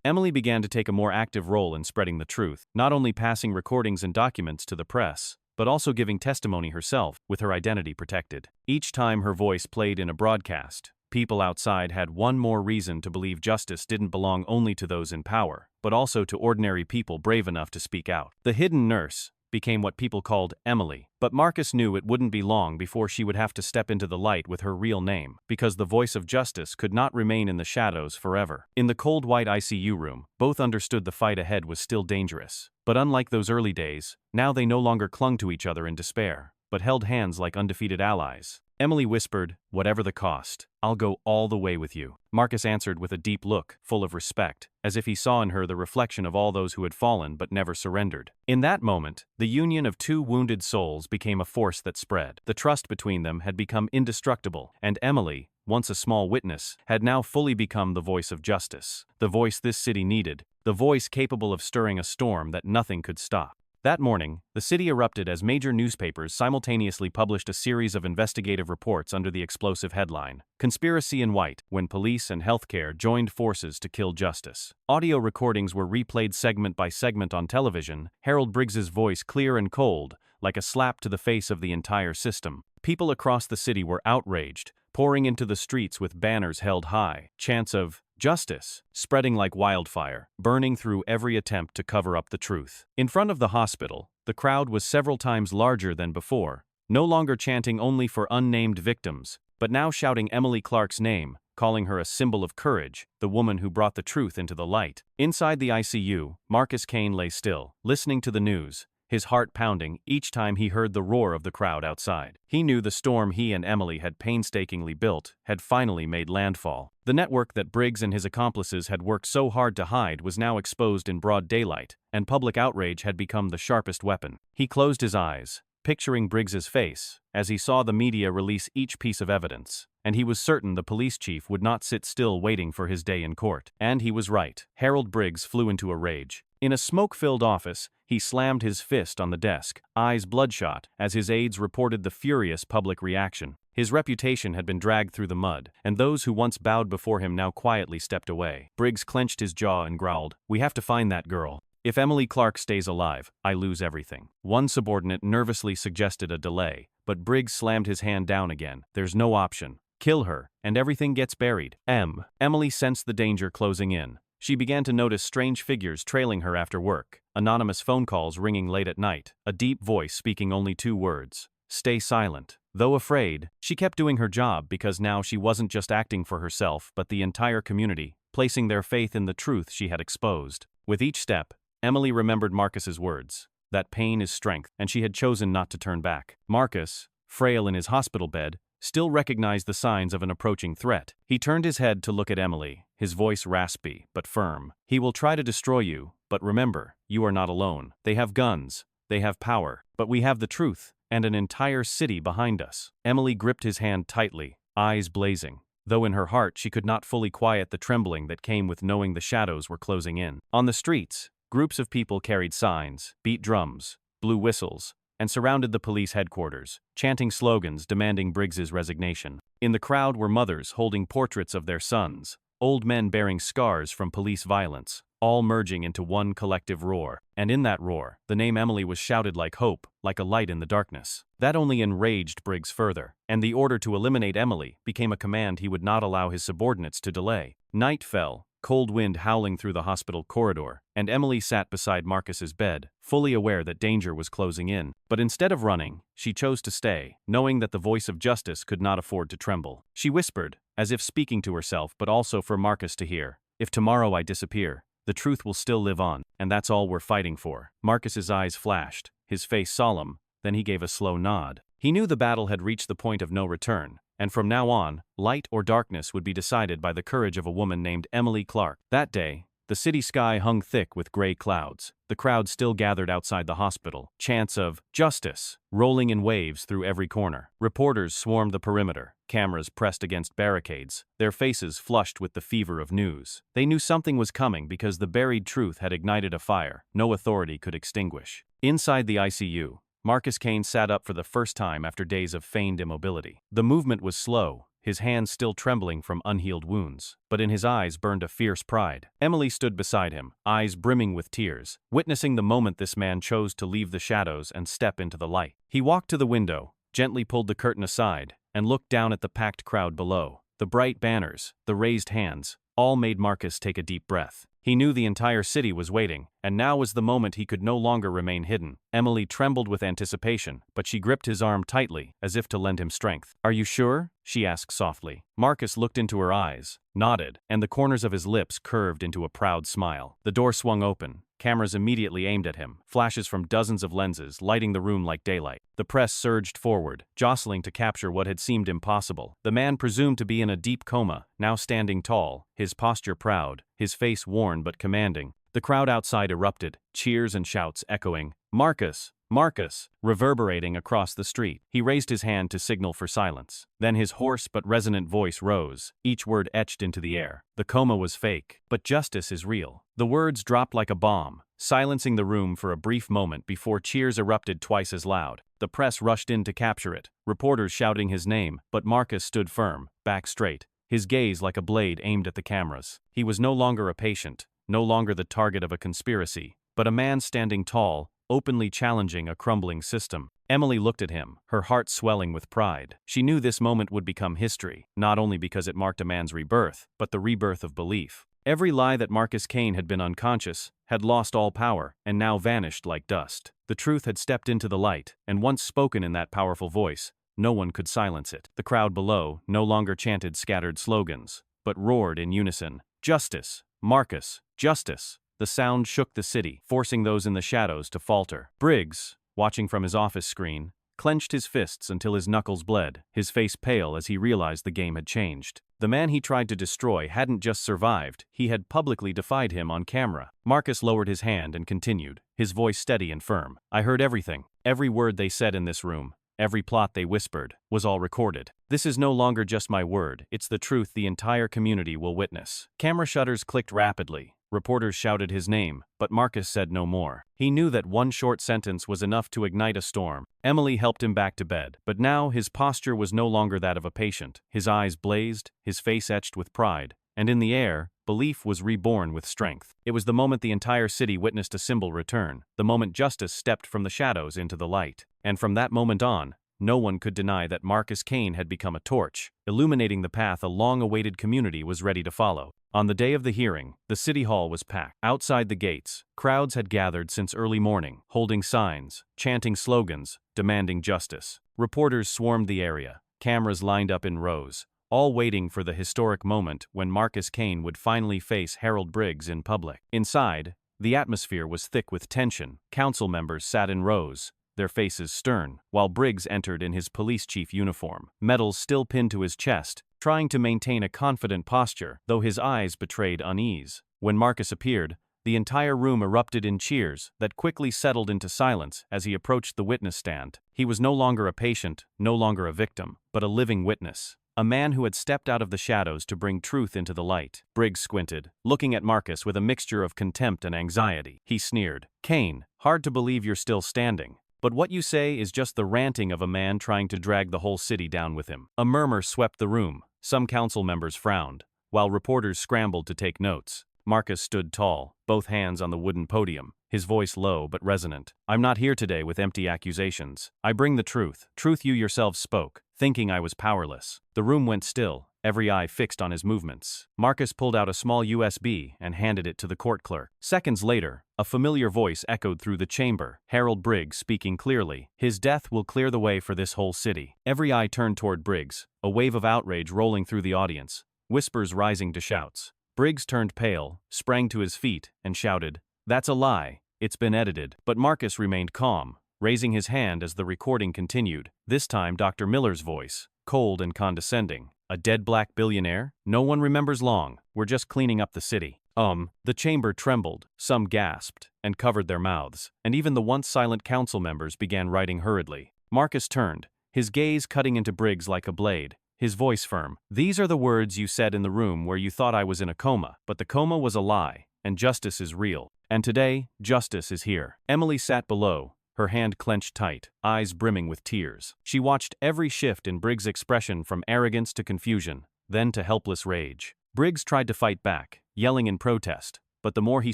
Emily began to take a more active role in spreading the truth, not only passing recordings and documents to the press, but also giving testimony herself, with her identity protected. Each time her voice played in a broadcast, people outside had one more reason to believe justice didn't belong only to those in power, but also to ordinary people brave enough to speak out. The hidden nurse became what people called Emily, but Marcus knew it wouldn't be long before she would have to step into the light with her real name, because the voice of justice could not remain in the shadows forever. In the cold white ICU room, both understood the fight ahead was still dangerous. But unlike those early days, now they no longer clung to each other in despair, but held hands like undefeated allies. Emily whispered, "Whatever the cost, I'll go all the way with you." Marcus answered with a deep look, full of respect, as if he saw in her the reflection of all those who had fallen but never surrendered. In that moment, the union of two wounded souls became a force that spread. The trust between them had become indestructible, and Emily, once a small witness, had now fully become the voice of justice. The voice this city needed, the voice capable of stirring a storm that nothing could stop. That morning, the city erupted as major newspapers simultaneously published a series of investigative reports under the explosive headline, "Conspiracy in White, when police and healthcare joined forces to kill justice." Audio recordings were replayed segment by segment on television, Harold Briggs's voice clear and cold, like a slap to the face of the entire system. People across the city were outraged, pouring into the streets with banners held high, chants of justice spreading like wildfire, burning through every attempt to cover up the truth. In front of the hospital, the crowd was several times larger than before, no longer chanting only for unnamed victims, but now shouting Emily Clark's name, calling her a symbol of courage, the woman who brought the truth into the light. Inside the ICU, Marcus Kane lay still, listening to the news, his heart pounding each time he heard the roar of the crowd outside. He knew the storm he and Emily had painstakingly built had finally made landfall. The network that Briggs and his accomplices had worked so hard to hide was now exposed in broad daylight, and public outrage had become the sharpest weapon. He closed his eyes, picturing Briggs's face, as he saw the media release each piece of evidence, and he was certain the police chief would not sit still waiting for his day in court. And he was right. Harold Briggs flew into a rage. In a smoke-filled office, he slammed his fist on the desk, eyes bloodshot, as his aides reported the furious public reaction. His reputation had been dragged through the mud, and those who once bowed before him now quietly stepped away. Briggs clenched his jaw and growled, "We have to find that girl. If Emily Clark stays alive, I lose everything." One subordinate nervously suggested a delay, but Briggs slammed his hand down again. "There's no option. Kill her, and everything gets buried." Emily sensed the danger closing in. She began to notice strange figures trailing her after work, anonymous phone calls ringing late at night, a deep voice speaking only 2 words: "Stay silent." Though afraid, she kept doing her job because now she wasn't just acting for herself but the entire community, placing their faith in the truth she had exposed. With each step, Emily remembered Marcus's words, that pain is strength, and she had chosen not to turn back. Marcus, frail in his hospital bed, still recognized the signs of an approaching threat. He turned his head to look at Emily, his voice raspy but firm. "He will try to destroy you, but remember, you are not alone. They have guns, they have power, but we have the truth, and an entire city behind us." Emily gripped his hand tightly, eyes blazing, though in her heart she could not fully quiet the trembling that came with knowing the shadows were closing in. On the streets, groups of people carried signs, beat drums, blew whistles, and surrounded the police headquarters, chanting slogans demanding Briggs's resignation. In the crowd were mothers holding portraits of their sons, old men bearing scars from police violence, all merging into one collective roar. And in that roar, the name Emily was shouted like hope, like a light in the darkness. That only enraged Briggs further, and the order to eliminate Emily became a command he would not allow his subordinates to delay. Night fell, cold wind howling through the hospital corridor, and Emily sat beside Marcus's bed, fully aware that danger was closing in. But instead of running, she chose to stay, knowing that the voice of justice could not afford to tremble. She whispered, as if speaking to herself but also for Marcus to hear, "If tomorrow I disappear, the truth will still live on, and that's all we're fighting for." Marcus's eyes flashed, his face solemn, then he gave a slow nod. He knew the battle had reached the point of no return, and from now on, light or darkness would be decided by the courage of a woman named Emily Clark. That day, the city sky hung thick with gray clouds. The crowd still gathered outside the hospital, chants of "justice" rolling in waves through every corner. Reporters swarmed the perimeter, cameras pressed against barricades, their faces flushed with the fever of news. They knew something was coming because the buried truth had ignited a fire no authority could extinguish. Inside the ICU, Marcus Kane sat up for the first time after days of feigned immobility. The movement was slow, his hands still trembling from unhealed wounds, but in his eyes burned a fierce pride. Emily stood beside him, eyes brimming with tears, witnessing the moment this man chose to leave the shadows and step into the light. He walked to the window, gently pulled the curtain aside, and looked down at the packed crowd below. The bright banners, the raised hands, all made Marcus take a deep breath. He knew the entire city was waiting, and now was the moment he could no longer remain hidden. Emily trembled with anticipation, but she gripped his arm tightly, as if to lend him strength. "Are you sure?" she asked softly. Marcus looked into her eyes, nodded, and the corners of his lips curved into a proud smile. The door swung open, cameras immediately aimed at him, flashes from dozens of lenses lighting the room like daylight. The press surged forward, jostling to capture what had seemed impossible. The man presumed to be in a deep coma, now standing tall, his posture proud, his face worn but commanding. The crowd outside erupted, cheers and shouts echoing, "Marcus! Marcus!" reverberating across the street. He raised his hand to signal for silence. Then his hoarse but resonant voice rose, each word etched into the air. "The coma was fake, but justice is real." The words dropped like a bomb, silencing the room for a brief moment before cheers erupted twice as loud. The press rushed in to capture it, reporters shouting his name, but Marcus stood firm, back straight, his gaze like a blade aimed at the cameras. He was no longer a patient, no longer the target of a conspiracy, but a man standing tall, openly challenging a crumbling system. Emily looked at him, her heart swelling with pride. She knew this moment would become history, not only because it marked a man's rebirth, but the rebirth of belief. Every lie that Marcus Kane had been unconscious, had lost all power, and now vanished like dust. The truth had stepped into the light, and once spoken in that powerful voice, no one could silence it. The crowd below no longer chanted scattered slogans, but roared in unison, "Justice! Marcus! Justice!" The sound shook the city, forcing those in the shadows to falter. Briggs, watching from his office screen, clenched his fists until his knuckles bled, his face pale as he realized the game had changed. The man he tried to destroy hadn't just survived, he had publicly defied him on camera. Marcus lowered his hand and continued, his voice steady and firm. I heard everything. Every word they said in this room, every plot they whispered, was all recorded. This is no longer just my word, it's the truth the entire community will witness. Camera shutters clicked rapidly. Reporters shouted his name, but Marcus said no more. He knew that one short sentence was enough to ignite a storm. Emily helped him back to bed, but now his posture was no longer that of a patient. His eyes blazed, his face etched with pride, and in the air, belief was reborn with strength. It was the moment the entire city witnessed a symbol return, the moment justice stepped from the shadows into the light. And from that moment on, no one could deny that Marcus Kane had become a torch, illuminating the path a long-awaited community was ready to follow. On the day of the hearing, the city hall was packed. Outside the gates, crowds had gathered since early morning, holding signs, chanting slogans, demanding justice. Reporters swarmed the area, cameras lined up in rows, all waiting for the historic moment when Marcus Kane would finally face Harold Briggs in public. Inside, the atmosphere was thick with tension. Council members sat in rows, their faces stern, while Briggs entered in his police chief uniform, medals still pinned to his chest, trying to maintain a confident posture, though his eyes betrayed unease. When Marcus appeared, the entire room erupted in cheers that quickly settled into silence as he approached the witness stand. He was no longer a patient, no longer a victim, but a living witness. A man who had stepped out of the shadows to bring truth into the light. Briggs squinted, looking at Marcus with a mixture of contempt and anxiety. He sneered, "Kane, hard to believe you're still standing. But what you say is just the ranting of a man trying to drag the whole city down with him." A murmur swept the room. Some council members frowned, while reporters scrambled to take notes. Marcus stood tall, both hands on the wooden podium, his voice low but resonant. "I'm not here today with empty accusations. I bring the truth. Truth you yourselves spoke, thinking I was powerless." The room went still, every eye fixed on his movements. Marcus pulled out a small USB and handed it to the court clerk. Seconds later, a familiar voice echoed through the chamber, Harold Briggs speaking clearly. "His death will clear the way for this whole city." Every eye turned toward Briggs, a wave of outrage rolling through the audience, whispers rising to shouts. Briggs turned pale, sprang to his feet, and shouted, "That's a lie. It's been edited." But Marcus remained calm, raising his hand as the recording continued. This time Dr. Miller's voice, cold and condescending. "A dead black billionaire? No one remembers long. We're just cleaning up the city." The chamber trembled, some gasped, and covered their mouths, and even the once silent council members began writing hurriedly. Marcus turned, his gaze cutting into Briggs like a blade, his voice firm. "These are the words you said in the room where you thought I was in a coma, but the coma was a lie, and justice is real. And today, justice is here." Emily sat below, her hand clenched tight, eyes brimming with tears. She watched every shift in Briggs' expression from arrogance to confusion, then to helpless rage. Briggs tried to fight back, yelling in protest, but the more he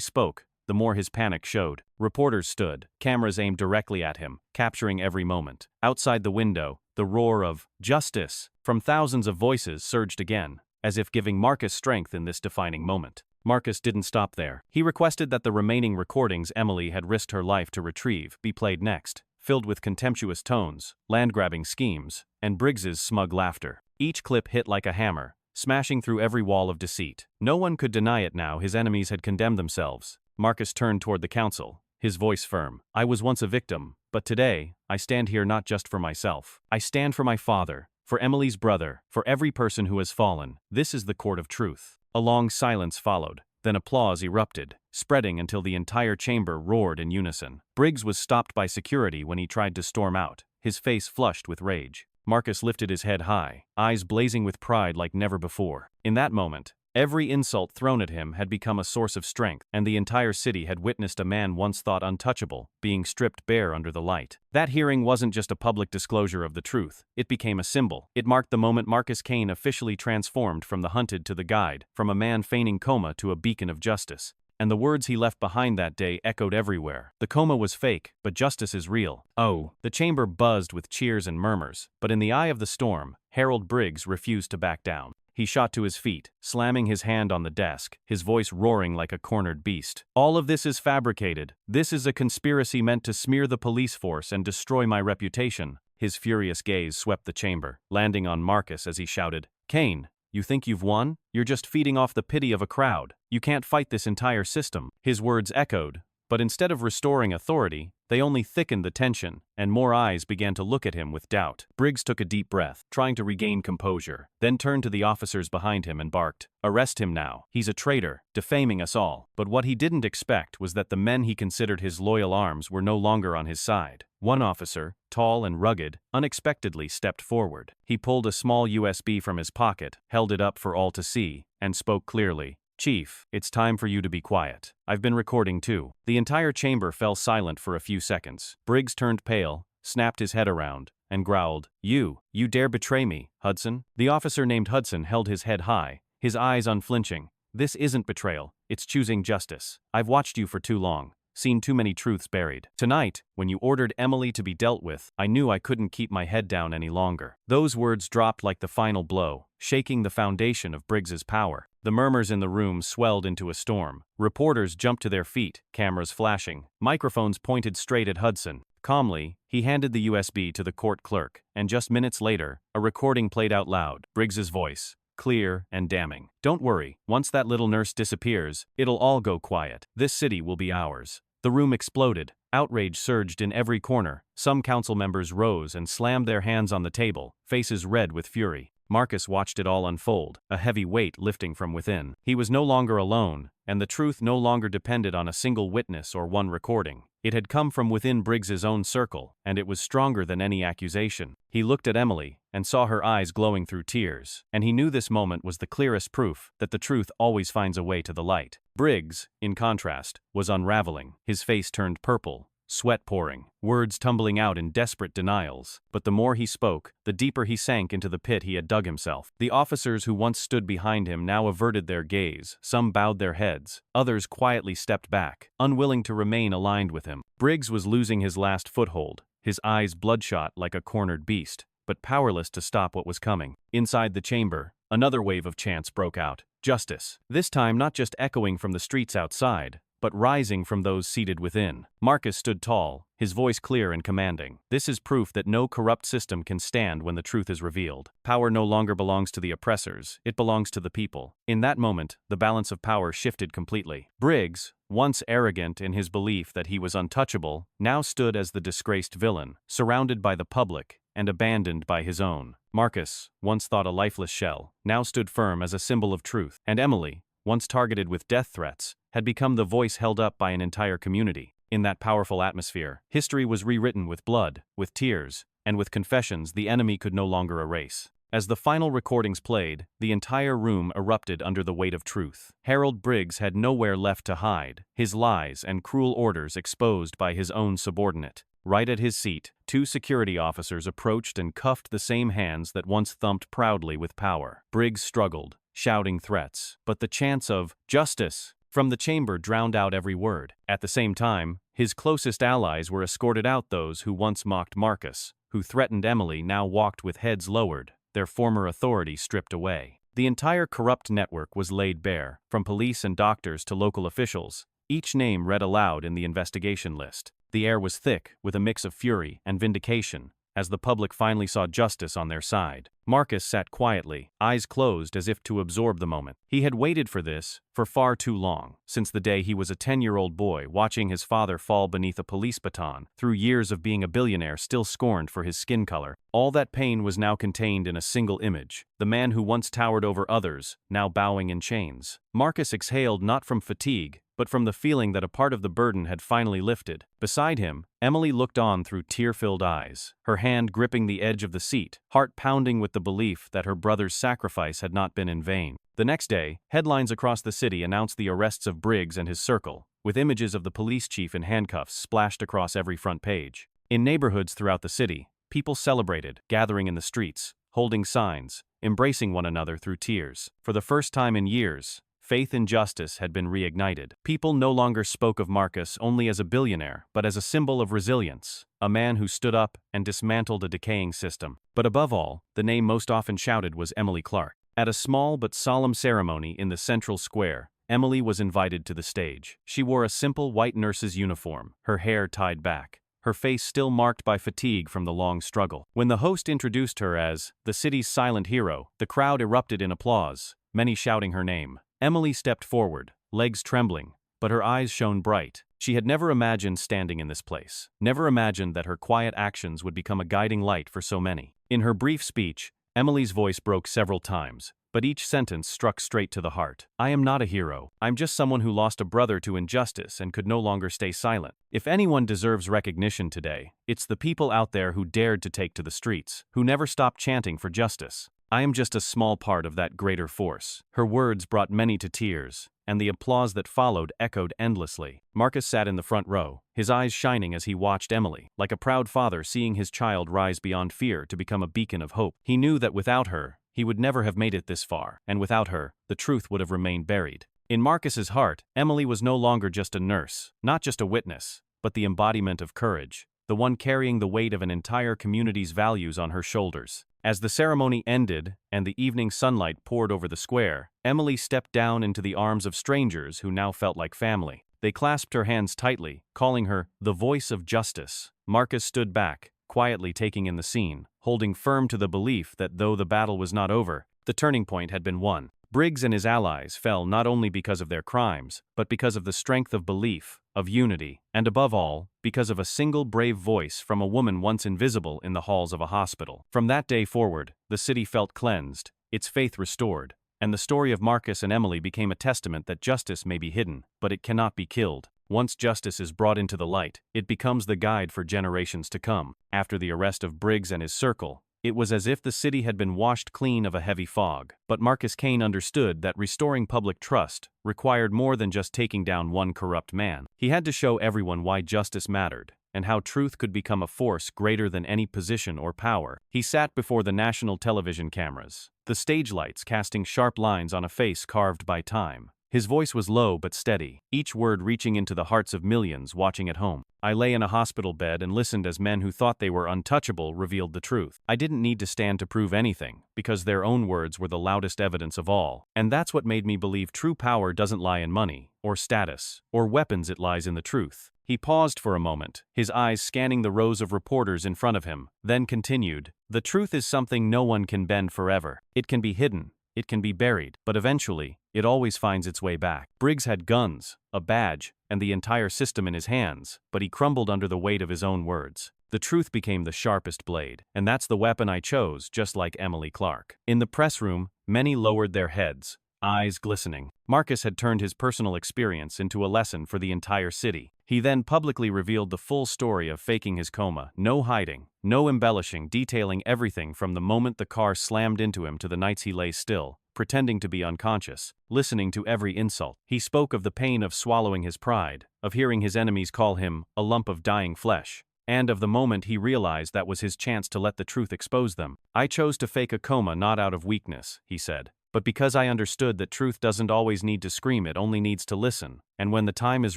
spoke, the more his panic showed. Reporters stood, cameras aimed directly at him, capturing every moment. Outside the window, the roar of "Justice" from thousands of voices surged again, as if giving Marcus strength in this defining moment. Marcus didn't stop there. He requested that the remaining recordings Emily had risked her life to retrieve be played next, filled with contemptuous tones, land-grabbing schemes, and Briggs's smug laughter. Each clip hit like a hammer, smashing through every wall of deceit. No one could deny it now. His enemies had condemned themselves. Marcus turned toward the council, his voice firm. "I was once a victim, but today, I stand here not just for myself. I stand for my father, for Emily's brother, for every person who has fallen. This is the court of truth." A long silence followed, then applause erupted, spreading until the entire chamber roared in unison. Briggs was stopped by security when he tried to storm out, his face flushed with rage. Marcus lifted his head high, eyes blazing with pride like never before. In that moment, every insult thrown at him had become a source of strength, and the entire city had witnessed a man once thought untouchable, being stripped bare under the light. That hearing wasn't just a public disclosure of the truth, it became a symbol. It marked the moment Marcus Kane officially transformed from the hunted to the guide, from a man feigning coma to a beacon of justice. And the words he left behind that day echoed everywhere. The coma was fake, but justice is real. Oh, the chamber buzzed with cheers and murmurs, but in the eye of the storm, Harold Briggs refused to back down. He shot to his feet, slamming his hand on the desk, his voice roaring like a cornered beast. "All of this is fabricated. This is a conspiracy meant to smear the police force and destroy my reputation." His furious gaze swept the chamber, landing on Marcus as he shouted, "Kane, you think you've won? You're just feeding off the pity of a crowd. You can't fight this entire system." His words echoed, But instead of restoring authority, they only thickened the tension, and more eyes began to look at him with doubt. Briggs took a deep breath, trying to regain composure, then turned to the officers behind him and barked, "Arrest him now. He's a traitor, defaming us all." But what he didn't expect was that the men he considered his loyal arms were no longer on his side. One officer, tall and rugged, unexpectedly stepped forward. He pulled a small USB from his pocket, held it up for all to see, and spoke clearly. "Chief, it's time for you to be quiet. I've been recording too." The entire chamber fell silent for a few seconds. Briggs turned pale, snapped his head around, and growled, You dare betray me, Hudson?" The officer named Hudson held his head high, his eyes unflinching. "This isn't betrayal, it's choosing justice. I've watched you for too long, seen too many truths buried. Tonight, when you ordered Emily to be dealt with, I knew I couldn't keep my head down any longer." Those words dropped like the final blow, shaking the foundation of Briggs's power. The murmurs in the room swelled into a storm. Reporters jumped to their feet, cameras flashing, microphones pointed straight at Hudson. Calmly, he handed the USB to the court clerk, and just minutes later, a recording played out loud, Briggs's voice, clear and damning. "Don't worry, once that little nurse disappears, it'll all go quiet. This city will be ours." The room exploded. Outrage surged in every corner. Some council members rose and slammed their hands on the table, faces red with fury. Marcus watched it all unfold, a heavy weight lifting from within. He was no longer alone, and the truth no longer depended on a single witness or one recording. It had come from within Briggs's own circle, and it was stronger than any accusation. He looked at Emily, and saw her eyes glowing through tears, and he knew this moment was the clearest proof that the truth always finds a way to the light. Briggs, in contrast, was unraveling. His face turned purple, sweat pouring, words tumbling out in desperate denials. But the more he spoke, the deeper he sank into the pit he had dug himself. The officers who once stood behind him now averted their gaze, some bowed their heads, others quietly stepped back, unwilling to remain aligned with him. Briggs was losing his last foothold, his eyes bloodshot like a cornered beast, but powerless to stop what was coming. Inside the chamber, another wave of chants broke out. Justice. This time not just echoing from the streets outside, but rising from those seated within. Marcus stood tall, his voice clear and commanding. "This is proof that no corrupt system can stand when the truth is revealed. Power no longer belongs to the oppressors, it belongs to the people." In that moment, the balance of power shifted completely. Briggs, once arrogant in his belief that he was untouchable, now stood as the disgraced villain, surrounded by the public and abandoned by his own. Marcus, once thought a lifeless shell, now stood firm as a symbol of truth. And Emily, once targeted with death threats, had become the voice held up by an entire community. In that powerful atmosphere, history was rewritten with blood, with tears, and with confessions the enemy could no longer erase. As the final recordings played, the entire room erupted under the weight of truth. Harold Briggs had nowhere left to hide, his lies and cruel orders exposed by his own subordinate. Right at his seat, two security officers approached and cuffed the same hands that once thumped proudly with power. Briggs struggled, shouting threats, but the chants of "justice" from the chamber drowned out every word. At the same time, his closest allies were escorted out. Those who once mocked Marcus, who threatened Emily, now walked with heads lowered, their former authority stripped away. The entire corrupt network was laid bare, from police and doctors to local officials, each name read aloud in the investigation list. The air was thick with a mix of fury and vindication, as the public finally saw justice on their side. Marcus sat quietly, eyes closed as if to absorb the moment. He had waited for this for far too long, since the day he was a 10-year-old boy watching his father fall beneath a police baton, through years of being a billionaire still scorned for his skin color. All that pain was now contained in a single image, the man who once towered over others, now bowing in chains. Marcus exhaled not from fatigue, but from the feeling that a part of the burden had finally lifted. Beside him, Emily looked on through tear-filled eyes, her hand gripping the edge of the seat, heart pounding with the belief that her brother's sacrifice had not been in vain. The next day, headlines across the city announced the arrests of Briggs and his circle, with images of the police chief in handcuffs splashed across every front page. In neighborhoods throughout the city, people celebrated, gathering in the streets, holding signs, embracing one another through tears. For the first time in years, faith in justice had been reignited. People no longer spoke of Marcus only as a billionaire, but as a symbol of resilience, a man who stood up and dismantled a decaying system. But above all, the name most often shouted was Emily Clark. At a small but solemn ceremony in the central square, Emily was invited to the stage. She wore a simple white nurse's uniform, her hair tied back, her face still marked by fatigue from the long struggle. When the host introduced her as the city's silent hero, the crowd erupted in applause, many shouting her name. Emily stepped forward, legs trembling, but her eyes shone bright. She had never imagined standing in this place, never imagined that her quiet actions would become a guiding light for so many. In her brief speech, Emily's voice broke several times, but each sentence struck straight to the heart. I am not a hero. I'm just someone who lost a brother to injustice and could no longer stay silent. If anyone deserves recognition today, it's the people out there who dared to take to the streets, who never stopped chanting for justice. I am just a small part of that greater force. Her words brought many to tears, and the applause that followed echoed endlessly. Marcus sat in the front row, his eyes shining as he watched Emily, like a proud father seeing his child rise beyond fear to become a beacon of hope. He knew that without her, he would never have made it this far, and without her, the truth would have remained buried. In Marcus's heart, Emily was no longer just a nurse, not just a witness, but the embodiment of courage, the one carrying the weight of an entire community's values on her shoulders. As the ceremony ended and the evening sunlight poured over the square, Emily stepped down into the arms of strangers who now felt like family. They clasped her hands tightly, calling her the voice of justice. Marcus stood back, quietly taking in the scene, holding firm to the belief that though the battle was not over, the turning point had been won. Briggs and his allies fell not only because of their crimes, but because of the strength of belief, of unity, and above all, because of a single brave voice from a woman once invisible in the halls of a hospital. From that day forward, the city felt cleansed, its faith restored, and the story of Marcus and Emily became a testament that justice may be hidden, but it cannot be killed. Once justice is brought into the light, it becomes the guide for generations to come. After the arrest of Briggs and his circle, it was as if the city had been washed clean of a heavy fog. But Marcus Kane understood that restoring public trust required more than just taking down one corrupt man. He had to show everyone why justice mattered, and how truth could become a force greater than any position or power. He sat before the national television cameras, the stage lights casting sharp lines on a face carved by time. His voice was low but steady, each word reaching into the hearts of millions watching at home. I lay in a hospital bed and listened as men who thought they were untouchable revealed the truth. I didn't need to stand to prove anything, because their own words were the loudest evidence of all. And that's what made me believe true power doesn't lie in money, or status, or weapons. It lies in the truth. He paused for a moment, his eyes scanning the rows of reporters in front of him, then continued, the truth is something no one can bend forever. It can be hidden. It can be buried, but eventually, it always finds its way back. Briggs had guns, a badge, and the entire system in his hands, but he crumbled under the weight of his own words. The truth became the sharpest blade, and that's the weapon I chose, just like Emily Clark. In the press room, many lowered their heads, eyes glistening. Marcus had turned his personal experience into a lesson for the entire city. He then publicly revealed the full story of faking his coma, no hiding, no embellishing, detailing everything from the moment the car slammed into him to the nights he lay still, pretending to be unconscious, listening to every insult. He spoke of the pain of swallowing his pride, of hearing his enemies call him a lump of dying flesh, and of the moment he realized that was his chance to let the truth expose them. I chose to fake a coma not out of weakness, he said, but because I understood that truth doesn't always need to scream, it only needs to listen, and when the time is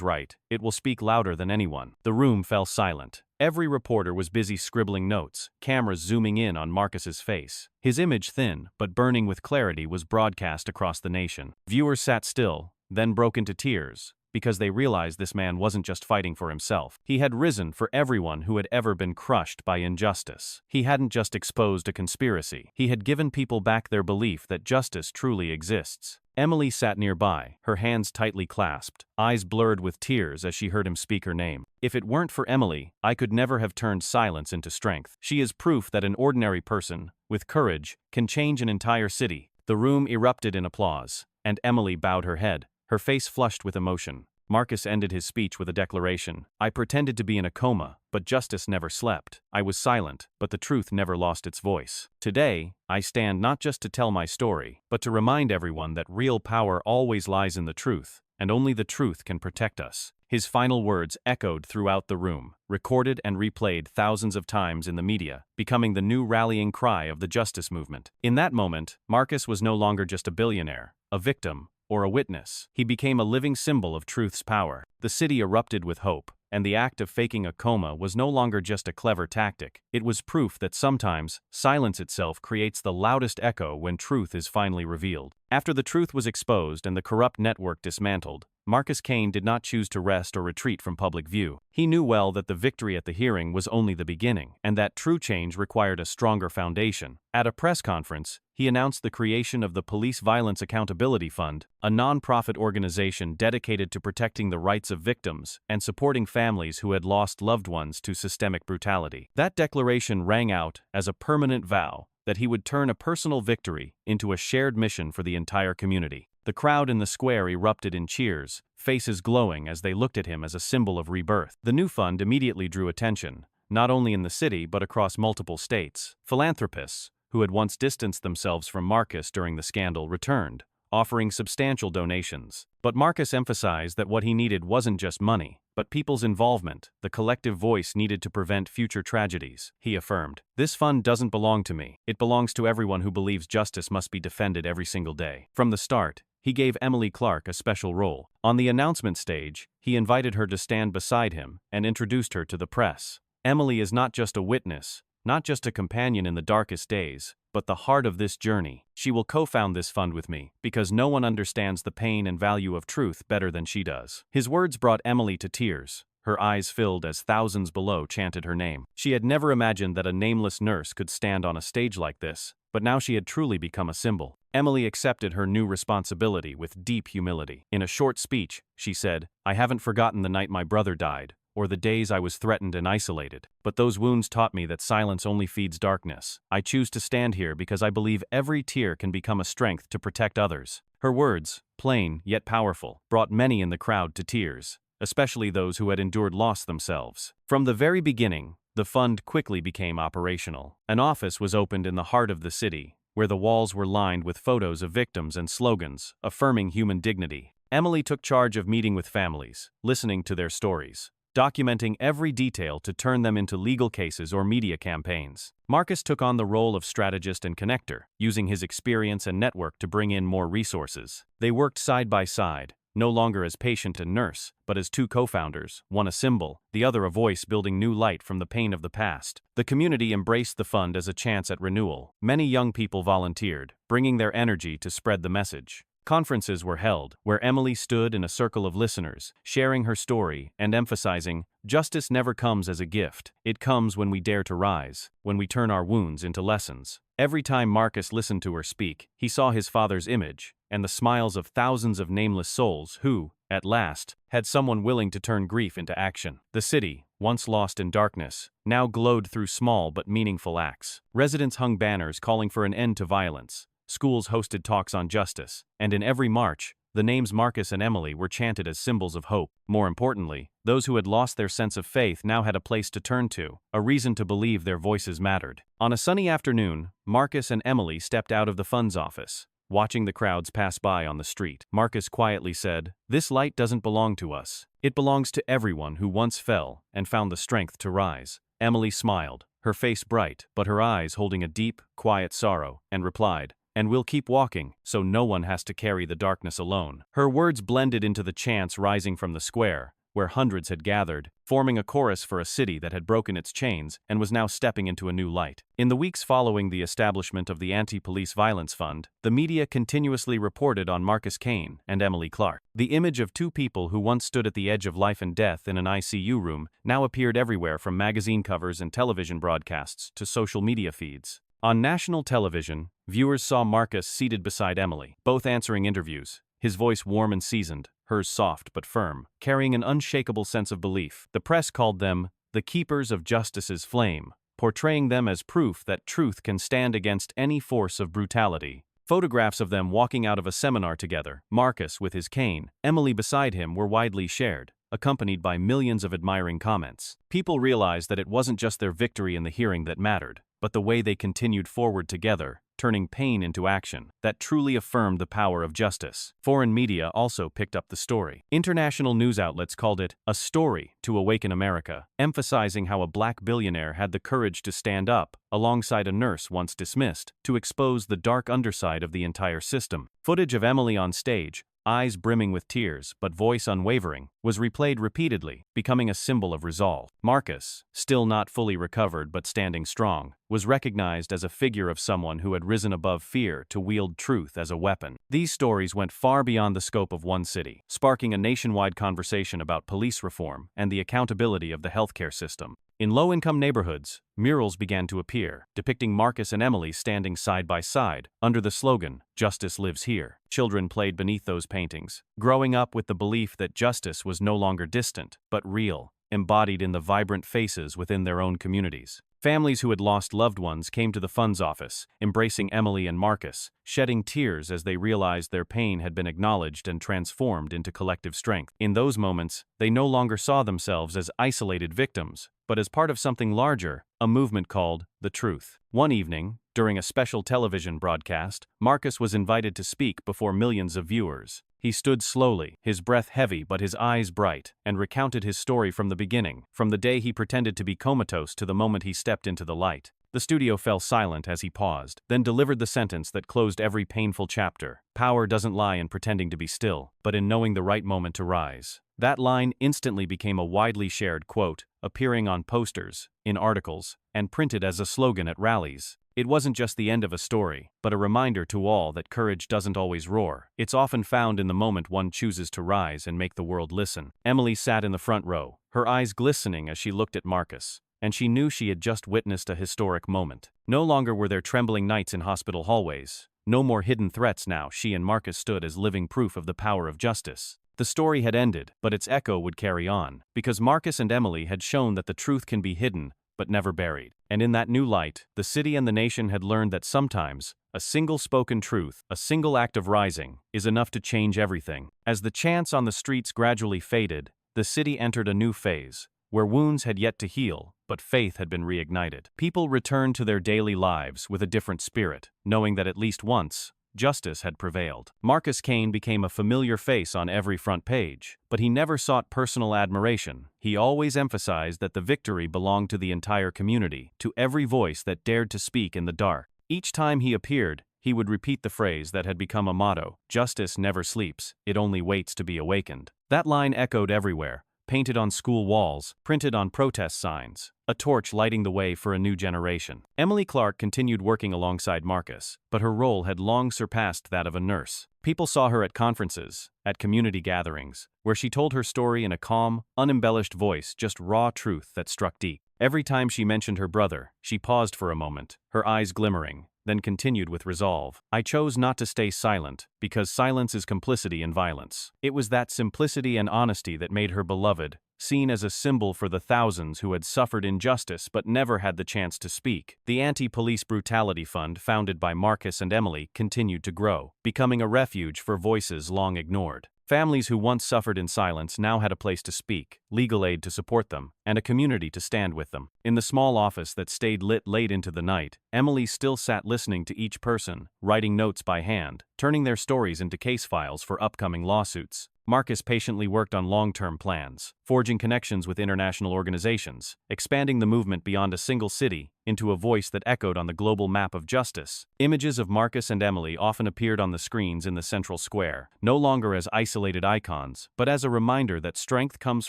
right, it will speak louder than anyone. The room fell silent. Every reporter was busy scribbling notes, cameras zooming in on Marcus's face. His image, thin but burning with clarity, was broadcast across the nation. Viewers sat still, then broke into tears, because they realized this man wasn't just fighting for himself. He had risen for everyone who had ever been crushed by injustice. He hadn't just exposed a conspiracy. He had given people back their belief that justice truly exists. Emily sat nearby, her hands tightly clasped, eyes blurred with tears as she heard him speak her name. If it weren't for Emily, I could never have turned silence into strength. She is proof that an ordinary person, with courage, can change an entire city. The room erupted in applause, and Emily bowed her head, her face flushed with emotion. Marcus ended his speech with a declaration. I pretended to be in a coma, but justice never slept. I was silent, but the truth never lost its voice. Today, I stand not just to tell my story, but to remind everyone that real power always lies in the truth, and only the truth can protect us. His final words echoed throughout the room, recorded and replayed thousands of times in the media, becoming the new rallying cry of the justice movement. In that moment, Marcus was no longer just a billionaire, a victim, or a witness. He became a living symbol of truth's power. The city erupted with hope, and the act of faking a coma was no longer just a clever tactic. It was proof that sometimes, silence itself creates the loudest echo when truth is finally revealed. After the truth was exposed and the corrupt network dismantled, Marcus Kane did not choose to rest or retreat from public view. He knew well that the victory at the hearing was only the beginning, and that true change required a stronger foundation. At a press conference, he announced the creation of the Police Violence Accountability Fund, a non-profit organization dedicated to protecting the rights of victims and supporting families who had lost loved ones to systemic brutality. That declaration rang out as a permanent vow that he would turn a personal victory into a shared mission for the entire community. The crowd in the square erupted in cheers, faces glowing as they looked at him as a symbol of rebirth. The new fund immediately drew attention, not only in the city but across multiple states. Philanthropists, who had once distanced themselves from Marcus during the scandal, returned, offering substantial donations. But Marcus emphasized that what he needed wasn't just money, but people's involvement, the collective voice needed to prevent future tragedies. He affirmed, "This fund doesn't belong to me. It belongs to everyone who believes justice must be defended every single day." From the start, he gave Emily Clark a special role. On the announcement stage, he invited her to stand beside him and introduced her to the press. Emily is not just a witness, not just a companion in the darkest days, but the heart of this journey. She will co-found this fund with me, because no one understands the pain and value of truth better than she does. His words brought Emily to tears. Her eyes filled as thousands below chanted her name. She had never imagined that a nameless nurse could stand on a stage like this, but now she had truly become a symbol. Emily accepted her new responsibility with deep humility. In a short speech, she said, "I haven't forgotten the night my brother died, or the days I was threatened and isolated. But those wounds taught me that silence only feeds darkness. I choose to stand here because I believe every tear can become a strength to protect others." Her words, plain yet powerful, brought many in the crowd to tears, especially those who had endured loss themselves. From the very beginning, the fund quickly became operational. An office was opened in the heart of the city, where the walls were lined with photos of victims and slogans affirming human dignity. Emily took charge of meeting with families, listening to their stories, documenting every detail to turn them into legal cases or media campaigns. Marcus took on the role of strategist and connector, using his experience and network to bring in more resources. They worked side by side, no longer as patient and nurse, but as two co-founders, one a symbol, the other a voice building new light from the pain of the past. The community embraced the fund as a chance at renewal. Many young people volunteered, bringing their energy to spread the message. Conferences were held, where Emily stood in a circle of listeners, sharing her story and emphasizing, "Justice never comes as a gift. It comes when we dare to rise, when we turn our wounds into lessons." Every time Marcus listened to her speak, he saw his father's image, and the smiles of thousands of nameless souls who, at last, had someone willing to turn grief into action. The city, once lost in darkness, now glowed through small but meaningful acts. Residents hung banners calling for an end to violence. Schools hosted talks on justice, and in every march, the names Marcus and Emily were chanted as symbols of hope. More importantly, those who had lost their sense of faith now had a place to turn to, a reason to believe their voices mattered. On a sunny afternoon, Marcus and Emily stepped out of the fund's office. Watching the crowds pass by on the street, Marcus quietly said, "This light doesn't belong to us. It belongs to everyone who once fell and found the strength to rise." Emily smiled, her face bright, but her eyes holding a deep, quiet sorrow, and replied, "And we'll keep walking, so no one has to carry the darkness alone." Her words blended into the chants rising from the square, where hundreds had gathered, forming a chorus for a city that had broken its chains and was now stepping into a new light. In the weeks following the establishment of the Anti-Police Violence Fund, the media continuously reported on Marcus Kane and Emily Clark. The image of two people who once stood at the edge of life and death in an ICU room now appeared everywhere, from magazine covers and television broadcasts to social media feeds. On national television, viewers saw Marcus seated beside Emily, both answering interviews, his voice warm and seasoned, hers soft but firm, carrying an unshakable sense of belief. The press called them the keepers of justice's flame, portraying them as proof that truth can stand against any force of brutality. Photographs of them walking out of a seminar together, Marcus with his cane, Emily beside him, were widely shared, accompanied by millions of admiring comments. People realized that it wasn't just their victory in the hearing that mattered, but the way they continued forward together, turning pain into action, that truly affirmed the power of justice. Foreign media also picked up the story. International news outlets called it a story to awaken America, emphasizing how a black billionaire had the courage to stand up, alongside a nurse once dismissed, to expose the dark underside of the entire system. Footage of Emily on stage, eyes brimming with tears but voice unwavering, was replayed repeatedly, becoming a symbol of resolve. Marcus, still not fully recovered but standing strong, was recognized as a figure of someone who had risen above fear to wield truth as a weapon. These stories went far beyond the scope of one city, sparking a nationwide conversation about police reform and the accountability of the healthcare system. In low-income neighborhoods, murals began to appear, depicting Marcus and Emily standing side by side, under the slogan, "Justice lives here." Children played beneath those paintings, growing up with the belief that justice was no longer distant, but real, embodied in the vibrant faces within their own communities. Families who had lost loved ones came to the funds office, embracing Emily and Marcus, shedding tears as they realized their pain had been acknowledged and transformed into collective strength. In those moments, they no longer saw themselves as isolated victims, but as part of something larger, a movement called The Truth. One evening, during a special television broadcast, Marcus was invited to speak before millions of viewers. He stood slowly, his breath heavy but his eyes bright, and recounted his story from the beginning, from the day he pretended to be comatose to the moment he stepped into the light. The studio fell silent as he paused, then delivered the sentence that closed every painful chapter. Power doesn't lie in pretending to be still, but in knowing the right moment to rise. That line instantly became a widely shared quote, appearing on posters, in articles, and printed as a slogan at rallies. It wasn't just the end of a story, but a reminder to all that courage doesn't always roar. It's often found in the moment one chooses to rise and make the world listen. Emily sat in the front row, her eyes glistening as she looked at Marcus, and she knew she had just witnessed a historic moment. No longer were there trembling nights in hospital hallways. No more hidden threats now. She and Marcus stood as living proof of the power of justice. The story had ended, but its echo would carry on, because Marcus and Emily had shown that the truth can be hidden, but never buried. And in that new light, the city and the nation had learned that sometimes, a single spoken truth, a single act of rising, is enough to change everything. As the chants on the streets gradually faded, the city entered a new phase, where wounds had yet to heal, but faith had been reignited. People returned to their daily lives with a different spirit, knowing that at least once, justice had prevailed. Marcus Kane became a familiar face on every front page, but he never sought personal admiration. He always emphasized that the victory belonged to the entire community, to every voice that dared to speak in the dark. Each time he appeared, he would repeat the phrase that had become a motto, "Justice never sleeps, it only waits to be awakened." That line echoed everywhere, painted on school walls, printed on protest signs, a torch lighting the way for a new generation. Emily Clark continued working alongside Marcus, but her role had long surpassed that of a nurse. People saw her at conferences, at community gatherings, where she told her story in a calm, unembellished voice, just raw truth that struck deep. Every time she mentioned her brother, she paused for a moment, her eyes glimmering, then continued with resolve. "I chose not to stay silent, because silence is complicity in violence." It was that simplicity and honesty that made her beloved, seen as a symbol for the thousands who had suffered injustice but never had the chance to speak. The Anti-Police Brutality Fund, founded by Marcus and Emily, continued to grow, becoming a refuge for voices long ignored. Families who once suffered in silence now had a place to speak, legal aid to support them, and a community to stand with them. In the small office that stayed lit late into the night, Emily still sat listening to each person, writing notes by hand, turning their stories into case files for upcoming lawsuits. Marcus patiently worked on long-term plans, forging connections with international organizations, expanding the movement beyond a single city into a voice that echoed on the global map of justice. Images of Marcus and Emily often appeared on the screens in the central square, no longer as isolated icons, but as a reminder that strength comes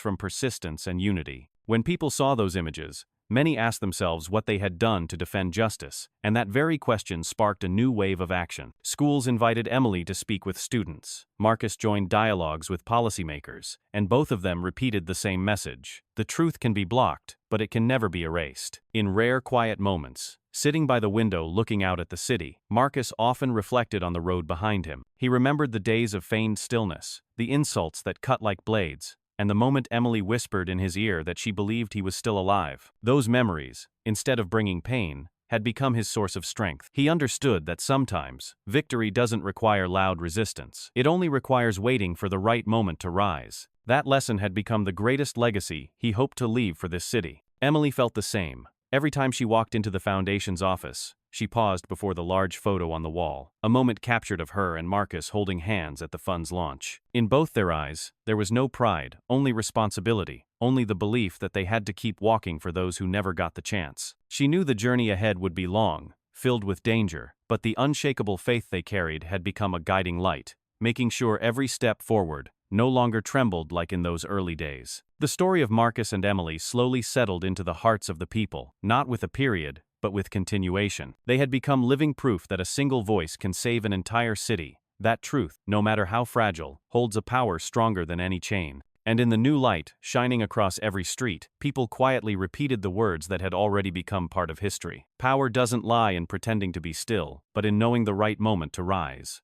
from persistence and unity. When people saw those images, many asked themselves what they had done to defend justice, and that very question sparked a new wave of action. Schools invited Emily to speak with students. Marcus joined dialogues with policymakers, and both of them repeated the same message. The truth can be blocked, but it can never be erased. In rare quiet moments, sitting by the window looking out at the city, Marcus often reflected on the road behind him. He remembered the days of feigned stillness, the insults that cut like blades, and the moment Emily whispered in his ear that she believed he was still alive. Those memories, instead of bringing pain, had become his source of strength. He understood that sometimes, victory doesn't require loud resistance. It only requires waiting for the right moment to rise. That lesson had become the greatest legacy he hoped to leave for this city. Emily felt the same. Every time she walked into the Foundation's office, she paused before the large photo on the wall, a moment captured of her and Marcus holding hands at the fund's launch. In both their eyes, there was no pride, only responsibility, only the belief that they had to keep walking for those who never got the chance. She knew the journey ahead would be long, filled with danger, but the unshakable faith they carried had become a guiding light, making sure every step forward no longer trembled like in those early days. The story of Marcus and Emily slowly settled into the hearts of the people, not with a period, but with continuation. They had become living proof that a single voice can save an entire city. That truth, no matter how fragile, holds a power stronger than any chain. And in the new light, shining across every street, people quietly repeated the words that had already become part of history. Power doesn't lie in pretending to be still, but in knowing the right moment to rise.